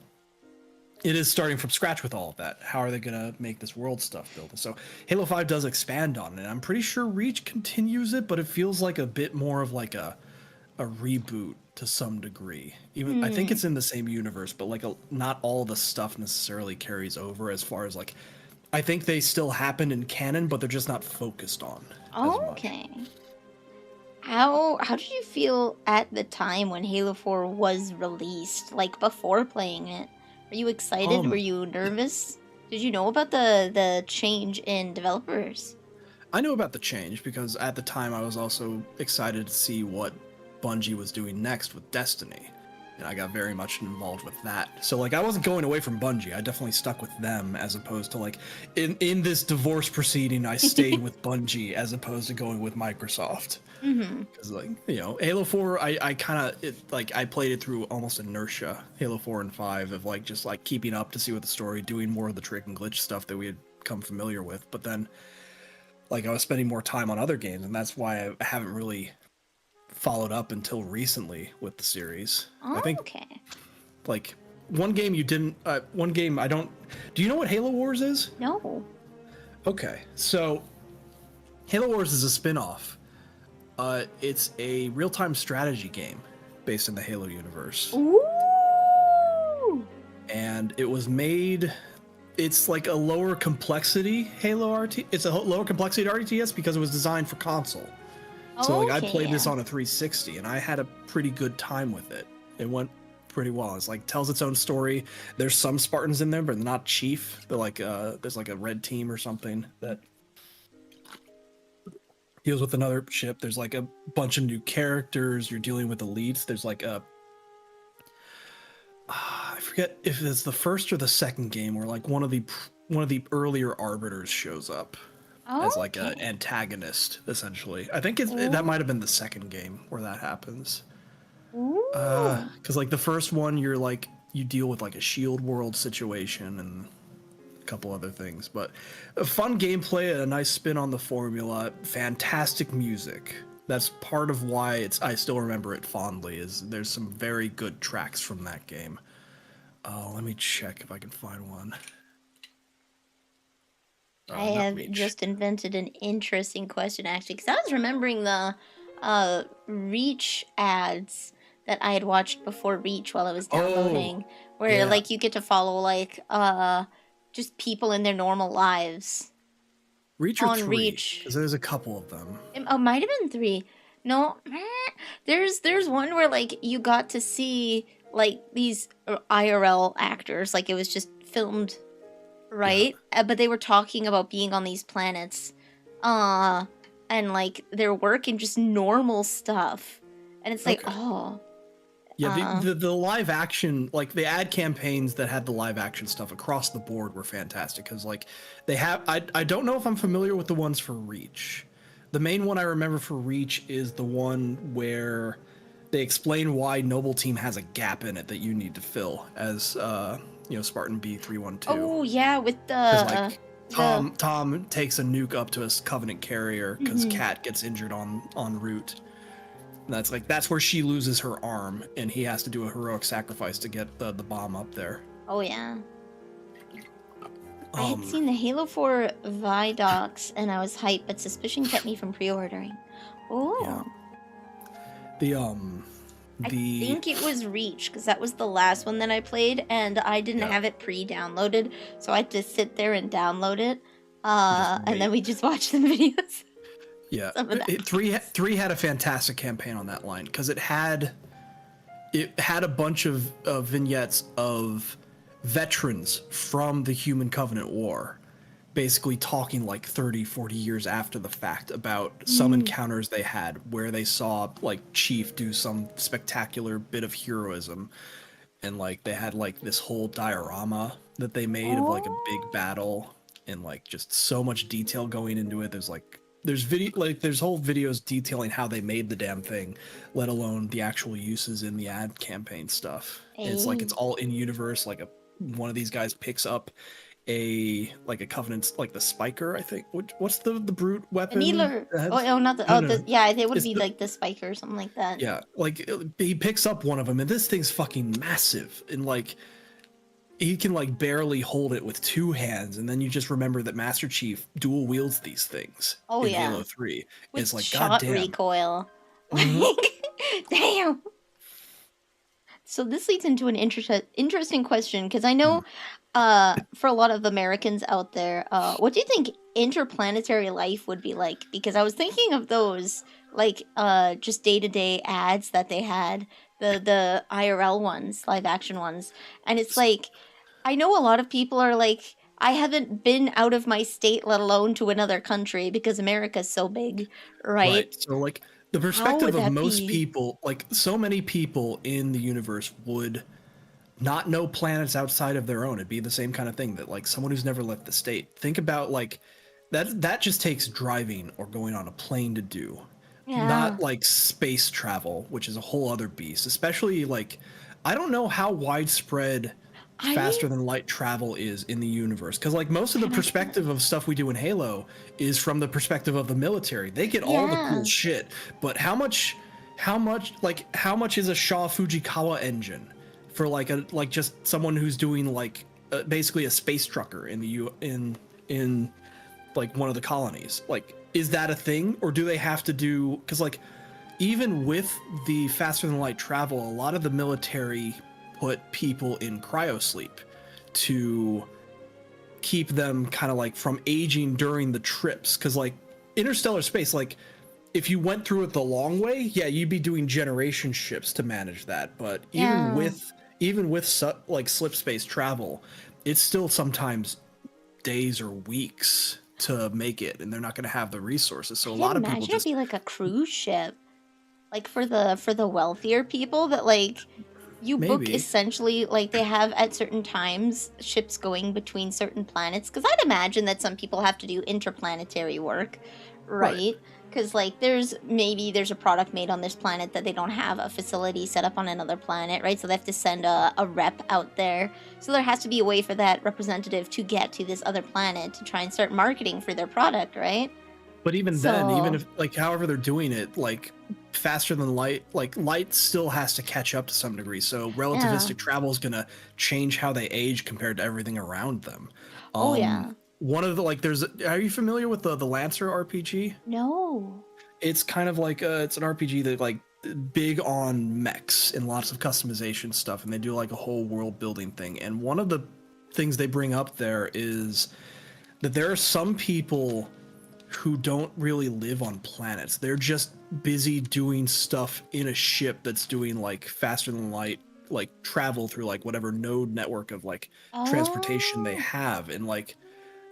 it is starting from scratch with all of that. How are they going to make this world stuff built? And so Halo 5 does expand on it. I'm pretty sure Reach continues it, but it feels like a bit more of like a reboot to some degree. Even I think it's in the same universe, but like not all the stuff necessarily carries over as far as like I think they still happen in canon, but they're just not focused on. Okay. How did you feel at the time when Halo 4 was released? Like before playing it, were you excited? Were you nervous? Did you know about the change in developers? I knew about the change because at the time I was also excited to see what Bungie was doing next with Destiny. And I got very much involved with that. So like I wasn't going away from Bungie. I definitely stuck with them as opposed to like in this divorce proceeding, I stayed with Bungie as opposed to going with Microsoft. Because like, you know, Halo 4, I kind of I played it through almost inertia. Halo 4 and 5 of like just like keeping up to see what the story, doing more of the trick and glitch stuff that we had come familiar with. But then like I was spending more time on other games, and that's why I haven't really followed up until recently with the series. I think like one game you didn't one game I don't do you know what Halo Wars is? No. Okay, so Halo Wars is a spin-off. It's a real-time strategy game based in the Halo universe. Ooh. And it was made, it's like a lower complexity Halo RT. It's a lower complexity RTS because it was designed for console. So like I played this on a 360 and I had a pretty good time with it. It went pretty well. It's like tells its own story. There's some Spartans in there, but not Chief. They're like there's like a red team or something that deals with another ship. There's like a bunch of new characters. You're dealing with elites. There's like a I forget if it's the first or the second game where like one of the earlier arbiters shows up. As like an antagonist, essentially. I think that might have been the second game where that happens. Because like the first one, you're like you deal with like a shield world situation and a couple other things. But a fun gameplay and a nice spin on the formula. Fantastic music. That's part of why I still remember it fondly. Is there's some very good tracks from that game. Let me check if I can find one. I have just invented an interesting question, actually, because I was remembering the Reach ads that I had watched before Reach while I was downloading, where like you get to follow like just people in their normal lives. Reach or 3? Because there's a couple of them. It might have been 3. No, there's one where like you got to see like these IRL actors, like it was just filmed, right? Yeah. But they were talking about being on these planets, and like their work and just normal stuff, and it's like, yeah, the live action, like the ad campaigns that had the live action stuff across the board were fantastic because like they have. I don't know if I'm familiar with the ones for Reach. The main one I remember for Reach is the one where they explain why Noble Team has a gap in it that you need to fill as Spartan B312. Oh yeah, with the like Tom takes a nuke up to a Covenant carrier because Kat gets injured en route. And that's where she loses her arm, and he has to do a heroic sacrifice to get the bomb up there. Oh yeah. I had seen the Halo 4 Vidocs, and I was hyped, but suspicion kept me from pre-ordering. Oh. Yeah. I think it was Reach, because that was the last one that I played, and I didn't have it pre-downloaded, so I had to sit there and download it, and then we just watched the videos. Yeah, 3 had a fantastic campaign on that line, because it had a bunch of vignettes of veterans from the Human Covenant War, basically talking like 30, 40 years after the fact about some encounters they had where they saw like Chief do some spectacular bit of heroism, and like they had like this whole diorama that they made of like a big battle, and like just so much detail going into it. There's whole videos detailing how they made the damn thing, let alone the actual uses in the ad campaign stuff. It's like it's all in universe. Like one of these guys picks up a Covenant's like the Spiker, I think. What's the brute weapon? Needler. It would be like the Spiker or something like that. Yeah, like he picks up one of them, and this thing's fucking massive, and like he can like barely hold it with 2 hands, and then you just remember that Master Chief dual wields these things in Halo 3. With it's like shot goddamn recoil. Damn. So this leads into an interesting question, because I know for a lot of Americans out there, what do you think interplanetary life would be like? Because I was thinking of those, like just day-to-day ads that they had, the IRL ones, live action ones. And it's like, I know a lot of people are like, I haven't been out of my state, let alone to another country, because America's so big, right? So like, the perspective of most people, like so many people in the universe would not know planets outside of their own. It'd be the same kind of thing that like someone who's never left the state. Think about like that just takes driving or going on a plane to do. Yeah. Not like space travel, which is a whole other beast. Especially like, I don't know how widespread faster than light travel is in the universe, because like most of the perspective of stuff we do in Halo is from the perspective of the military. They get all the cool shit, but how much is a Shaw Fujikawa engine for like just someone who's doing like basically a space trucker in like one of the colonies? Like, is that a thing, or do they have to do, because like even with the faster than light travel, a lot of the military put people in cryosleep to keep them kind of like from aging during the trips, because like interstellar space, like if you went through it the long way, you'd be doing generation ships to manage that. But even with like slip space travel, it's still sometimes days or weeks to make it, and they're not going to have the resources. So a lot of people just it'd be like a cruise ship, like for the wealthier people that like. You book essentially, like they have at certain times ships going between certain planets, because I'd imagine that some people have to do interplanetary work, right? Because like there's a product made on this planet that they don't have a facility set up on another planet, right? So they have to send a rep out there. So there has to be a way for that representative to get to this other planet to try and start marketing for their product, right? But even then, even if like however they're doing it, like faster than light, like light still has to catch up to some degree. So relativistic travel is gonna change how they age compared to everything around them. One of the are you familiar with the Lancer RPG? No. It's kind of like it's an RPG that like big on mechs and lots of customization stuff, and they do like a whole world building thing. And one of the things they bring up there is that there are some people who don't really live on planets. They're just busy doing stuff in a ship that's doing like faster than light, like travel through like whatever node network of like transportation they have, and like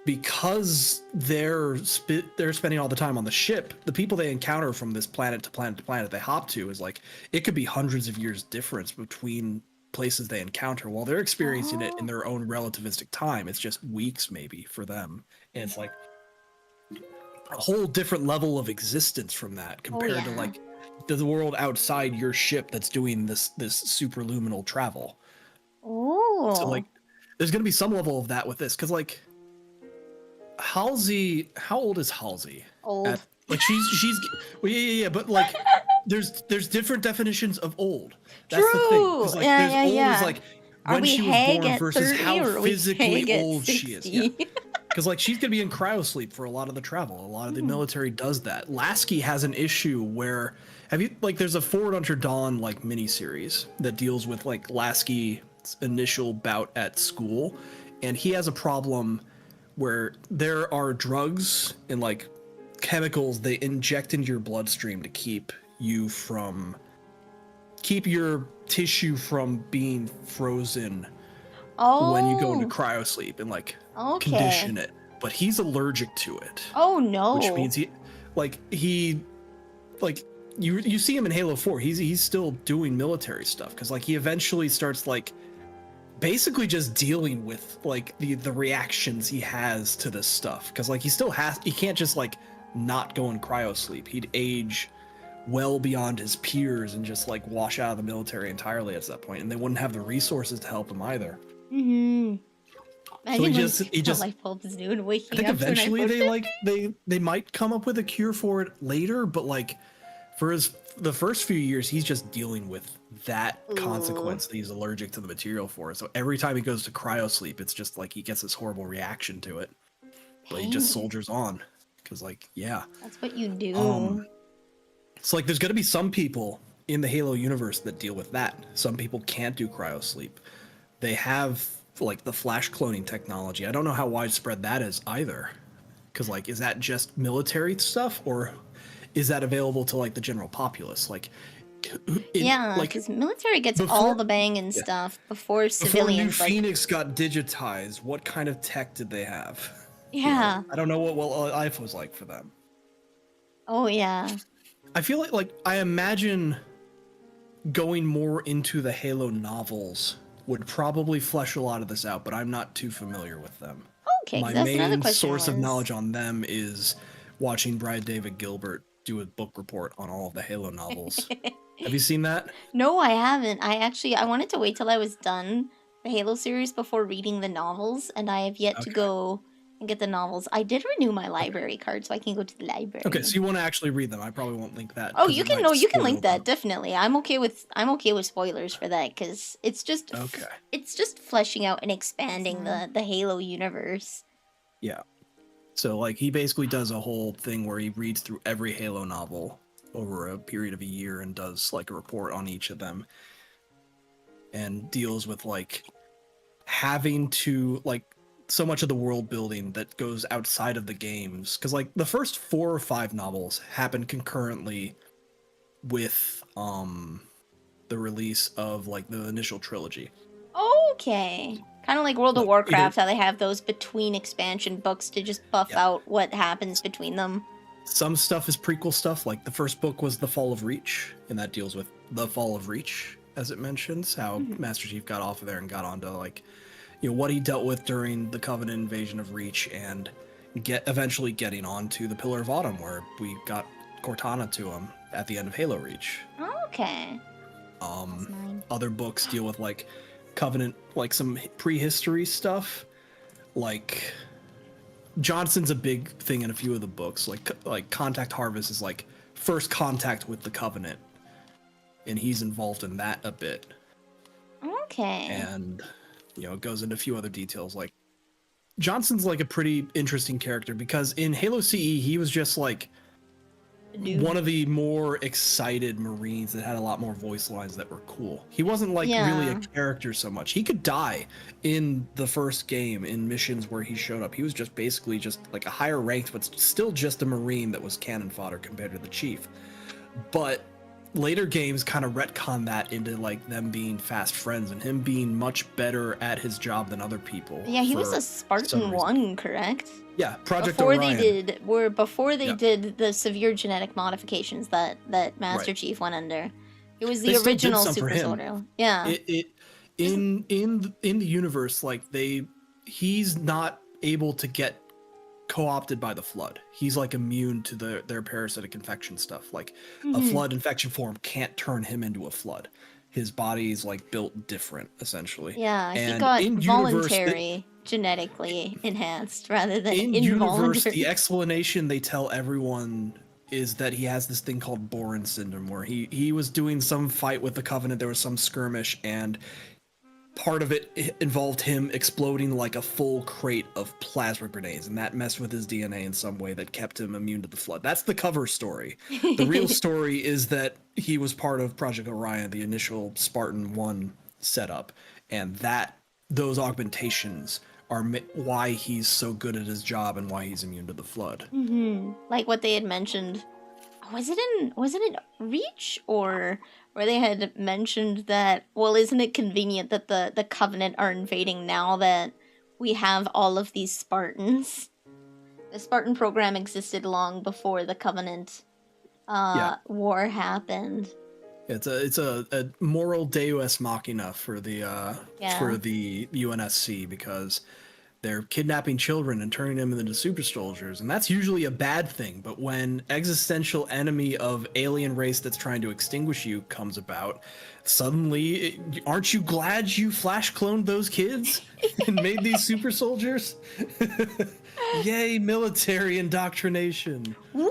because they're spending all the time on the ship, the people they encounter from this planet to planet to planet they hop to is like it could be hundreds of years difference between places they encounter. While they're experiencing it in their own relativistic time, it's just weeks maybe for them, and it's like a whole different level of existence from that compared to like the world outside your ship that's doing this superluminal travel. So like there's gonna be some level of that with this, because like Halsey, how old is Halsey? Old. Like she's well, yeah, but like there's different definitions of old. That's True. the thing. 'Cause, like, there's old is like when she was born at versus 30 how or we physically hang at old she is. 60? Yeah. Because like she's gonna be in cryosleep for a lot of the travel. A lot of the military does that. Lasky has an issue where there's a Forward Unto Dawn like miniseries that deals with like Lasky's initial bout at school, and he has a problem where there are drugs and like chemicals they inject into your bloodstream to keep your tissue from being frozen when you go into cryosleep and like condition it. But he's allergic to it. Oh no. Which means you see him in Halo 4. He's still doing military stuff because like he eventually starts like basically just dealing with like the reactions he has to this stuff, because like he can't just like not go in cryosleep. He'd age well beyond his peers and just like wash out of the military entirely at that point, and they wouldn't have the resources to help him either. So he just light bulb is doing waking I think up eventually they might come up with a cure for it later, but like for the first few years he's just dealing with that consequence that he's allergic to the material for. So every time he goes to cryosleep, it's just like he gets this horrible reaction to it, but he just soldiers on because like that's what you do. It's like there's going to be some people in the Halo universe that deal with that. Some people can't do cryosleep. They have like the flash cloning technology. I don't know how widespread that is either, because like is that just military stuff, or is that available to like the general populace? Like because military gets all the bang and stuff before civilians. Before New Phoenix got digitized, what kind of tech did they have? Yeah. I don't know what life was like for them. Oh yeah. I feel like I imagine going more into the Halo novels would probably flesh a lot of this out, but I'm not too familiar with them. Okay, my main source of knowledge on them is watching Brian David Gilbert do a book report on all of the Halo novels. Have you seen that? No, I haven't. I wanted to wait till I was done the Halo series before reading the novels, and I have yet to go and get the novels. I did renew my library card, so I can go to the library. Okay, so you want to actually read them? I probably won't link that. Oh, you can link that definitely. I'm okay with spoilers for that because it's just it's just fleshing out and expanding the Halo universe. Yeah. So like he basically does a whole thing where he reads through every Halo novel over a period of a year and does like a report on each of them and deals with like having to like so much of the world building that goes outside of the games, because like the first 4 or 5 novels happen concurrently with the release of like the initial trilogy. Okay. Kind of like World of Warcraft, how they have those between expansion books to just buff out what happens between them. Some stuff is prequel stuff, like the first book was The Fall of Reach, and that deals with the Fall of Reach, as it mentions, how Master Chief got off of there and got onto like, you know, what he dealt with during the Covenant invasion of Reach, and eventually getting on to the Pillar of Autumn, where we got Cortana to him at the end of Halo Reach. Okay. Other books deal with like Covenant, like some prehistory stuff. Like Johnson's a big thing in a few of the books. Like Contact Harvest is like first contact with the Covenant, and he's involved in that a bit. Okay. And it goes into a few other details. Like Johnson's like a pretty interesting character because in Halo CE he was just like one of the more excited Marines that had a lot more voice lines that were cool. He wasn't like really a character so much. He could die in the first game in missions where he showed up. He was just basically just like a higher ranked, but still just a Marine that was cannon fodder compared to the Chief. But later games kind of retcon that into like them being fast friends and him being much better at his job than other people. Yeah, he was a Spartan 1, correct? Yeah, Project before Orion. Before they did the severe genetic modifications that Master Chief went under. It was the original Super Soldier. Yeah. In the universe, like he's not able to get co-opted by the Flood. He's like immune to their parasitic infection stuff. Like a Flood infection form can't turn him into a Flood. His body's like built different, essentially. Yeah, and he got voluntary, genetically enhanced rather than in involuntary. universe, the explanation they tell everyone is that he has this thing called Boren syndrome, where he was doing some fight with the Covenant. There was some skirmish, and part of it involved him exploding like a full crate of plasma grenades, and that messed with his DNA in some way that kept him immune to the Flood. That's the cover story. The real story is that he was part of Project Orion, the initial Spartan 1 setup, and those augmentations are why he's so good at his job and why he's immune to the Flood. Like what they had mentioned. Was it in Reach, or where they had mentioned that, well, isn't it convenient that the Covenant are invading now that we have all of these Spartans? The Spartan program existed long before the Covenant war happened. It's a moral deus machina for the UNSC, because they're kidnapping children and turning them into super soldiers, and that's usually a bad thing. But when existential enemy of alien race that's trying to extinguish you comes about, suddenly, aren't you glad you flash cloned those kids and made these super soldiers? Yay, military indoctrination. Woo!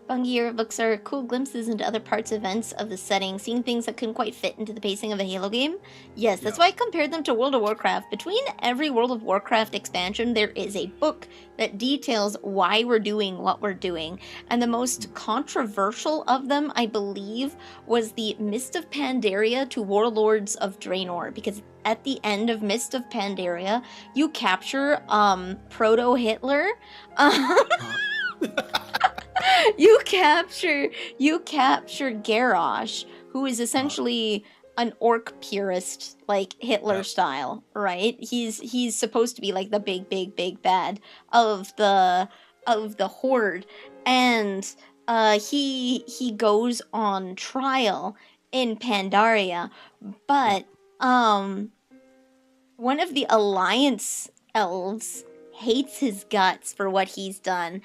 Bungie era books are cool glimpses into other parts, events of the setting, seeing things that couldn't quite fit into the pacing of a Halo game. Yes, that's why I compared them to World of Warcraft. Between every World of Warcraft expansion, there is a book that details why we're doing what we're doing. And the most controversial of them, I believe, was the Mist of Pandaria to Warlords of Draenor, because at the end of Mist of Pandaria, you capture Proto-Hitler. You capture Garrosh, who is essentially an orc purist, like Hitler style, right? He's supposed to be like the big bad of the Horde, and he goes on trial in Pandaria, but one of the Alliance elves hates his guts for what he's done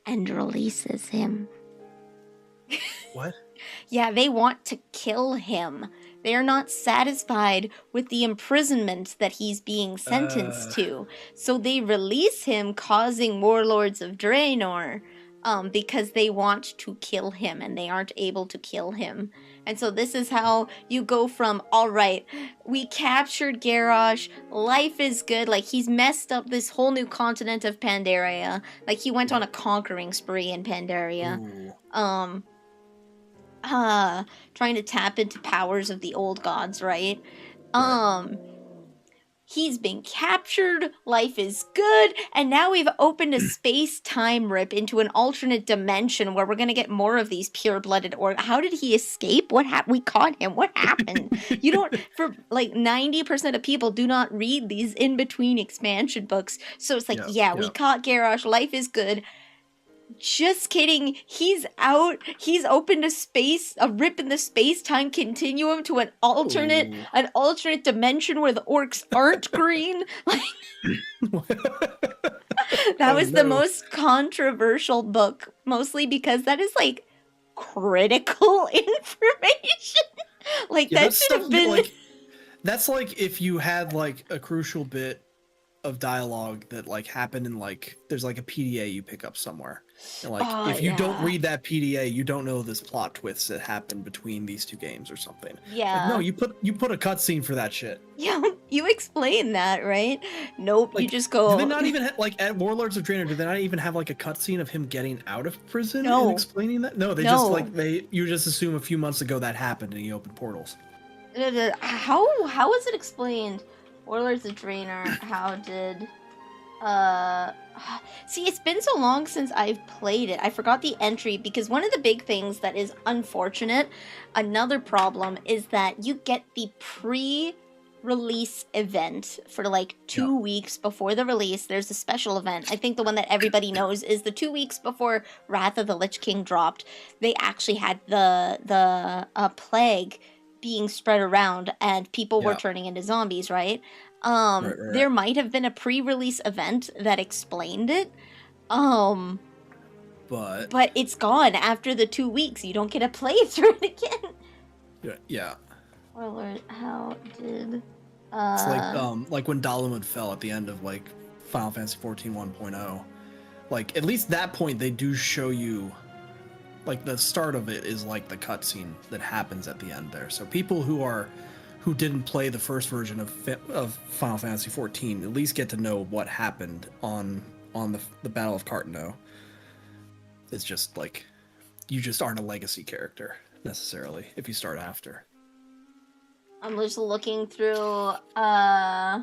and releases him. What? Yeah, they want to kill him. They are not satisfied with the imprisonment that he's being sentenced to. So they release him, causing Warlords of Draenor, because they want to kill him and they aren't able to kill him. And so this is how you go from, all right, we captured Garrosh, life is good, like he's messed up this whole new continent of Pandaria, like he went on a conquering spree in Pandaria. Trying to tap into powers of the old gods, right? He's been captured, life is good, and now we've opened a space-time rip into an alternate dimension where we're gonna get more of these pure-blooded How did he escape? What happened? We caught him. What happened? You don't, for like 90% of people do not read these in-between expansion books. So it's like, we caught Garrosh, life is good. Just kidding. He's out. He's opened a rip in the space-time continuum to an alternate dimension where the orcs aren't green. Like, That Oh, was the no. most controversial book, mostly because that is like critical information. Like Yeah, that that's should stuff have been. like that's like if you had like a crucial bit of dialogue that like happened in like there's like a PDA you pick up somewhere. And like Oh, if you don't yeah. read that PDA, you don't know this plot twist that happened between these two games or something. Yeah. Like, no, you put a cutscene for that shit. Yeah, you explain that, right? Nope, you Like, just go. Do they not even like at Warlords of Draenor? Do they not even have like a cutscene of him getting out of prison No. and explaining that? No, they No. just like you just assume a few months ago that happened and he opened portals. How was it explained? Warlords of Draenor. How did? See, it's been so long since I've played it. I forgot the entry because one of the big things that is unfortunate, another problem, is that you get the pre-release event for like 2 weeks before the release. There's a special event. I think the one that everybody knows is the 2 weeks before Wrath of the Lich King dropped. They actually had the plague being spread around and people were turning into zombies, right? Right. There might have been a pre-release event that explained it. But it's gone after the 2 weeks. You don't get to play through it again. Yeah. Warlord, how did It's like when Dalamud fell at the end of like Final Fantasy 14 1.0. Like at least that point they do show you like the start of it is like the cutscene that happens at the end there. So people who didn't play the first version of Final Fantasy 14 at least get to know what happened on the Battle of Cartano. It's just like you just aren't a legacy character necessarily if you start after. I'm just looking through At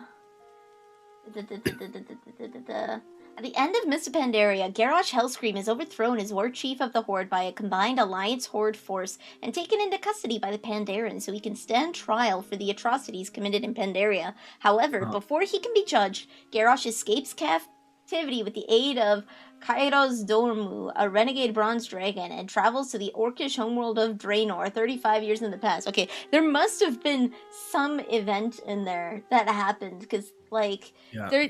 the end of Mists of Pandaria, Garrosh Hellscream is overthrown as War Chief of the Horde by a combined Alliance Horde force and taken into custody by the Pandaren so he can stand trial for the atrocities committed in Pandaria. However, before he can be judged, Garrosh escapes captivity with the aid of Kairos Dormu, a renegade bronze dragon, and travels to the Orcish homeworld of Draenor 35 years in the past. Okay, there must have been some event in there that happened, because, like,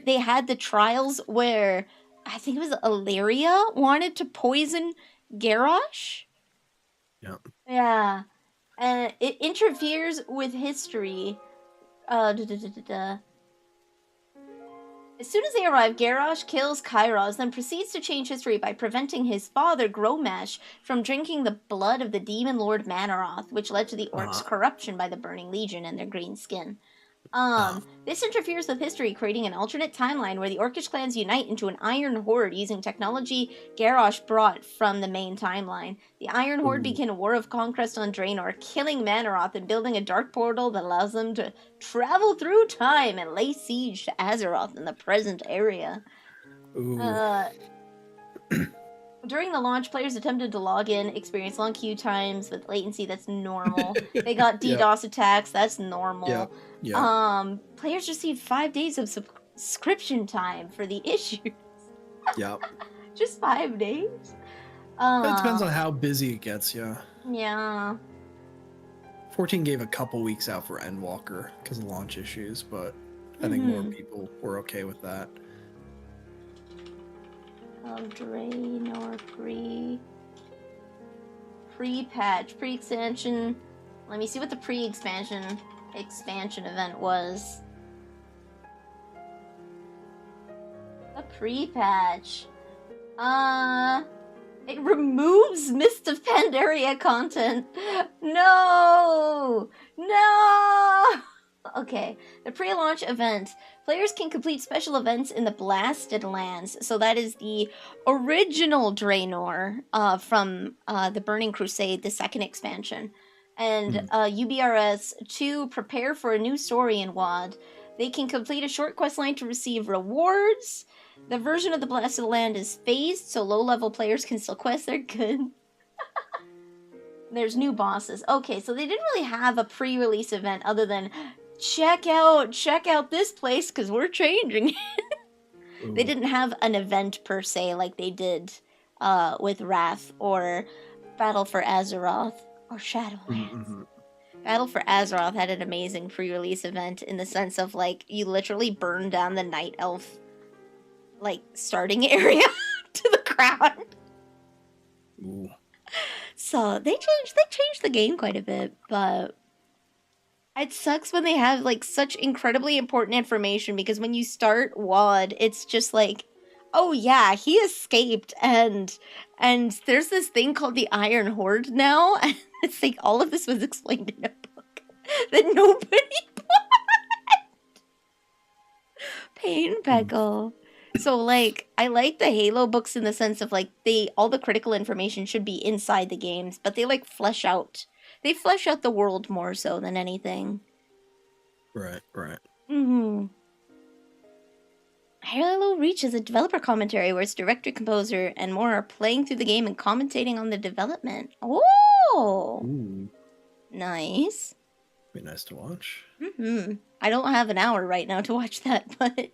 they had the trials where, I think it was Illyria wanted to poison Garrosh? Yeah. And it interferes with history. As soon as they arrive, Garrosh kills Kairos, then proceeds to change history by preventing his father, Gromash, from drinking the blood of the demon lord Manaroth, which led to the orcs' corruption by the Burning Legion and their green skin. This interferes with history, creating an alternate timeline where the Orcish clans unite into an Iron Horde using technology Garrosh brought from the main timeline. The Iron Horde begin a war of conquest on Draenor, killing Manaroth and building a dark portal that allows them to travel through time and lay siege to Azeroth in the present area. During the launch, players attempted to log in, experienced long queue times with latency that's normal. They got DDoS attacks, that's normal. Players received 5 days of subscription time for the issues. Just 5 days? It depends on how busy it gets, Yeah. 14 gave a couple weeks out for Endwalker because of launch issues, but I think more people were okay with that. Draenor pre-patch, pre-expansion. Let me see what the pre-expansion event was. A pre-patch. It removes Mist of Pandaria content. No! Okay, the pre-launch event. Players can complete special events in the Blasted Lands. So that is the original Draenor from the Burning Crusade, the second expansion. And UBRS to prepare for a new story in WoD. They can complete a short quest line to receive rewards. The version of the Blasted Land is phased, so low-level players can still quest. They're good. There's new bosses. Okay, so they didn't really have a pre-release event other than check out this place because we're changing it. They didn't have an event per se like they did with Wrath or Battle for Azeroth or Shadowlands. Battle for Azeroth had an amazing pre-release event in the sense of like you literally burned down the Night Elf like starting area to the ground. Ooh. So they changed the game quite a bit, but it sucks when they have like such incredibly important information, because when you start WOD, it's just like, oh yeah, he escaped, and there's this thing called the Iron Horde now, and it's like all of this was explained in a book that nobody bought. Pain Peckle. So like, I like the Halo books in the sense of like all the critical information should be inside the games, but they like flesh out the world more so than anything. Right. Mm-hmm. Halo Reach is a developer commentary where its director, composer, and more are playing through the game and commentating on the development. Oh! Ooh. Nice. Be nice to watch. Mm-hmm. I don't have an hour right now to watch that, but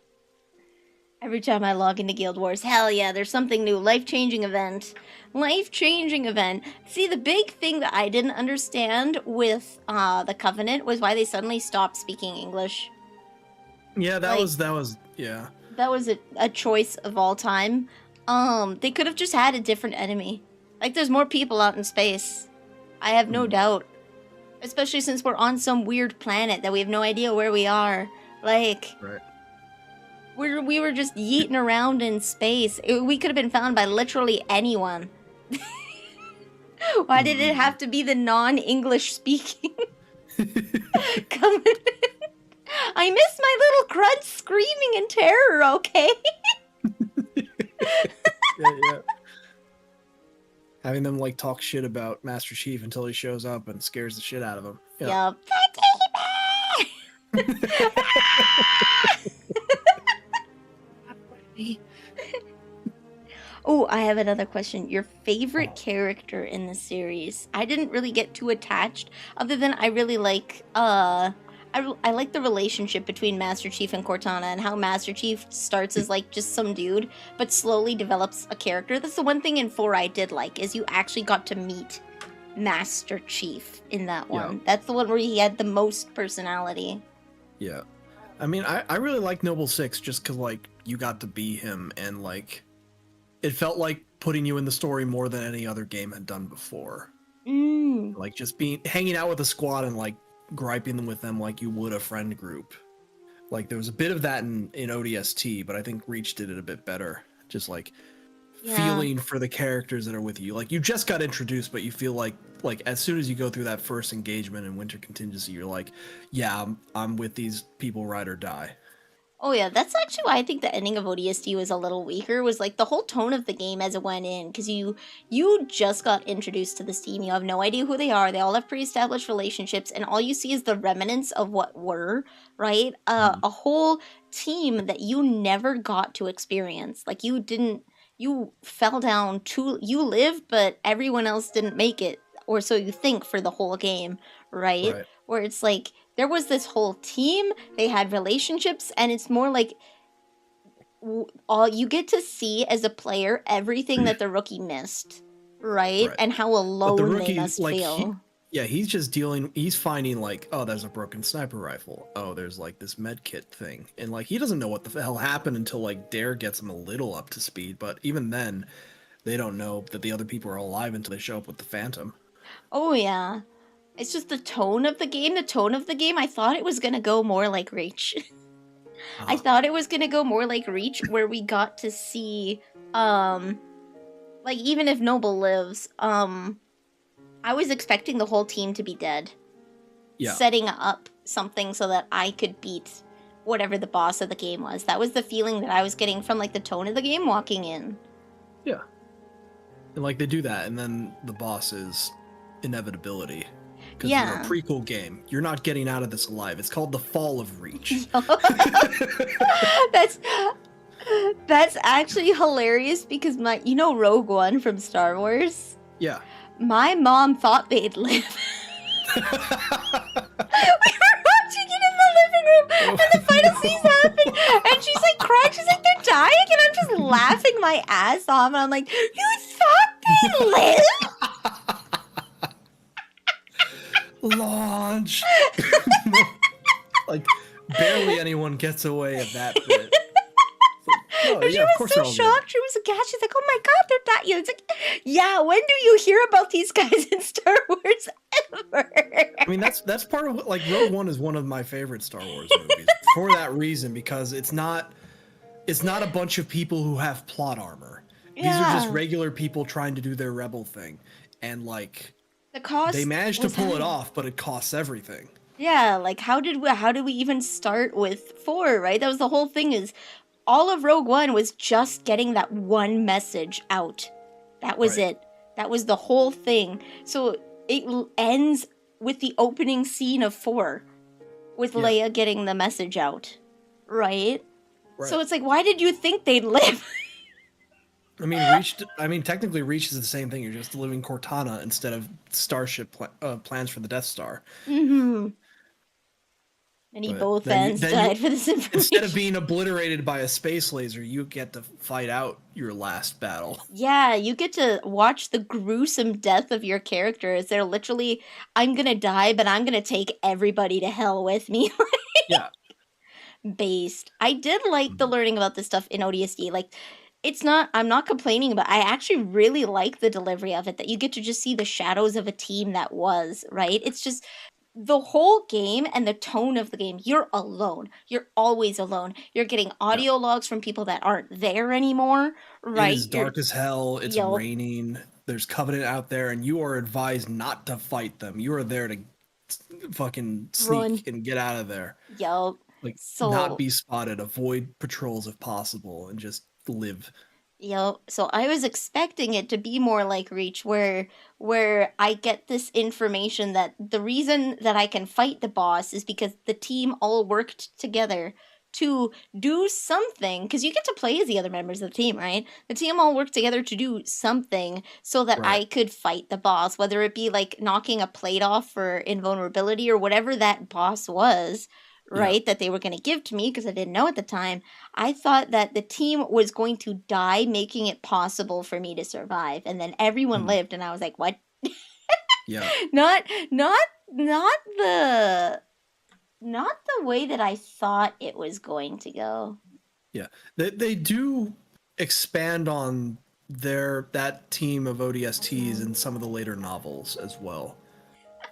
every time I log into Guild Wars, hell yeah, there's something new. Life-changing event. Life-changing event. See, the big thing that I didn't understand with the Covenant was why they suddenly stopped speaking English. Yeah, that was yeah. That was a choice of all time. They could have just had a different enemy. Like, there's more people out in space. I have no doubt. Especially since we're on some weird planet that we have no idea where we are. Like, right. We were just yeeting around in space. We could have been found by literally anyone. Why did it have to be the non-English speaking? Coming in. I miss my little crud screaming in terror, okay? Yeah. Having them like talk shit about Master Chief until he shows up and scares the shit out of him. Yup. Oh, I have another question. Your favorite character in the series? I didn't really get too attached, other than I really like, I like the relationship between Master Chief and Cortana, and how Master Chief starts as like just some dude, but slowly develops a character. That's the one thing in 4 I did like, is you actually got to meet Master Chief in that one. Yeah. That's the one where he had the most personality. Yeah. I mean, I really like Noble Six just because, like, you got to be him, and, like, it felt like putting you in the story more than any other game had done before. Like, just hanging out with a squad and, like, griping with them like you would a friend group. Like, there was a bit of that in ODST, but I think Reach did it a bit better. Just, like, feeling for the characters that are with you. Like, you just got introduced, but you feel like as soon as you go through that first engagement in Winter Contingency, you're like, yeah, I'm with these people, ride or die. Oh yeah, that's actually why I think the ending of ODST was a little weaker, was like the whole tone of the game as it went in, because you just got introduced to this team, you have no idea who they are, they all have pre-established relationships, and all you see is the remnants of what were, right? A whole team that you never got to experience. Like, you fell down you lived, but everyone else didn't make it, or so you think, for the whole game, right? Where it's like, there was this whole team, they had relationships, and it's more like all you get to see as a player everything that the rookie missed, right? And how alone they must feel. He's finding, like, oh, there's a broken sniper rifle. Oh, there's, like, this med kit thing. And, like, he doesn't know what the hell happened until, like, Dare gets him a little up to speed. But even then, they don't know that the other people are alive until they show up with the Phantom. Oh, yeah. It's just the tone of the game. The tone of the game, I thought it was going to go more like Reach. I thought it was going to go more like Reach, where we got to see, like, even if Noble lives, I was expecting the whole team to be dead. Yeah. Setting up something so that I could beat whatever the boss of the game was. That was the feeling that I was getting from, like, the tone of the game walking in. Yeah. And, like, they do that, and then the boss is inevitability. Because you're a prequel game. You're not getting out of this alive. It's called The Fall of Reach. That's actually hilarious, because Rogue One from Star Wars? Yeah. My mom thought they'd live. We were watching it in the living room, and the final scenes happened, and she's like crying, she's like, they're dying, and I'm just laughing my ass off, and I'm like, you thought they'd live? Launch! Like, barely anyone gets away at that bit. Oh, And she yeah, of was course so they're all good. shocked. She was aghast. She's like, "Oh my god, they're dying!" It's like, yeah. When do you hear about these guys in Star Wars ever? I mean, that's part of what, like, Rogue One is one of my favorite Star Wars movies for that reason, because it's not a bunch of people who have plot armor. These are just regular people trying to do their rebel thing, and like The cost. they managed to was pull it high. off, but it costs everything. Yeah, like how did we even start with 4, right? That was the whole thing, is all of Rogue One was just getting that one message out. That was Right. it. That was the whole thing. So it ends with the opening scene of 4 with Leia getting the message out. Right? So it's like, why did you think they'd live? I mean, technically, Reach is the same thing. You're just delivering Cortana instead of Starship plans for the Death Star. Mm-hmm. And But both then ends then died for this information. Instead of being obliterated by a space laser, you get to fight out your last battle. Yeah, you get to watch the gruesome death of your characters. They're literally, I'm gonna die, but I'm gonna take everybody to hell with me. Yeah. Based. I did like the learning about this stuff in ODST. Like, I'm not complaining about, I actually really like the delivery of it, that you get to just see the shadows of a team that was, right? It's just the whole game and the tone of the game. You're alone. You're always alone. You're getting audio logs from people that aren't there anymore, right? It is dark as hell. It's Yup. raining. There's Covenant out there, and you are advised not to fight them. You are there to fucking sneak Run. and get out of there. Yup. Like, So- not be spotted, avoid patrols if possible, and just live. Yep. So I was expecting it to be more like Reach, where I get this information that the reason that I can fight the boss is because the team all worked together to do something. Because you get to play as the other members of the team, right? The team all worked together to do something so that I could fight the boss, whether it be like knocking a plate off for invulnerability or whatever that boss was. Right, that they were going to give to me because I didn't know at the time. I thought that the team was going to die, making it possible for me to survive, and then everyone lived, and I was like, "What?" Yeah. not the way that I thought it was going to go. Yeah. They do expand on that team of ODSTs in some of the later novels as well.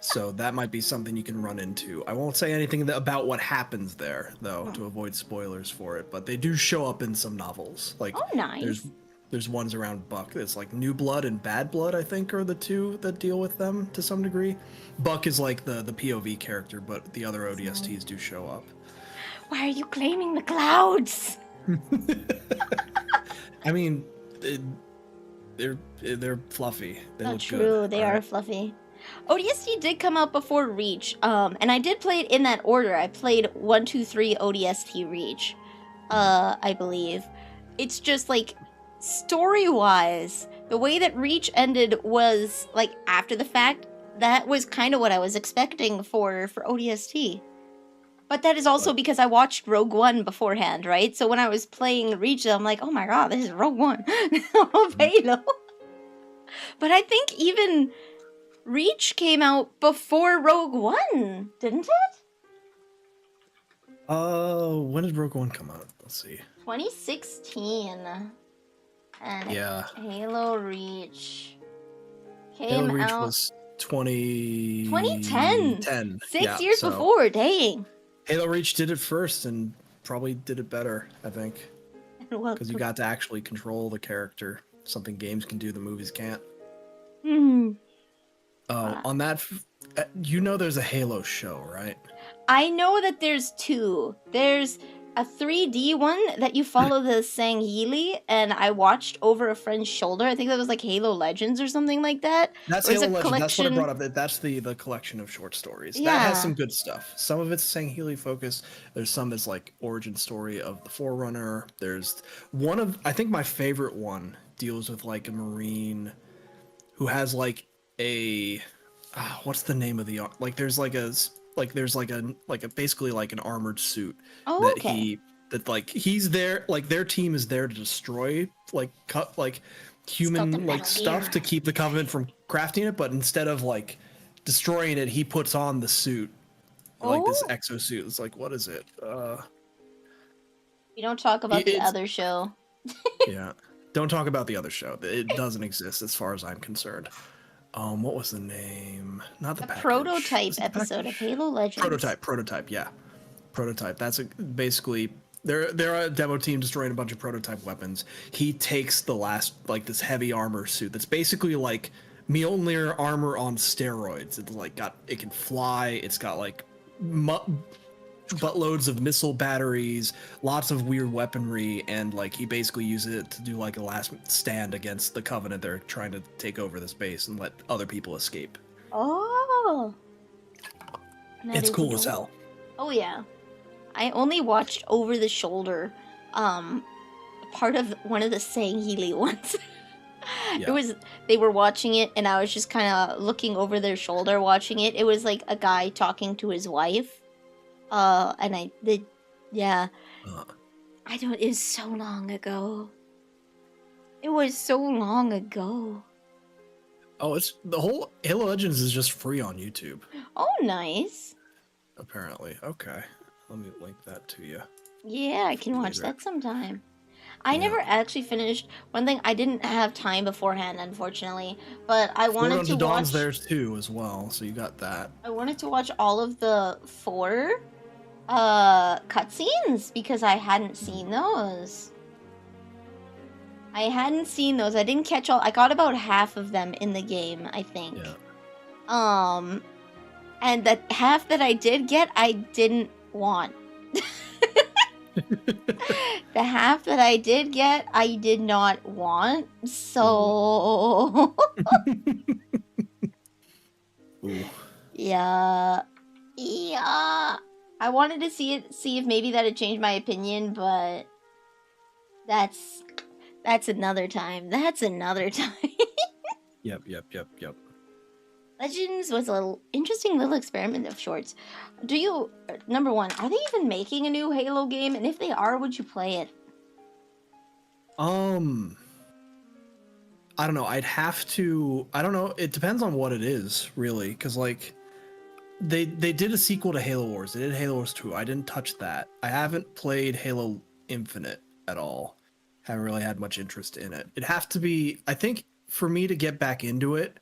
So that might be something you can run into. I won't say anything about what happens there, though, to avoid spoilers for it. But they do show up in some novels. Like, Oh, nice. there's ones around Buck. It's like New Blood and Bad Blood, I think, are the two that deal with them to some degree. Buck is like the POV character, but the other ODSTs do show up. Why are you claiming the clouds? I mean, they're fluffy. They Not look true. good. They are fluffy. ODST did come out before Reach, and I did play it in that order. I played 1, 2, 3 ODST Reach, I believe. It's just like, story-wise, the way that Reach ended was like after the fact. That was kind of what I was expecting for ODST. But that is also because I watched Rogue One beforehand, right? So when I was playing Reach, I'm like, oh my god, this is Rogue One of Halo. But I think even Reach came out before Rogue One, didn't it? When did Rogue One come out? Let's see. 2016. And Yeah. Halo Reach came Halo Reach out was 2010. 10. 6 Yeah, years so before, dang. Halo Reach did it first and probably did it better, I think. Well, Because you got to actually control the character. Something games can do, the movies can't. On that, you know there's a Halo show, right? I know that there's 2. There's a 3D one that you follow the Sangheili, and I watched over a friend's shoulder. I think that was like Halo Legends or something like that. That's Or it's Halo a Legends. That's what I collection- brought up. That's the collection of short stories. That Yeah. has some good stuff. Some of it's Sangheili focused. There's some that's like origin story of the Forerunner. There's one of, I think my favorite one deals with like a Marine who has like a, what's the name of the, like there's like a basically like an armored suit Oh, that okay. he's there, like their team is there to destroy human the like Metal stuff Gear. to keep the Covenant from crafting it, but instead of like destroying it, he puts on the suit, like this Oh. exosuit. It's like, what is it? We don't talk about the It's- other show. Yeah. Don't talk about the other show. It doesn't exist as far as I'm concerned. What was the name? Not the package. Prototype Was it the episode of package? Halo Legends. Prototype, yeah. Prototype. That's basically they're a demo team destroying a bunch of prototype weapons. He takes the last, like, this heavy armor suit that's basically like Mjolnir armor on steroids. It's like it can fly. It's got like buttloads of missile batteries, lots of weird weaponry, and like he basically uses it to do like a last stand against the Covenant. They're trying to take over this base and let other people escape. Oh. It's cool as hell. Oh yeah. I only watched over the shoulder part of one of the Sangheili ones. Yeah. They were watching it and I was just kind of looking over their shoulder watching it. It was like a guy talking to his wife. And I did, yeah. It was so long ago. It was so long ago. Oh, it's the whole Halo Legends is just free on YouTube. Oh, nice. Apparently. Okay. Let me link that to you. Yeah, I can watch that sometime. I never actually finished. One thing, I didn't have time beforehand, unfortunately, but I wanted to watch. Dawn's there too, as well, so you got that. I wanted to watch all of the 4 cutscenes because I hadn't seen those. I didn't catch all. I got about half of them in the game, I think. Yeah. And the half that I did get, I didn't want. The half that I did get, I did not want. So yeah. I wanted to see if maybe that'd change my opinion, but that's another time. That's another time. Yep. Legends was a little interesting little experiment of sorts. Number one, are they even making a new Halo game? And if they are, would you play it? I don't know. I'd have to. I don't know. It depends on what it is, really, because like they did a sequel to Halo Wars. They did Halo Wars 2. I didn't touch that. I haven't played Halo Infinite at all. Haven't really had much interest in it. It'd have to be. I think for me to get back into it,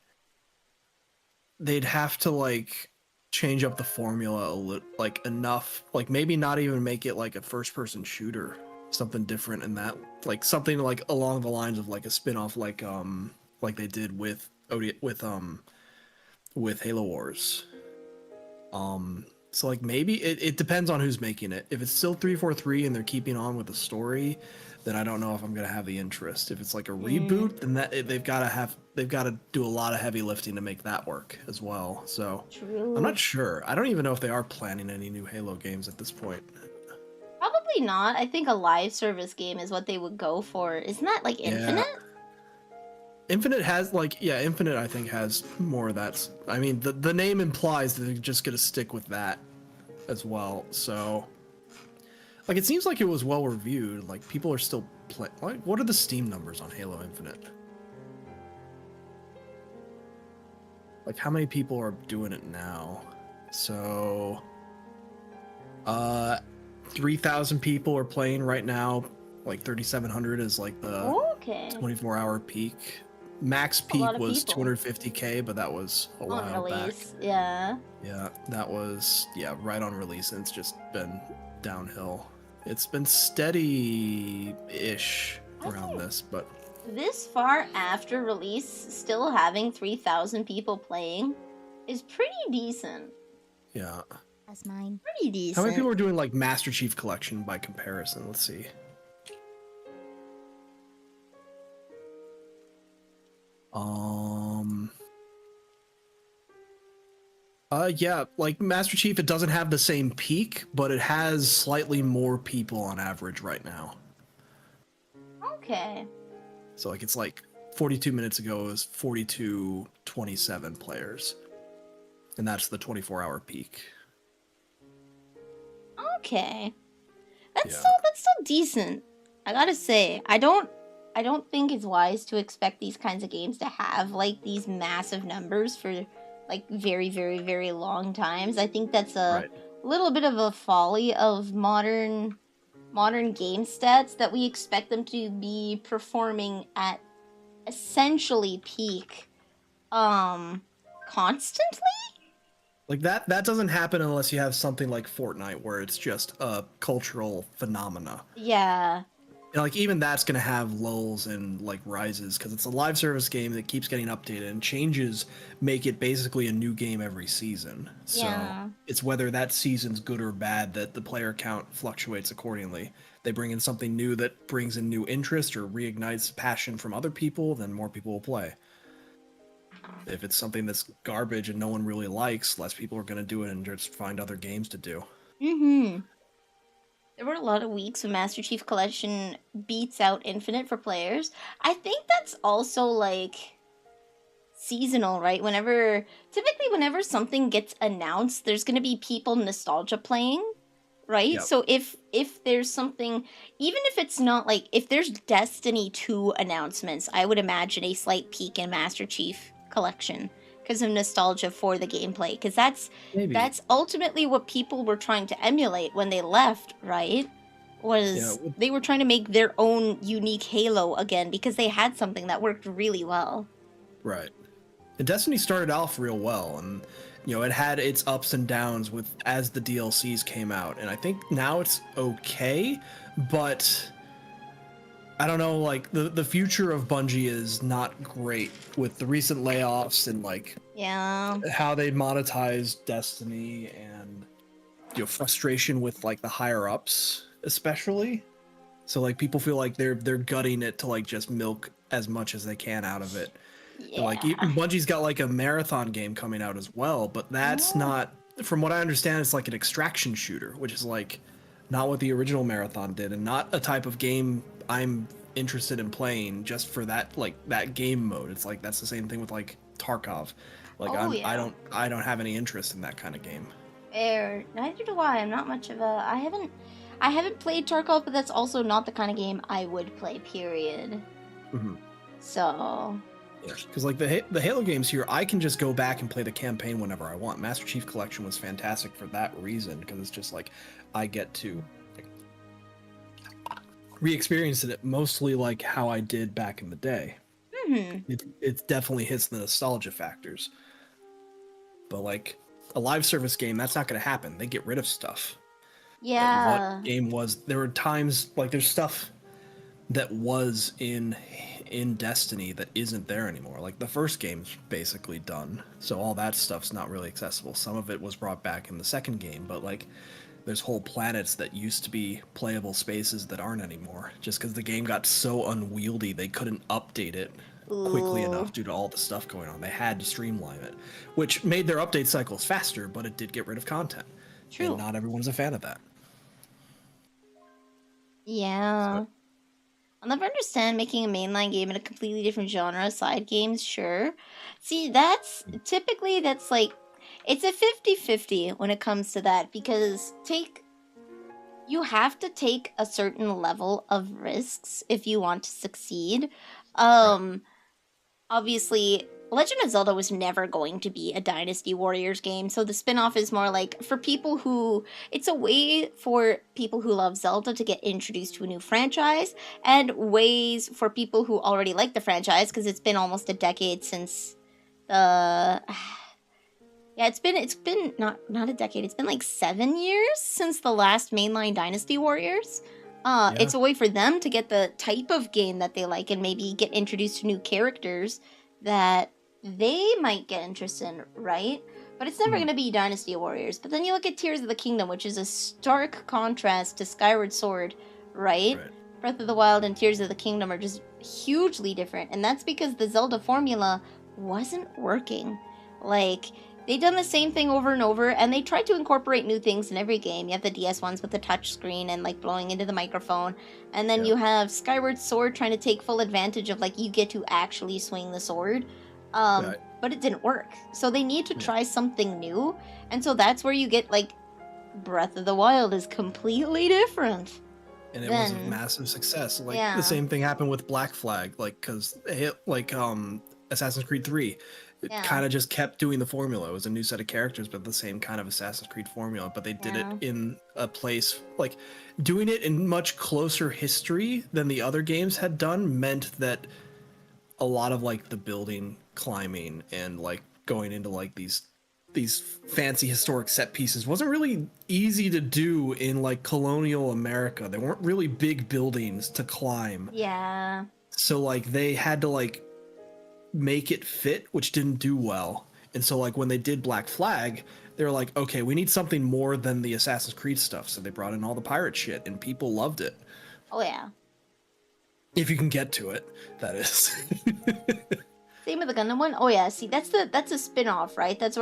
they'd have to like change up the formula a little, like enough, like maybe not even make it like a first-person shooter, something different in that, like something like along the lines of like a spin-off, like they did with Halo Wars. So like maybe it depends on who's making it. If it's still 343 and they're keeping on with the story, then I don't know if I'm gonna have the interest. If it's like a reboot, then they've got to do a lot of heavy lifting to make that work as well. So True. I'm not sure. I don't even know if they are planning any new Halo games at this point. Probably not. I think a live service game is what they would go for. Isn't that like Infinite? Infinite has Infinite I think has more of that. I mean, the name implies that they're just gonna stick with that as well. So like it seems like it was well reviewed. Like people are still playing. Like, what are the Steam numbers on Halo Infinite? Like how many people are doing it now? So 3,000 people are playing right now. Like 3,700 is like the 24-hour peak. Max peak was 250K, but that was a while back. Yeah. Yeah, that was right on release, and it's just been downhill. It's been steady-ish around this, but this far after release, still having 3,000 people playing is pretty decent. Yeah. That's mine. Pretty decent. How many people are doing like Master Chief Collection by comparison? Let's see. Yeah, like Master Chief, it doesn't have the same peak, but it has slightly more people on average right now. Okay. So like it's like 42 minutes ago it was 4227 players. And that's the 24-hour peak. Okay. That's still decent. I gotta say, I don't think it's wise to expect these kinds of games to have like these massive numbers for like very, very, very long times. I think that's a little bit of a folly of modern modern game stats that we expect them to be performing at essentially peak constantly? Like that doesn't happen unless you have something like Fortnite where it's just a cultural phenomena. Yeah. And like even that's gonna have lulls and like rises because it's a live service game that keeps getting updated, and changes make it basically a new game every season. So Yeah. it's whether that season's good or bad that the player count fluctuates accordingly. They bring in something new that brings in new interest or reignites passion from other people, then more people will play. If it's something that's garbage and no one really likes, less people are gonna do it and just find other games to do. Mm-hmm. There were a lot of weeks when Master Chief Collection beats out Infinite for players. I think that's also like seasonal, right? Typically whenever something gets announced, there's gonna be people nostalgia playing, right? Yep. So if there's something, even if it's not like, if there's Destiny 2 announcements, I would imagine a slight peak in Master Chief Collection because of nostalgia for the gameplay, because that's ultimately what people were trying to emulate when they left, right? They were trying to make their own unique Halo again because they had something that worked really well. Right. And Destiny started off real well, and it had its ups and downs as the DLCs came out, and I think now it's okay, but I don't know, like the future of Bungie is not great with the recent layoffs and like how they monetize Destiny, and frustration with like the higher ups especially. So like people feel like they're gutting it to like just milk as much as they can out of it. Yeah. Like Bungie's got like a marathon game coming out as well, but that's not, from what I understand, it's like an extraction shooter, which is like not what the original Marathon did, and not a type of game I'm interested in playing just for that, like that game mode. It's like that's the same thing with like Tarkov. Like I don't have any interest in that kind of game. Fair. Neither do I. I'm not much of a. I haven't played Tarkov, but that's also not the kind of game I would play. Period. Mm-hmm. So. Yeah, because like the Halo games here, I can just go back and play the campaign whenever I want. Master Chief Collection was fantastic for that reason, because it's just like I get to re-experience it mostly like how I did back in the day. Mm-hmm. It definitely hits the nostalgia factors. But like a live service game, that's not going to happen. They get rid of stuff. Yeah. What game was? There were times like there's stuff that was in Destiny that isn't there anymore. Like the first game's basically done, so all that stuff's not really accessible. Some of it was brought back in the second game, but like there's whole planets that used to be playable spaces that aren't anymore, just because the game got so unwieldy they couldn't update it quickly enough due to all the stuff going on. They had to streamline it, which made their update cycles faster, but it did get rid of content. True. And not everyone's a fan of that. Yeah. So. I'll never understand making a mainline game in a completely different genre. Side games, sure. See, that's like, it's a 50-50 when it comes to that, because you have to take a certain level of risks if you want to succeed. Obviously, Legend of Zelda was never going to be a Dynasty Warriors game, so the spin-off is more like it's a way for people who love Zelda to get introduced to a new franchise, and ways for people who already like the franchise, because it's been almost a decade since it's been not a decade, it's been like 7 years since the last mainline Dynasty Warriors. It's a way for them to get the type of game that they like and maybe get introduced to new characters that they might get interested in, right? But it's never going to be Dynasty Warriors. But then you look at Tears of the Kingdom, which is a stark contrast to Skyward Sword, right? Breath of the Wild and Tears of the Kingdom are just hugely different, and that's because the Zelda formula wasn't working. Like, they've done the same thing over and over, and they tried to incorporate new things in every game. You have the DS ones with the touch screen and like blowing into the microphone, and then you have Skyward Sword trying to take full advantage of like you get to actually swing the sword, but it didn't work. So they need to try something new, and so that's where you get like Breath of the Wild is completely different. And it was a massive success. Like the same thing happened with Black Flag, like because Assassin's Creed 3. It Yeah. kind of just kept doing the formula. It was a new set of characters, but the same kind of Assassin's Creed formula. But they did it in a place, like, doing it in much closer history than the other games had done meant that a lot of, like, the building, climbing, and, like, going into, like, these fancy historic set pieces wasn't really easy to do in, like, colonial America. They weren't really big buildings to climb. Yeah. So, like, they had to, like, make it fit, which didn't do well. And so, like, when they did Black Flag, they were like, okay, we need something more than the Assassin's Creed stuff. So they brought in all the pirate shit, and people loved it. Oh yeah. If you can get to it, that is. Same with the Gundam one. Oh yeah, see that's a spin-off, right? It's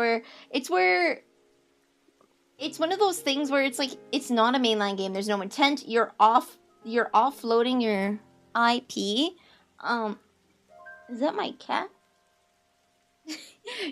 one of those things where it's like it's not a mainline game. There's no intent. You're offloading your IP. Is that my cat?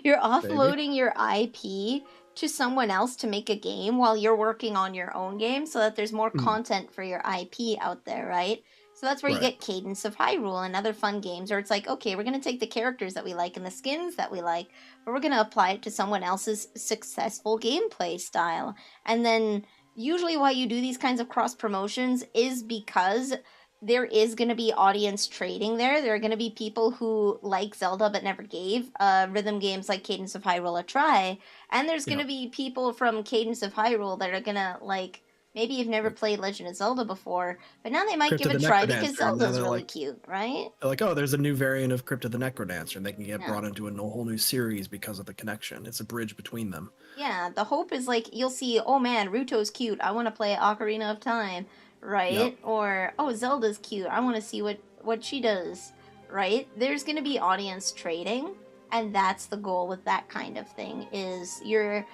You're offloading your IP to someone else to make a game while you're working on your own game so that there's more content for your IP out there, right? So that's where you get Cadence of Hyrule and other fun games where it's like, okay, we're going to take the characters that we like and the skins that we like, but we're going to apply it to someone else's successful gameplay style. And then usually why you do these kinds of cross promotions is because there is going to be audience trading there. There are going to be people who like Zelda but never gave rhythm games like Cadence of Hyrule a try. And there's going to be people from Cadence of Hyrule that are going to, like, maybe you've never played Legend of Zelda before, but now they might Crypt give of it a the try Necrodancer, because Zelda's they're really like- cute, right? They're like, oh, there's a new variant of Crypt of the Necrodancer, and they can get brought into a whole new series because of the connection. It's a bridge between them. Yeah, the hope is like you'll see, oh man, Ruto's cute. I want to play Ocarina of Time, right? Yep. Or oh, Zelda's cute. I want to see what she does, right? There's going to be audience trading, and that's the goal with that kind of thing is you're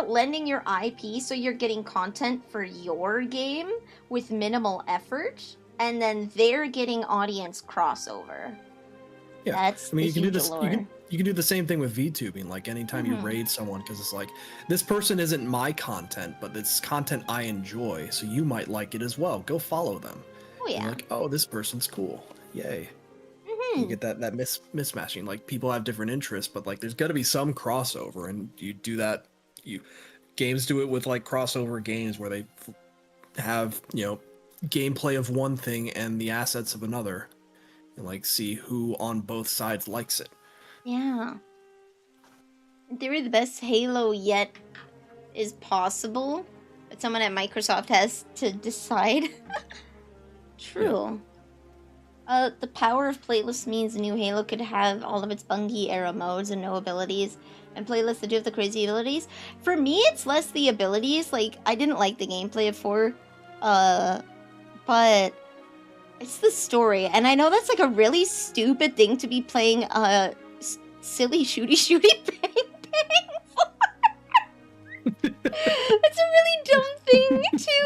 lending your IP so you're getting content for your game with minimal effort, and then they're getting audience crossover. Yeah, That's I mean, the you can do huge this. allure. You can do the same thing with VTubing. Like anytime you Mhm. raid someone, because it's like this person isn't my content, but it's content I enjoy, so you might like it as well. Go follow them. Oh And yeah. you're like, oh, this person's cool. Yay. Mhm. You get that mismatching. Like people have different interests, but like there's got to be some crossover, and you do that. Games do it with like crossover games where they have gameplay of one thing and the assets of another, and like see who on both sides likes it. Yeah. In theory, the best Halo yet is possible, but someone at Microsoft has to decide. True. The power of playlists means the new Halo could have all of its Bungie era modes and no abilities, and playlists that do have the crazy abilities. For me, it's less the abilities. Like, I didn't like the gameplay of 4, but it's the story. And I know that's like a really stupid thing to be playing silly shooty bang bang for. That's a really dumb thing to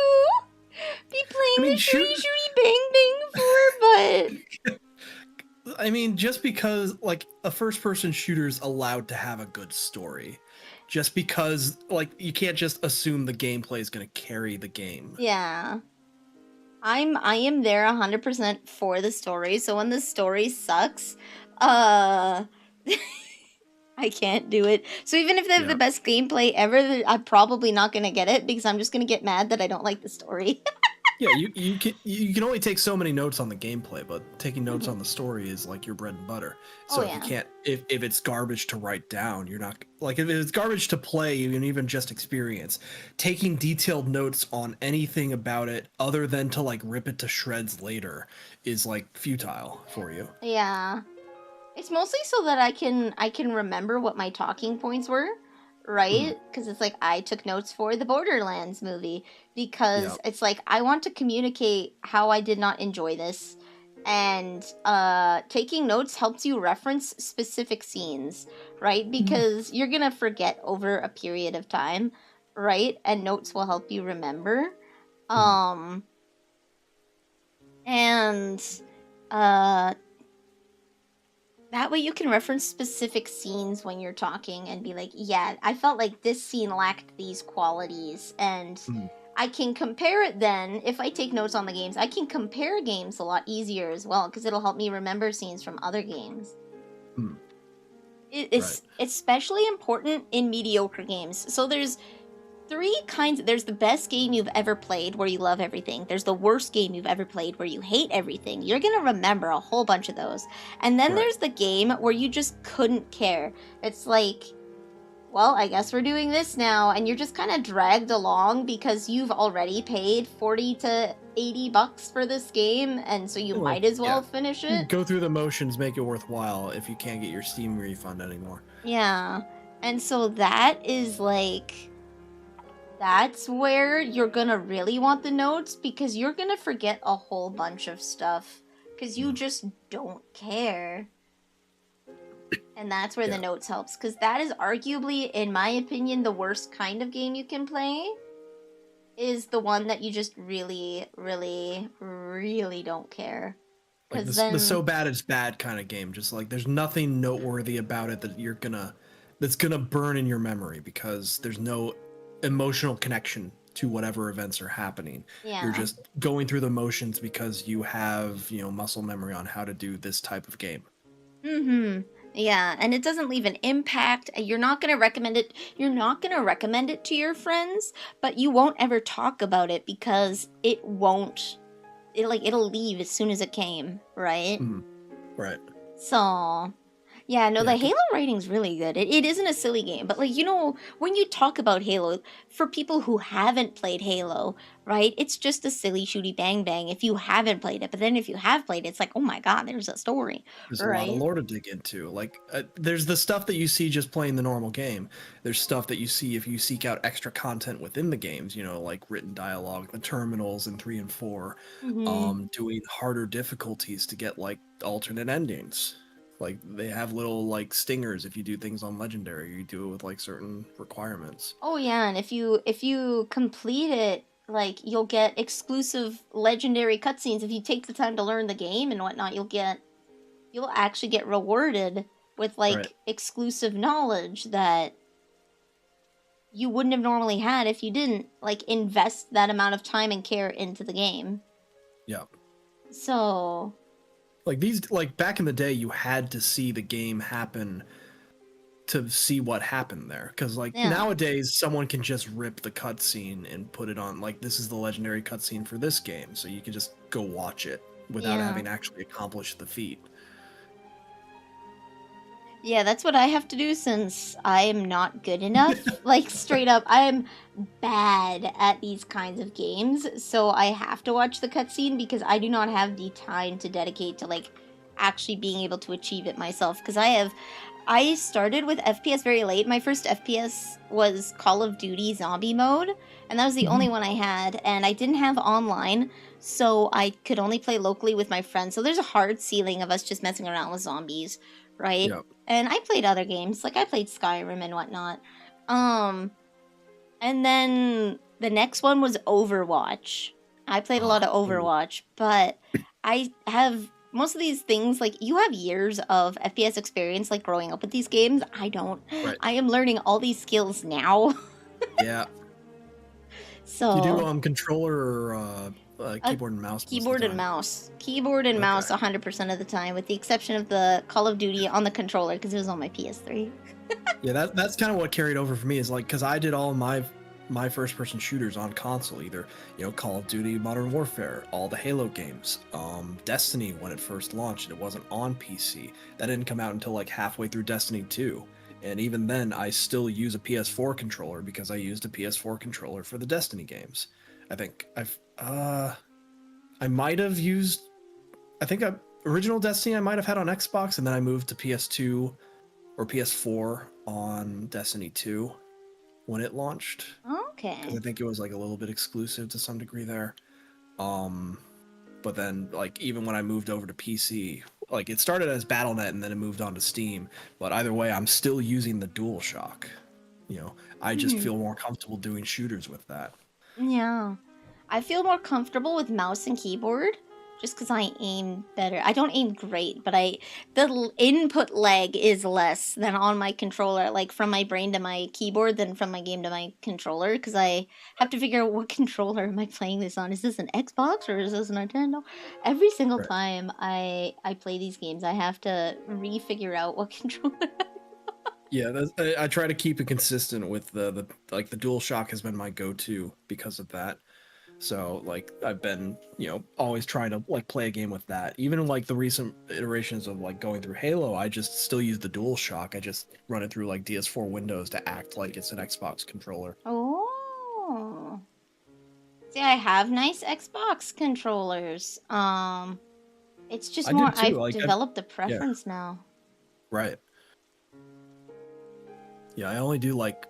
be playing the shooty bang bang for, but I mean, just because like a first-person shooter's allowed to have a good story, just because like you can't just assume the gameplay is going to carry the game. yeah. I am there 100% for the story, so when the story sucks, I can't do it. So even if they have the best gameplay ever, I'm probably not gonna get it because I'm just gonna get mad that I don't like the story. Yeah, you can only take so many notes on the gameplay, but taking notes on the story is like your bread and butter. So Oh, if yeah. you can't, if it's garbage to write down, you're not like if it's garbage to play, you can even just experience. Taking detailed notes on anything about it other than to like rip it to shreds later is like futile for you. Yeah. It's mostly so that I can remember what my talking points were, right? Because it's like I took notes for the Borderlands movie because it's like I want to communicate how I did not enjoy this, and taking notes helps you reference specific scenes, right? Because you're gonna forget over a period of time, right? And notes will help you remember. And that way you can reference specific scenes when you're talking and be like, yeah, I felt like this scene lacked these qualities. And I can compare it then. If I take notes on the games, I can compare games a lot easier as well because it'll help me remember scenes from other games. It's especially important in mediocre games. So there's three kinds. There's the best game you've ever played where you love everything. There's the worst game you've ever played where you hate everything. You're going to remember a whole bunch of those. And then there's the game where you just couldn't care. It's like, well, I guess we're doing this now. And you're just kind of dragged along because you've already paid $40 to $80 for this game. And so you might as well finish it. Go through the motions, make it worthwhile if you can't get your Steam refund anymore. Yeah. And so that is like... That's where you're gonna really want the notes, because you're gonna forget a whole bunch of stuff because you just don't care. And that's where the notes helps, because that is arguably, in my opinion, the worst kind of game you can play, is the one that you just really, really, really don't care. Like the so bad it's bad kind of game. Just like there's nothing noteworthy about it that's gonna burn in your memory because there's no emotional connection to whatever events are happening. You're just going through the motions because you have, muscle memory on how to do this type of game. Yeah, and it doesn't leave an impact. You're not going to recommend it. You're not going to recommend it to your friends, but you won't ever talk about it because it'll leave as soon as it came, right? Right. So, yeah, no, the Halo rating's really good. It isn't a silly game, but when you talk about Halo, for people who haven't played Halo, right, it's just a silly shooty bang bang if you haven't played it. But then if you have played it, it's like, oh my god, there's a story. There's a lot of lore to dig into. Like, there's the stuff that you see just playing the normal game. There's stuff that you see if you seek out extra content within the games, like written dialogue, the terminals in 3 and 4, doing harder difficulties to get like alternate endings. Like they have little like stingers if you do things on legendary. You do it with like certain requirements. Oh yeah, and if you complete it, like you'll get exclusive legendary cutscenes. If you take the time to learn the game and whatnot, you'll actually get rewarded with like exclusive knowledge that you wouldn't have normally had if you didn't like invest that amount of time and care into the game. Yeah. So like back in the day, you had to see the game happen to see what happened there. Because nowadays, someone can just rip the cutscene and put it on. Like, this is the legendary cutscene for this game, so you can just go watch it without having actually accomplished the feat. Yeah, that's what I have to do since I am not good enough. Like, straight up, I am bad at these kinds of games, so I have to watch the cutscene because I do not have the time to dedicate to, like, actually being able to achieve it myself. Because I started with FPS very late. My first FPS was Call of Duty Zombie Mode, and that was the only one I had, and I didn't have online, so I could only play locally with my friends. So there's a hard ceiling of us just messing around with zombies, right? Yep. And I played other games, like I played Skyrim and whatnot. And then the next one was Overwatch. I played a lot of Overwatch, but I have most of these things, like, you have years of FPS experience, like, growing up with these games. I don't. Right. I am learning all these skills now. Yeah. So do you do controller or keyboard and mouse? Keyboard and mouse. Keyboard and mouse 100% of the time, with the exception of the Call of Duty on the controller, because it was on my PS3. Yeah, that's kind of what carried over for me, is like, because I did all my first-person shooters on console, either Call of Duty, Modern Warfare, all the Halo games, Destiny when it first launched, it wasn't on PC. That didn't come out until like halfway through Destiny 2, and even then, I still use a PS4 controller because I used a PS4 controller for the Destiny games. I think I might have used, original Destiny I might have had on Xbox, and then I moved to PS2 or PS4 on Destiny 2. When it launched. Okay. I think it was like a little bit exclusive to some degree there. But then like even when I moved over to PC, like it started as Battle.net and then it moved on to Steam. But either way, I'm still using the DualShock. I just feel more comfortable doing shooters with that. Yeah. I feel more comfortable with mouse and keyboard just because I aim better. I don't aim great, but the input lag is less than on my controller, like from my brain to my keyboard than from my game to my controller, because I have to figure out what controller am I playing this on. Is this an Xbox or is this a Nintendo? Every single time I play these games, I have to re-figure out what controller I'm Yeah, I try to keep it consistent with the like the DualShock has been my go-to because of that. So like I've been, always trying to like play a game with that. Even in like the recent iterations of like going through Halo, I just still use the DualShock. I just run it through like DS4 Windows to act like it's an Xbox controller. Oh. See, I have nice Xbox controllers. It's just I more did too, I've like, developed a preference now. Right. Yeah, I only do like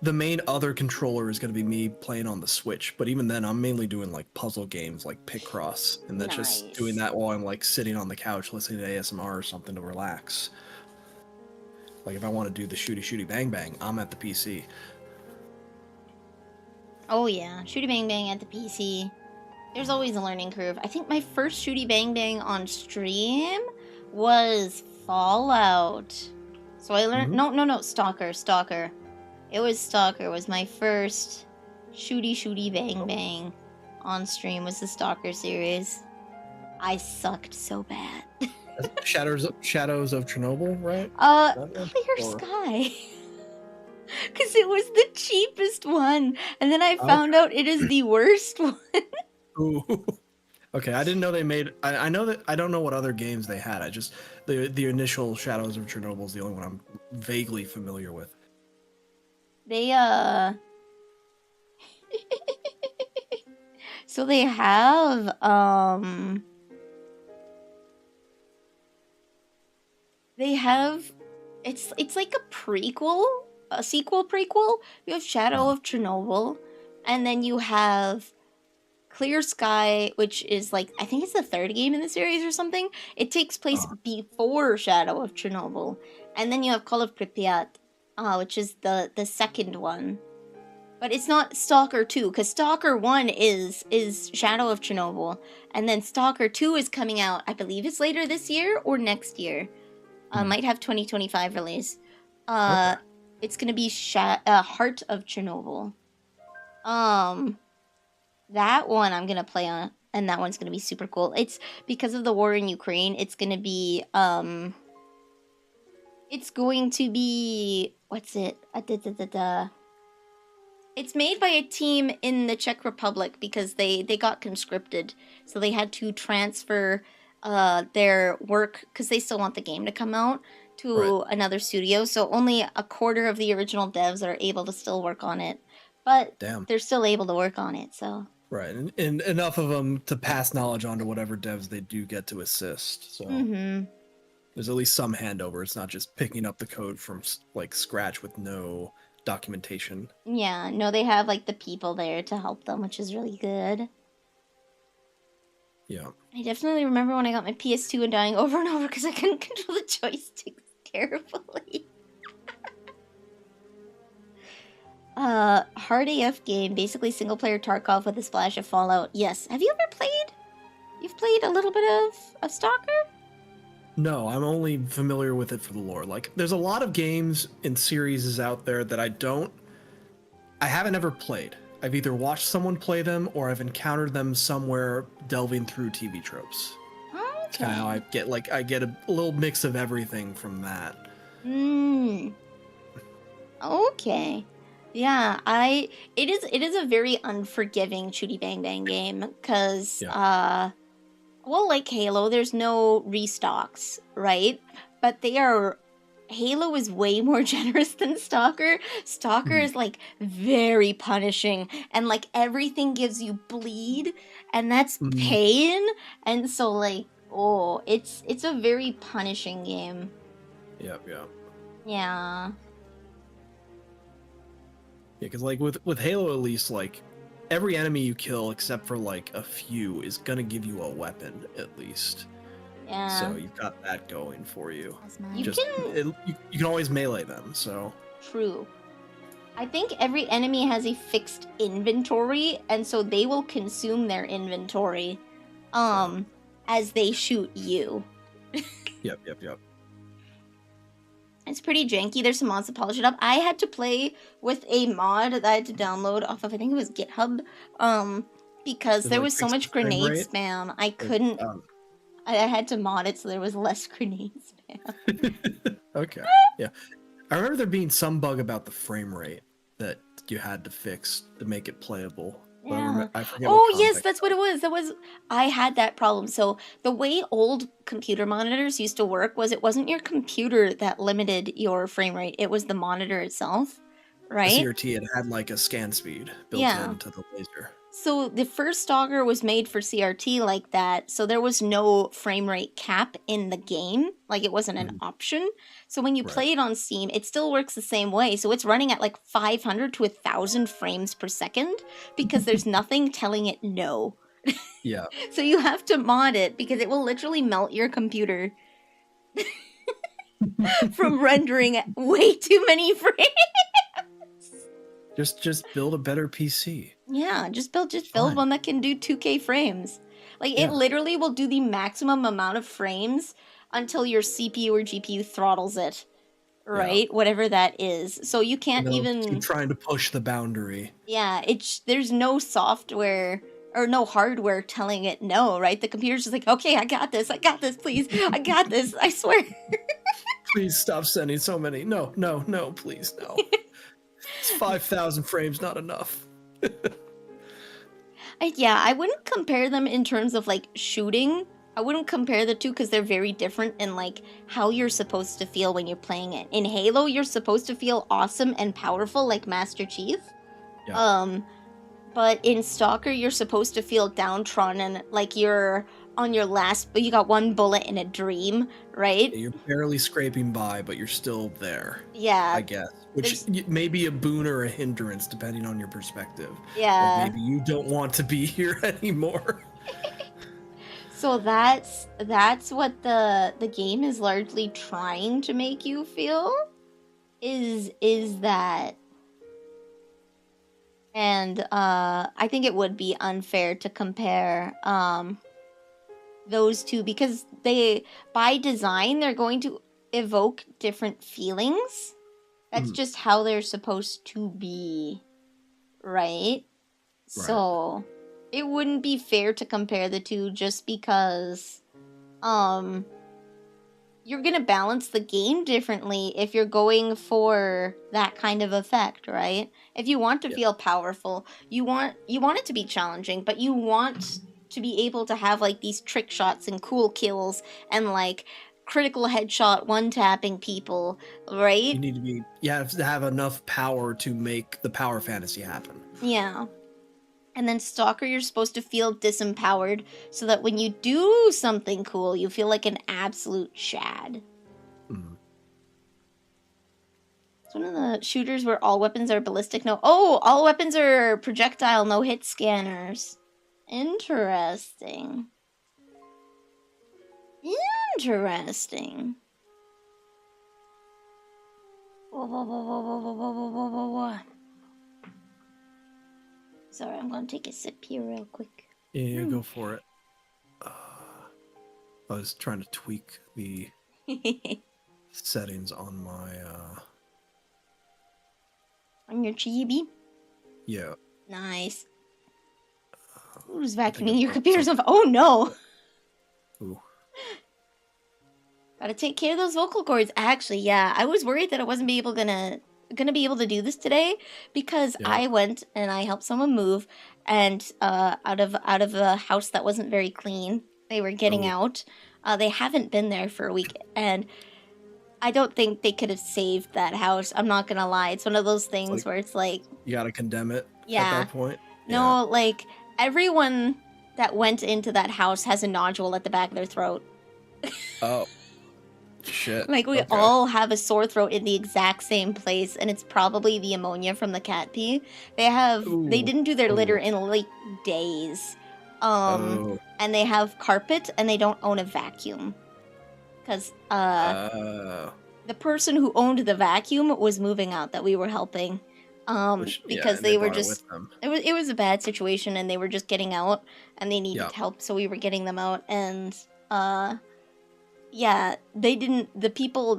the main other controller is going to be me playing on the Switch, but even then I'm mainly doing like puzzle games like Picross, and that's just doing that while I'm like sitting on the couch listening to ASMR or something to relax. Like if I want to do the shooty bang bang, I'm at the PC. Oh yeah, shooty bang bang at the PC. There's always a learning curve. I think my first shooty bang bang on stream was Fallout. So I learned no, Stalker. It was Stalker was my first shooty bang bang on stream was the Stalker series. I sucked so bad. Shadows of Chernobyl, right? Clear Sky. Because it was the cheapest one. And then I found out it is the worst one. Ooh. Okay, I didn't know they made... I know that... I don't know what other games they had. I just... The initial Shadows of Chernobyl is the only one I'm vaguely familiar with. They, So they have, It's like a prequel, a sequel prequel. You have Shadow of Chernobyl, and then you have Clear Sky, which is like, I think it's the third game in the series or something. It takes place before Shadow of Chernobyl. And then you have Call of Pripyat, which is the second one. But it's not Stalker 2, because Stalker 1 is Shadow of Chernobyl. And then Stalker 2 is coming out, I believe it's later this year or next year. Might have 2025 release. It's gonna be Heart of Chernobyl. That one I'm gonna play on, and that one's gonna be super cool. It's because of the war in Ukraine. It's gonna be what's it? It's made by a team in the Czech Republic because they got conscripted, so they had to transfer their work because they still want the game to come out to another studio. So only a quarter of the original devs are able to still work on it, but they're still able to work on it. So. Right, and enough of them to pass knowledge on to whatever devs they do get to assist. So there's at least some handover. It's not just picking up the code from like scratch with no documentation. Yeah, no, they have like the people there to help them, which is really good. Yeah. I definitely remember when I got my PS2 and dying over and over because I couldn't control the joystick carefully. Hard AF game, basically single player Tarkov with a splash of Fallout. Yes. Have you ever played? You've played a little bit of Stalker? No, I'm only familiar with it for the lore. Like, there's a lot of games and series out there that I haven't ever played. I've either watched someone play them or I've encountered them somewhere delving through TV tropes. That's kind of how I get a little mix of everything from that. Okay. Yeah, it is a very unforgiving shooty bang bang game because well, like Halo, there's no restocks, right? But Halo is way more generous than Stalker. Stalker is like very punishing, and like everything gives you bleed, and that's pain. And so like, it's a very punishing game. Yeah. Yeah. Yeah, because like with Halo, at least like every enemy you kill except for like a few is gonna give you a weapon at least. Yeah. So you've got that going for you. You can always melee them. So true. I think every enemy has a fixed inventory, and so they will consume their inventory, as they shoot you. Yep. It's pretty janky. There's some mods to polish it up. I had to play with a mod that I had to download off of, I think it was GitHub, because there was so much grenade spam. I couldn't. I had to mod it so there was less grenade spam. Okay. Yeah. I remember there being some bug about the frame rate that you had to fix to make it playable. But Yeah. I forget what Oh, yes, context that's what it was. I had that problem. So the way old computer monitors used to work was it wasn't your computer that limited your frame rate. It was the monitor itself, the right? CRT had like a scan speed built Yeah. into the laser. So the first Stalker was made for CRT like that, so there was no frame rate cap in the game, like it wasn't an option. So when you play it on Steam, it still works the same way. So it's running at like 500 to 1,000 frames per second because there's nothing telling it no. Yeah. So you have to mod it because it will literally melt your computer from rendering at way too many frames. Just build a better PC. Yeah, just build one that can do 2K frames. Like Yeah. it literally will do the maximum amount of frames until your CPU or GPU throttles it. Right? Whatever that is. So you can't even keep trying to push the boundary. Yeah, there's no software or no hardware telling it no, right? The computer's just like, "Okay, I got this, please. I got this, I swear." Please stop sending so many. No, please, no. It's 5,000 frames, not enough. I wouldn't compare them in terms of like shooting. I wouldn't compare the two because they're very different in like how you're supposed to feel when you're playing it. In Halo, you're supposed to feel awesome and powerful like Master Chief. Yeah. But in Stalker, you're supposed to feel downtrodden, like you're on your last, but you got one bullet in a dream, right? You're barely scraping by, but you're still there. Yeah. I guess. Which may be a boon or a hindrance, depending on your perspective. Yeah. Like maybe you don't want to be here anymore. So that's what the game is largely trying to make you feel, is that. And I think it would be unfair to compare those two because by design, they're going to evoke different feelings. That's just how they're supposed to be, right? So it wouldn't be fair to compare the two just because you're going to balance the game differently if you're going for that kind of effect, right? If you want to feel powerful, you want it to be challenging, but you want to be able to have like these trick shots and cool kills and like critical headshot one-tapping people, right? You need to be, you have to have enough power to make the power fantasy happen. Yeah. And then Stalker, you're supposed to feel disempowered so that when you do something cool, you feel like an absolute Chad. It's one of the shooters where all weapons are ballistic. All weapons are projectile no-hit scanners. Interesting. Interesting. Sorry, I'm gonna take a sip here real quick. Yeah, go for it. I was trying to tweak the settings on my On your chibi? Yeah. Nice. Who's vacuuming your computer's on? Oh no! Ooh. Gotta take care of those vocal cords. Actually, yeah, I was worried that I wasn't gonna be able to do this today because I went and I helped someone move and out of a house that wasn't very clean. They were getting out. They haven't been there for a week and I don't think they could have saved that house. I'm not gonna lie. It's one of those things where it's like you gotta condemn it at that point. No, like everyone that went into that house has a nodule at the back of their throat. Oh. Shit. Like we all have a sore throat in the exact same place, and it's probably the ammonia from the cat pee. They didn't do their litter in like days. And they have carpet and they don't own a vacuum. Because the person who owned the vacuum was moving out that we were helping. Because they were just it was a bad situation and they were just getting out and they needed help, so we were getting them out and the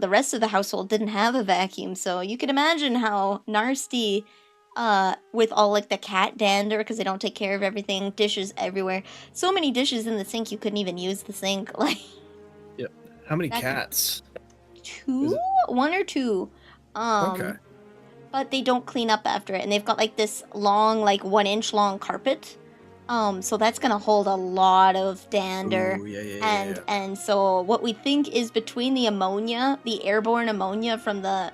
rest of the household didn't have a vacuum, so you can imagine how nasty with all like the cat dander because they don't take care of everything, dishes everywhere, so many dishes in the sink you couldn't even use the sink. Like how many cats? one or two. Okay. But they don't clean up after it, and they've got like this long, like 1 inch long carpet. So that's gonna hold a lot of dander. Ooh, And so what we think is between the ammonia, the airborne ammonia from the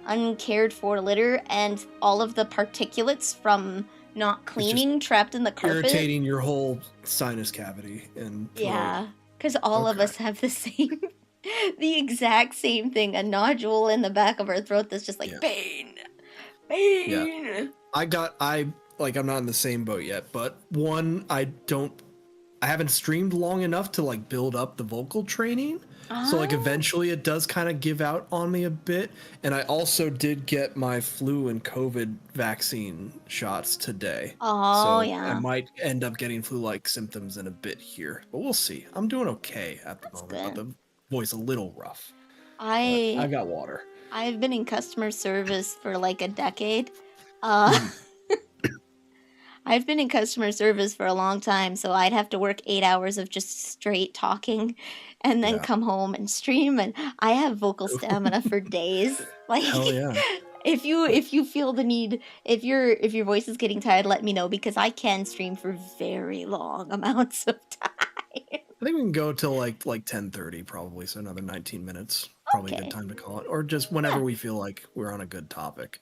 uncared for litter, and all of the particulates from not cleaning trapped in the carpet. Irritating your whole sinus cavity and throat. Yeah, because all of us have the same, the exact same thing, a nodule in the back of our throat that's just like pain. Yeah. I'm not in the same boat yet, but one, I haven't streamed long enough to like build up the vocal training. So like eventually it does kind of give out on me a bit. And I also did get my flu and COVID vaccine shots today. Oh, so yeah. I might end up getting flu-like symptoms in a bit here, but we'll see. I'm doing okay at the moment, but the voice a little rough. I got water. I've been in customer service for like a decade. I've been in customer service for a long time, so I'd have to work 8 hours of just straight talking and then come home and stream, and I have vocal stamina for days. Like, hell yeah. If you feel the need, if your voice is getting tired, let me know, because I can stream for very long amounts of time. I think we can go till like 10:30 probably, so another 19 minutes. Probably a good time to call it, or just whenever we feel like we're on a good topic.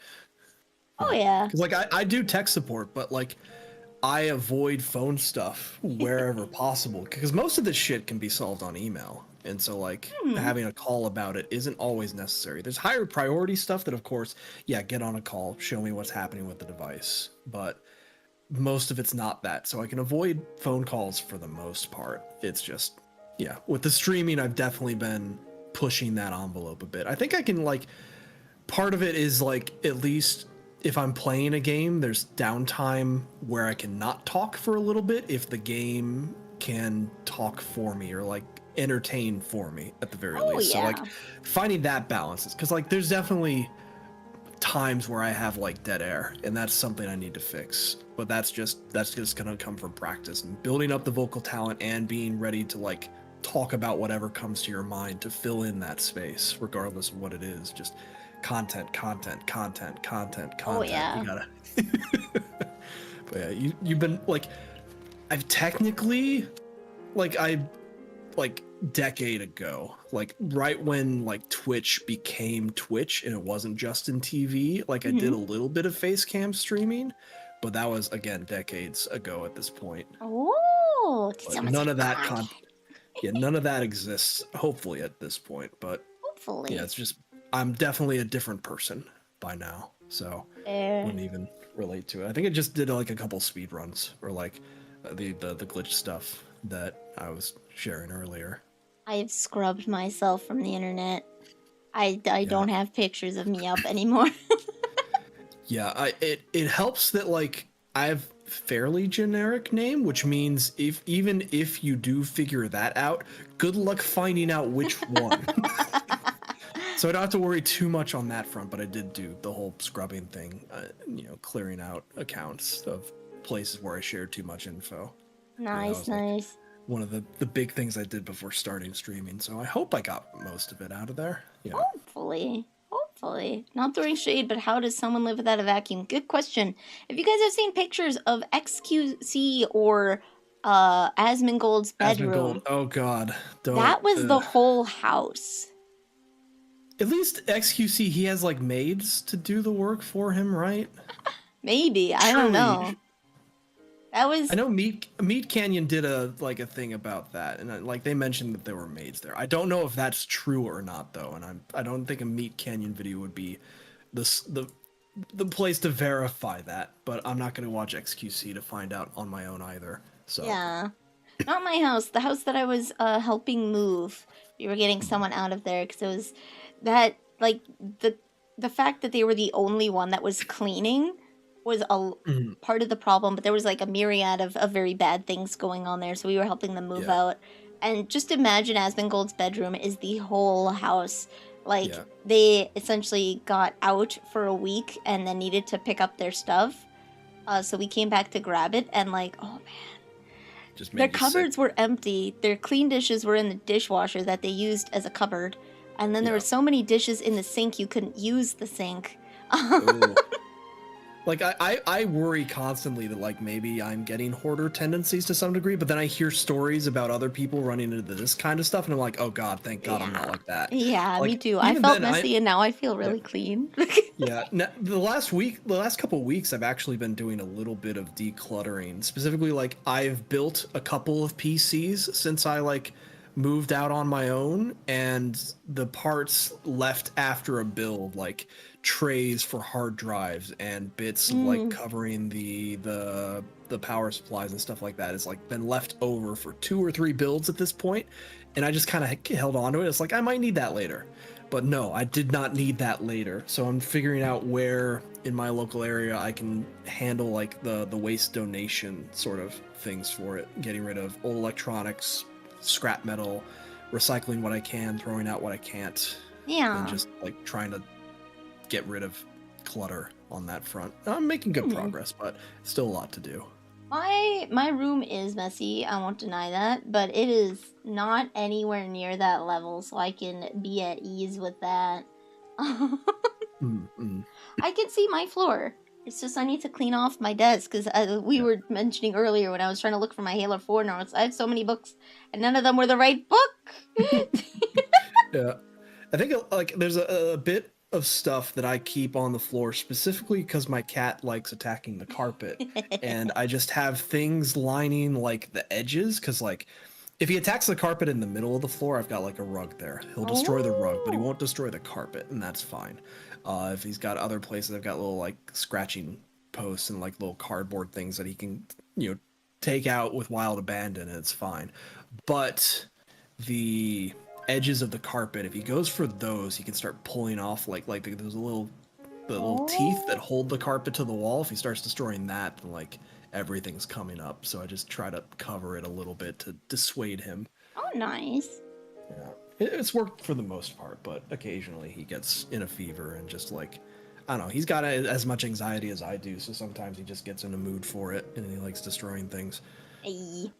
Oh yeah. Because like I do tech support, but like I avoid phone stuff wherever possible, because most of this shit can be solved on email, and so like having a call about it isn't always necessary. There's higher priority stuff that, of course, get on a call, show me what's happening with the device, but most of it's not that. So I can avoid phone calls for the most part. It's just with the streaming, I've definitely been pushing that envelope a bit. I think I can like, part of it is like, at least if I'm playing a game, there's downtime where I can not talk for a little bit if the game can talk for me or like entertain for me at the very least. So like finding that balance is, because like there's definitely times where I have like dead air, and that's something I need to fix. But that's just gonna come from practice and building up the vocal talent and being ready to like talk about whatever comes to your mind to fill in that space, regardless of what it is. Just content. Oh yeah. You gotta. But yeah, you've been like, I've technically, like decade ago, like right when like Twitch became Twitch and it wasn't just in TV, like I did a little bit of face cam streaming, but that was again decades ago at this point. Oh, like, none of that none of that exists hopefully at this point, but hopefully it's just I'm definitely a different person by now, so wouldn't even relate to it. I think I just did like a couple speed runs or like the glitch stuff that I was sharing earlier. I've scrubbed myself from the internet. I don't have pictures of me up anymore. It helps that like I have fairly generic name, which means even if you do figure that out, good luck finding out which one. So I don't have to worry too much on that front, but I did do the whole scrubbing thing, clearing out accounts of places where I shared too much info. Nice. Like one of the big things I did before starting streaming, so I hope I got most of it out of there. Hopefully. Not throwing shade, but how does someone live without a vacuum? Good question. If you guys have seen pictures of XQC or Asmongold's bedroom. Oh god. That was the whole house. At least XQC, he has like maids to do the work for him, right? Maybe. I don't know. That was. I know Meat Canyon did a thing about that, and like they mentioned that there were maids there. I don't know if that's true or not though, and I don't think a Meat Canyon video would be the place to verify that. But I'm not going to watch XQC to find out on my own either. So yeah, not my house. The house that I was helping move. We were getting someone out of there because it was that like the fact that they were the only one that was cleaning was a part of the problem, but there was like a myriad of very bad things going on there, so we were helping them move out. And just imagine Asmongold's bedroom is the whole house. Like they essentially got out for a week and then needed to pick up their stuff, so we came back to grab it, and like, oh man, their cupboards were empty. Their clean dishes were in the dishwasher that they used as a cupboard. And then there were so many dishes in the sink you couldn't use the sink. Ooh. Like I worry constantly that like maybe I'm getting hoarder tendencies to some degree, but then I hear stories about other people running into this kind of stuff, and I'm like, oh god, thank God I'm not like that. Yeah, like, me too. I felt messy, and now I feel really clean. Yeah, the last couple weeks, I've actually been doing a little bit of decluttering. Specifically, like I've built a couple of PCs since I like moved out on my own, and the parts left after a build, like trays for hard drives and bits of like covering the power supplies and stuff like that, has like been left over for 2 or 3 builds at this point, and I just kind of held on to it. It's like I might need that later. But no, I did not need that later. So I'm figuring out where in my local area I can handle like the waste donation sort of things for it. Getting rid of old electronics, scrap metal, recycling what I can, throwing out what I can't. Yeah. And just like trying to get rid of clutter on that front. I'm making good progress, but still a lot to do. My room is messy, I won't deny that, but it is not anywhere near that level, so I can be at ease with that. I can see my floor. It's just I need to clean off my desk, because we were mentioning earlier when I was trying to look for my Halo 4 notes, I have so many books, and none of them were the right book! Yeah. I think like there's a bit of stuff that I keep on the floor specifically because my cat likes attacking the carpet, and I just have things lining like the edges, because like if he attacks the carpet in the middle of the floor, I've got like a rug there. He'll destroy the rug, but he won't destroy the carpet, and that's fine. If he's got other places, I've got little like scratching posts and like little cardboard things that he can, you know, take out with wild abandon, and it's fine. But the edges of the carpet, if he goes for those, he can start pulling off like there's the little teeth that hold the carpet to the wall. If he starts destroying that, then like everything's coming up. So I just try to cover it a little bit to dissuade him. Oh, nice. Yeah, it's worked for the most part, but occasionally he gets in a fever and just like, I don't know, he's got as much anxiety as I do, so sometimes he just gets in a mood for it and he likes destroying things. Hey.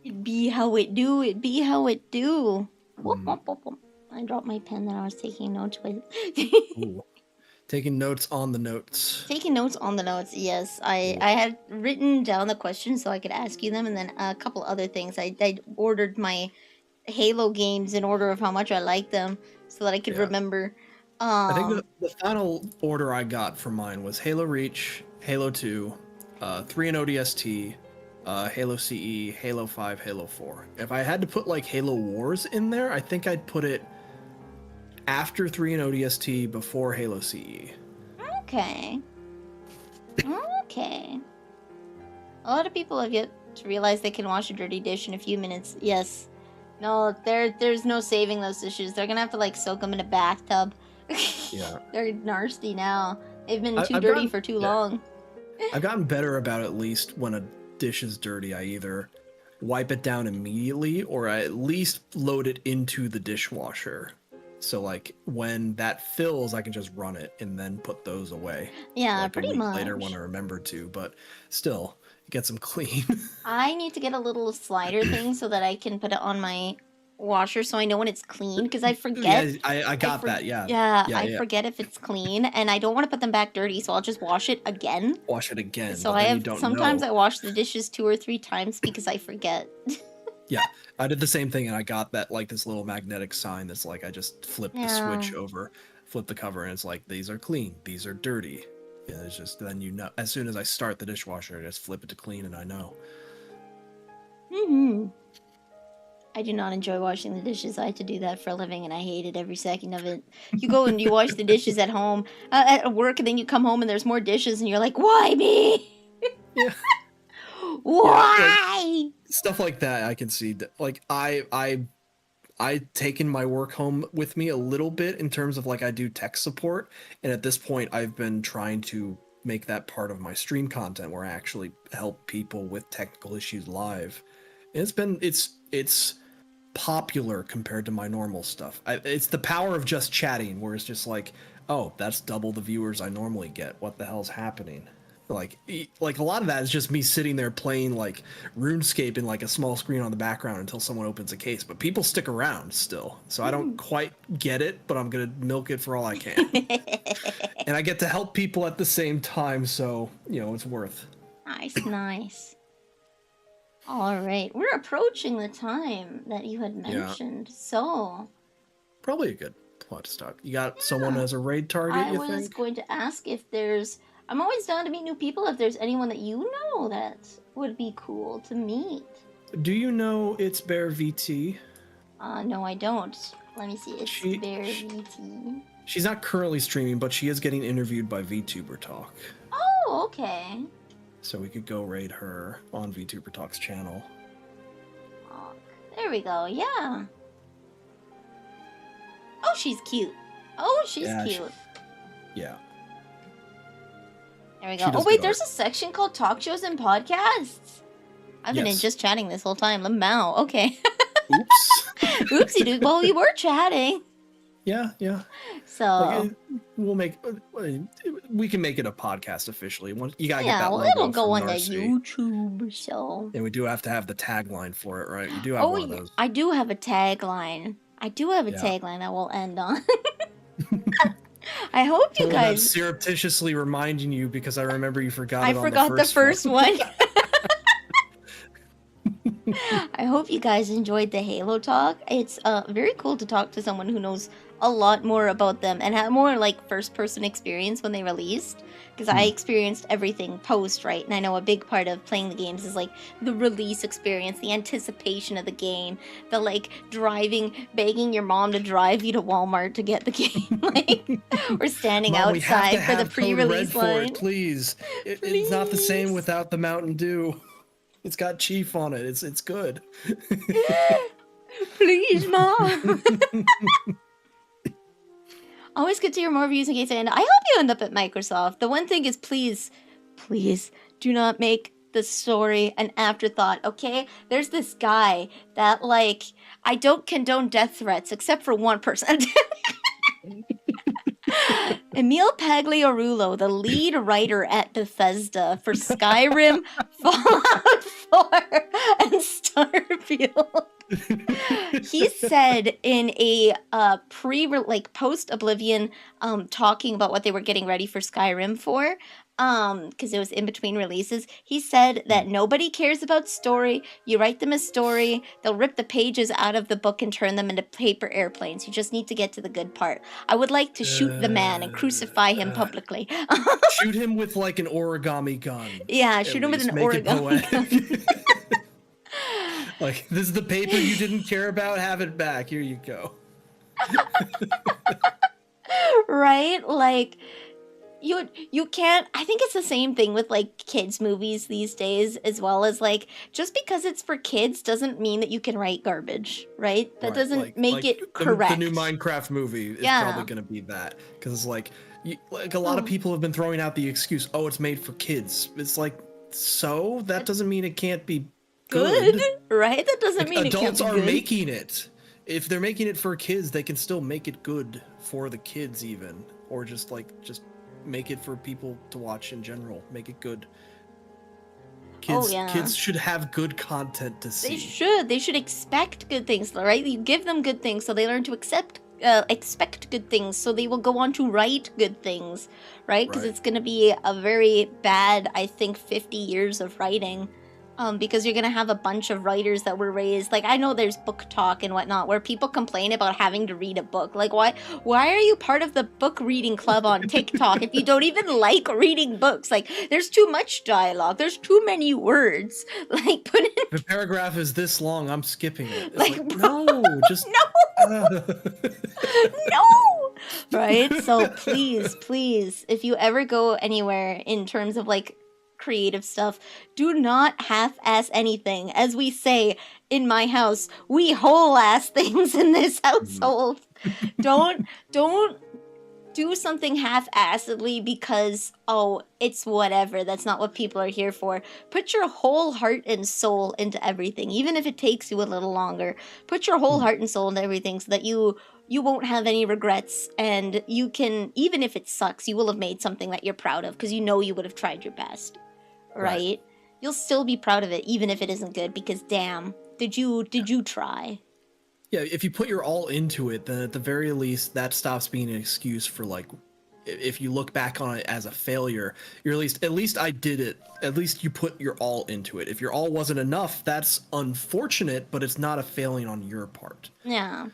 It be how it do, it be how it do. Whoop, whoop, whoop, whoop. I dropped my pen that I was taking notes with. Ooh. Taking notes on the notes. Taking notes on the notes, yes. I had written down the questions so I could ask you them, and then a couple other things. I ordered my Halo games in order of how much I like them so that I could remember. I think the final order I got from mine was Halo Reach, Halo 2, 3 and ODST, Halo CE, Halo 5, Halo 4. If I had to put like Halo Wars in there, I think I'd put it after 3 and ODST, before Halo CE. Okay. Okay. A lot of people have yet to realize they can wash a dirty dish in a few minutes. Yes. No, there's no saving those dishes. They're gonna have to like soak them in a bathtub. Yeah. They're nasty now. They've been too dirty for too long. I've gotten better about at least when a dish is dirty, I either wipe it down immediately or I at least load it into the dishwasher. So like when that fills, I can just run it and then put those away. Yeah, like pretty a week much. later when I remember to, but still, it gets them clean. I need to get a little slider thing so that I can put it on my washer so I know when it's clean, because I forget. Yeah, I got that, yeah. Yeah, I forget if it's clean, and I don't want to put them back dirty, so I'll just wash it again. Wash it again. So sometimes I wash the dishes 2 or 3 times because I forget. Yeah, I did the same thing, and I got that like this little magnetic sign that's like I just flip the switch over, flip the cover, and it's like these are clean, these are dirty. Yeah, it's just then you know as soon as I start the dishwasher, I just flip it to clean, and I know. I do not enjoy washing the dishes. I have to do that for a living, and I hated every second of it. You go and you wash the dishes at home, at work, and then you come home and there's more dishes, and you're like, why me? Yeah. Why? Yeah, like, stuff like that, I can see. Like I taken my work home with me a little bit in terms of like I do tech support, and at this point, I've been trying to make that part of my stream content where I actually help people with technical issues live. And it's popular compared to my normal stuff. It's the power of just chatting, where it's just like, oh, that's double the viewers I normally get. What the hell's happening? Like a lot of that is just me sitting there playing like RuneScape in like a small screen on the background until someone opens a case. But people stick around still, so I don't quite get it, but I'm gonna milk it for all I can. And I get to help people at the same time, so it's worth. Nice. All right, we're approaching the time that you had mentioned, so probably a good plot to start. You got someone as a raid target, I was going to ask if there's... I'm always down to meet new people, if there's anyone that you know that would be cool to meet. Do you know It's Bear VT? No, I don't. Let me see. It's Bear VT. She's not currently streaming, but she is getting interviewed by Vtuber Talk. Oh, okay. So we could go raid her on Vtuber Talk's channel. Oh, there we go, yeah. Oh, she's cute. Oh, she's cute. Yeah. There we go. Oh, wait, there's a section called Talk Shows and Podcasts? I've been in just chatting this whole time. Lamau. Okay. Oops. Oopsie dude. Well, we were chatting. Yeah. So we can make it a podcast officially. You gotta get that. Yeah, well, it'll go on the YouTube. So. And we do have to have the tagline for it, right? You do have one of those. I do have a tagline. I do have a tagline that we'll end on. I hope you guys. I'm surreptitiously reminding you because I remember you forgot. I forgot the first one. I hope you guys enjoyed the Halo talk. It's very cool to talk to someone who knows a lot more about them and had more like first-person experience when they released. Because I experienced everything post, right? And I know a big part of playing the games is like the release experience, the anticipation of the game, the like driving, begging your mom to drive you to Walmart to get the game, like, or standing Mom, outside for the pre-release line. Please. It's not the same without the Mountain Dew. It's got Chief on it. It's good. Please, Mom. Always good to hear more views in case I end. I hope you end up at Microsoft. The one thing is, please do not make the story an afterthought, okay? There's this guy that, like, I don't condone death threats except for one person. Emil Pagliarulo, the lead writer at Bethesda for Skyrim, Fallout 4, and Starfield. He said in a post-Oblivion talking about what they were getting ready for Skyrim for, because it was in between releases, he said that nobody cares about story. You write them a story, they'll rip the pages out of the book and turn them into paper airplanes. You just need to get to the good part. I would like to shoot the man and crucify him publicly. Shoot him with like an origami gun. Yeah, shoot him with an origami gun. Like, this is the paper you didn't care about, have it back. Here you go. Right? Like, you can't... I think it's the same thing with, like, kids' movies these days, as well as, like, just because it's for kids doesn't mean that you can write garbage, right? That doesn't make it correct. The new Minecraft movie is probably going to be that. Because it's like a lot of people have been throwing out the excuse, oh, it's made for kids. It's like, so? That doesn't mean it can't be good, right? That doesn't mean adults it can't be are good. Making it. If they're making it for kids, they can still make it good for the kids, even, or just make it for people to watch in general. Make it good. Kids should have good content to see. They should expect good things, right? You give them good things, so they learn to expect good things, so they will go on to write good things, right? Because it's going to be a very bad, I think, 50 years of writing. Because you're gonna have a bunch of writers that were raised, like, I know there's book talk and whatnot where people complain about having to read a book. Like, why are you part of the book reading club on TikTok if you don't even like reading books? Like, there's too much dialogue, there's too many words. Like, put in... The paragraph is this long, I'm skipping it. It's like no, just no. No, right? So please, if you ever go anywhere in terms of like creative stuff, do not half-ass anything. As we say in my house, we whole-ass things in this household. Don't do something half-assedly because, oh, it's whatever. That's not what people are here for. Put your whole heart and soul into everything, even if it takes you a little longer. Put your whole heart and soul into everything so that you won't have any regrets, and you can, even if it sucks, you will have made something that you're proud of because you know you would have tried your best, right? You'll still be proud of it even if it isn't good because damn, did you try? Yeah, if you put your all into it, then at the very least that stops being an excuse for like, if you look back on it as a failure, you're at least I did it. At least you put your all into it. If your all wasn't enough, that's unfortunate, but it's not a failing on your part. Yeah.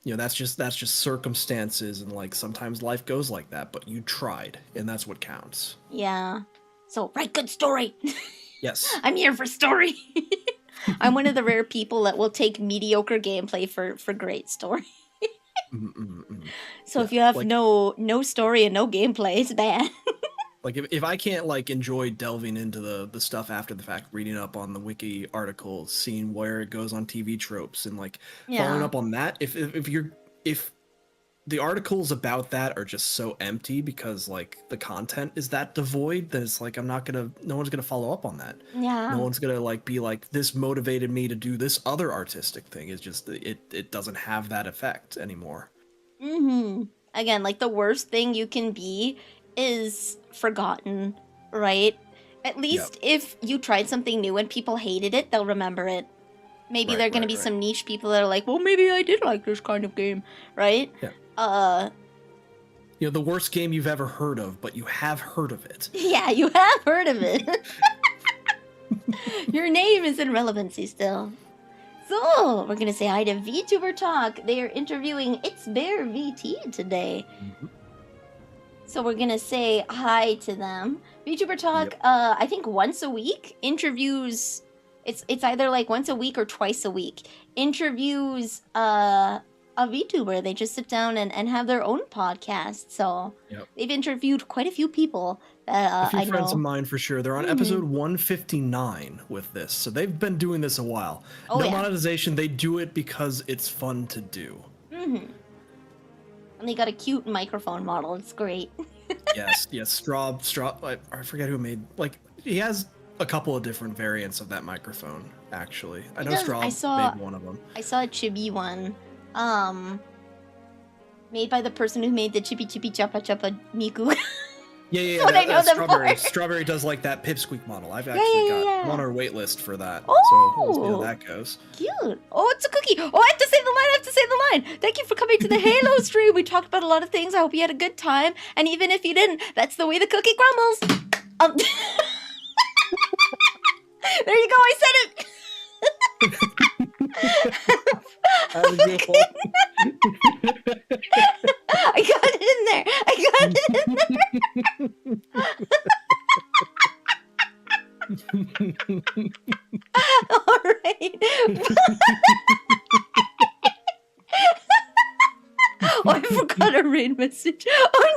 You know, that's just circumstances, and like sometimes life goes like that, but you tried, and that's what counts. Yeah. So write good story. Yes. I'm here for story. I'm one of the rare people that will take mediocre gameplay for great story. So if you have like, no story and no gameplay, it's bad. Like if I can't like enjoy delving into the stuff after the fact, reading up on the wiki articles, seeing where it goes on TV tropes, and like following up on that, if the articles about that are just so empty because like the content is that devoid, then it's like no one's gonna follow up on that. Yeah. No one's gonna like be like, this motivated me to do this other artistic thing. It's just it doesn't have that effect anymore. Again, like the worst thing you can be is forgotten, right? At least if you tried something new and people hated it, they'll remember it. Maybe there are going to be some niche people that are like, well, maybe I did like this kind of game, right? Yeah. You know, the worst game you've ever heard of, but you have heard of it. Yeah, you have heard of it. Your name is in relevancy still. So, we're going to say hi to Vtuber Talk. They are interviewing It's Bear VT today. So we're going to say hi to them. Vtuber Talk, I think once a week, interviews... It's either like once a week or twice a week. Interviews a VTuber. They just sit down and have their own podcast. So they've interviewed quite a few people that a I few friends know. of mine for sure. They're on episode 159 with this. So they've been doing this a while. No monetization. They do it because it's fun to do. And they got a cute microphone model. It's great. yes. Straw. I forget who made. Like he has a couple of different variants of that microphone. Actually, I know Straw made one of them. I saw a chibi one, made by the person who made the Chippy Chippy Choppa Choppa Miku. Yeah. What I know them Strawberry. for. Strawberry does like that Pipsqueak model. I've actually got I'm on our wait list for that. Oh, so we'll see how that goes. Cute. Oh, it's a cookie. Oh, I have to say the line. Thank you for coming to the Halo stream. We talked about a lot of things. I hope you had a good time. And even if you didn't, that's the way the cookie crumbles. There you go. I said it. That was beautiful. I got it in there. All right. Oh, I forgot a raid message. Oh,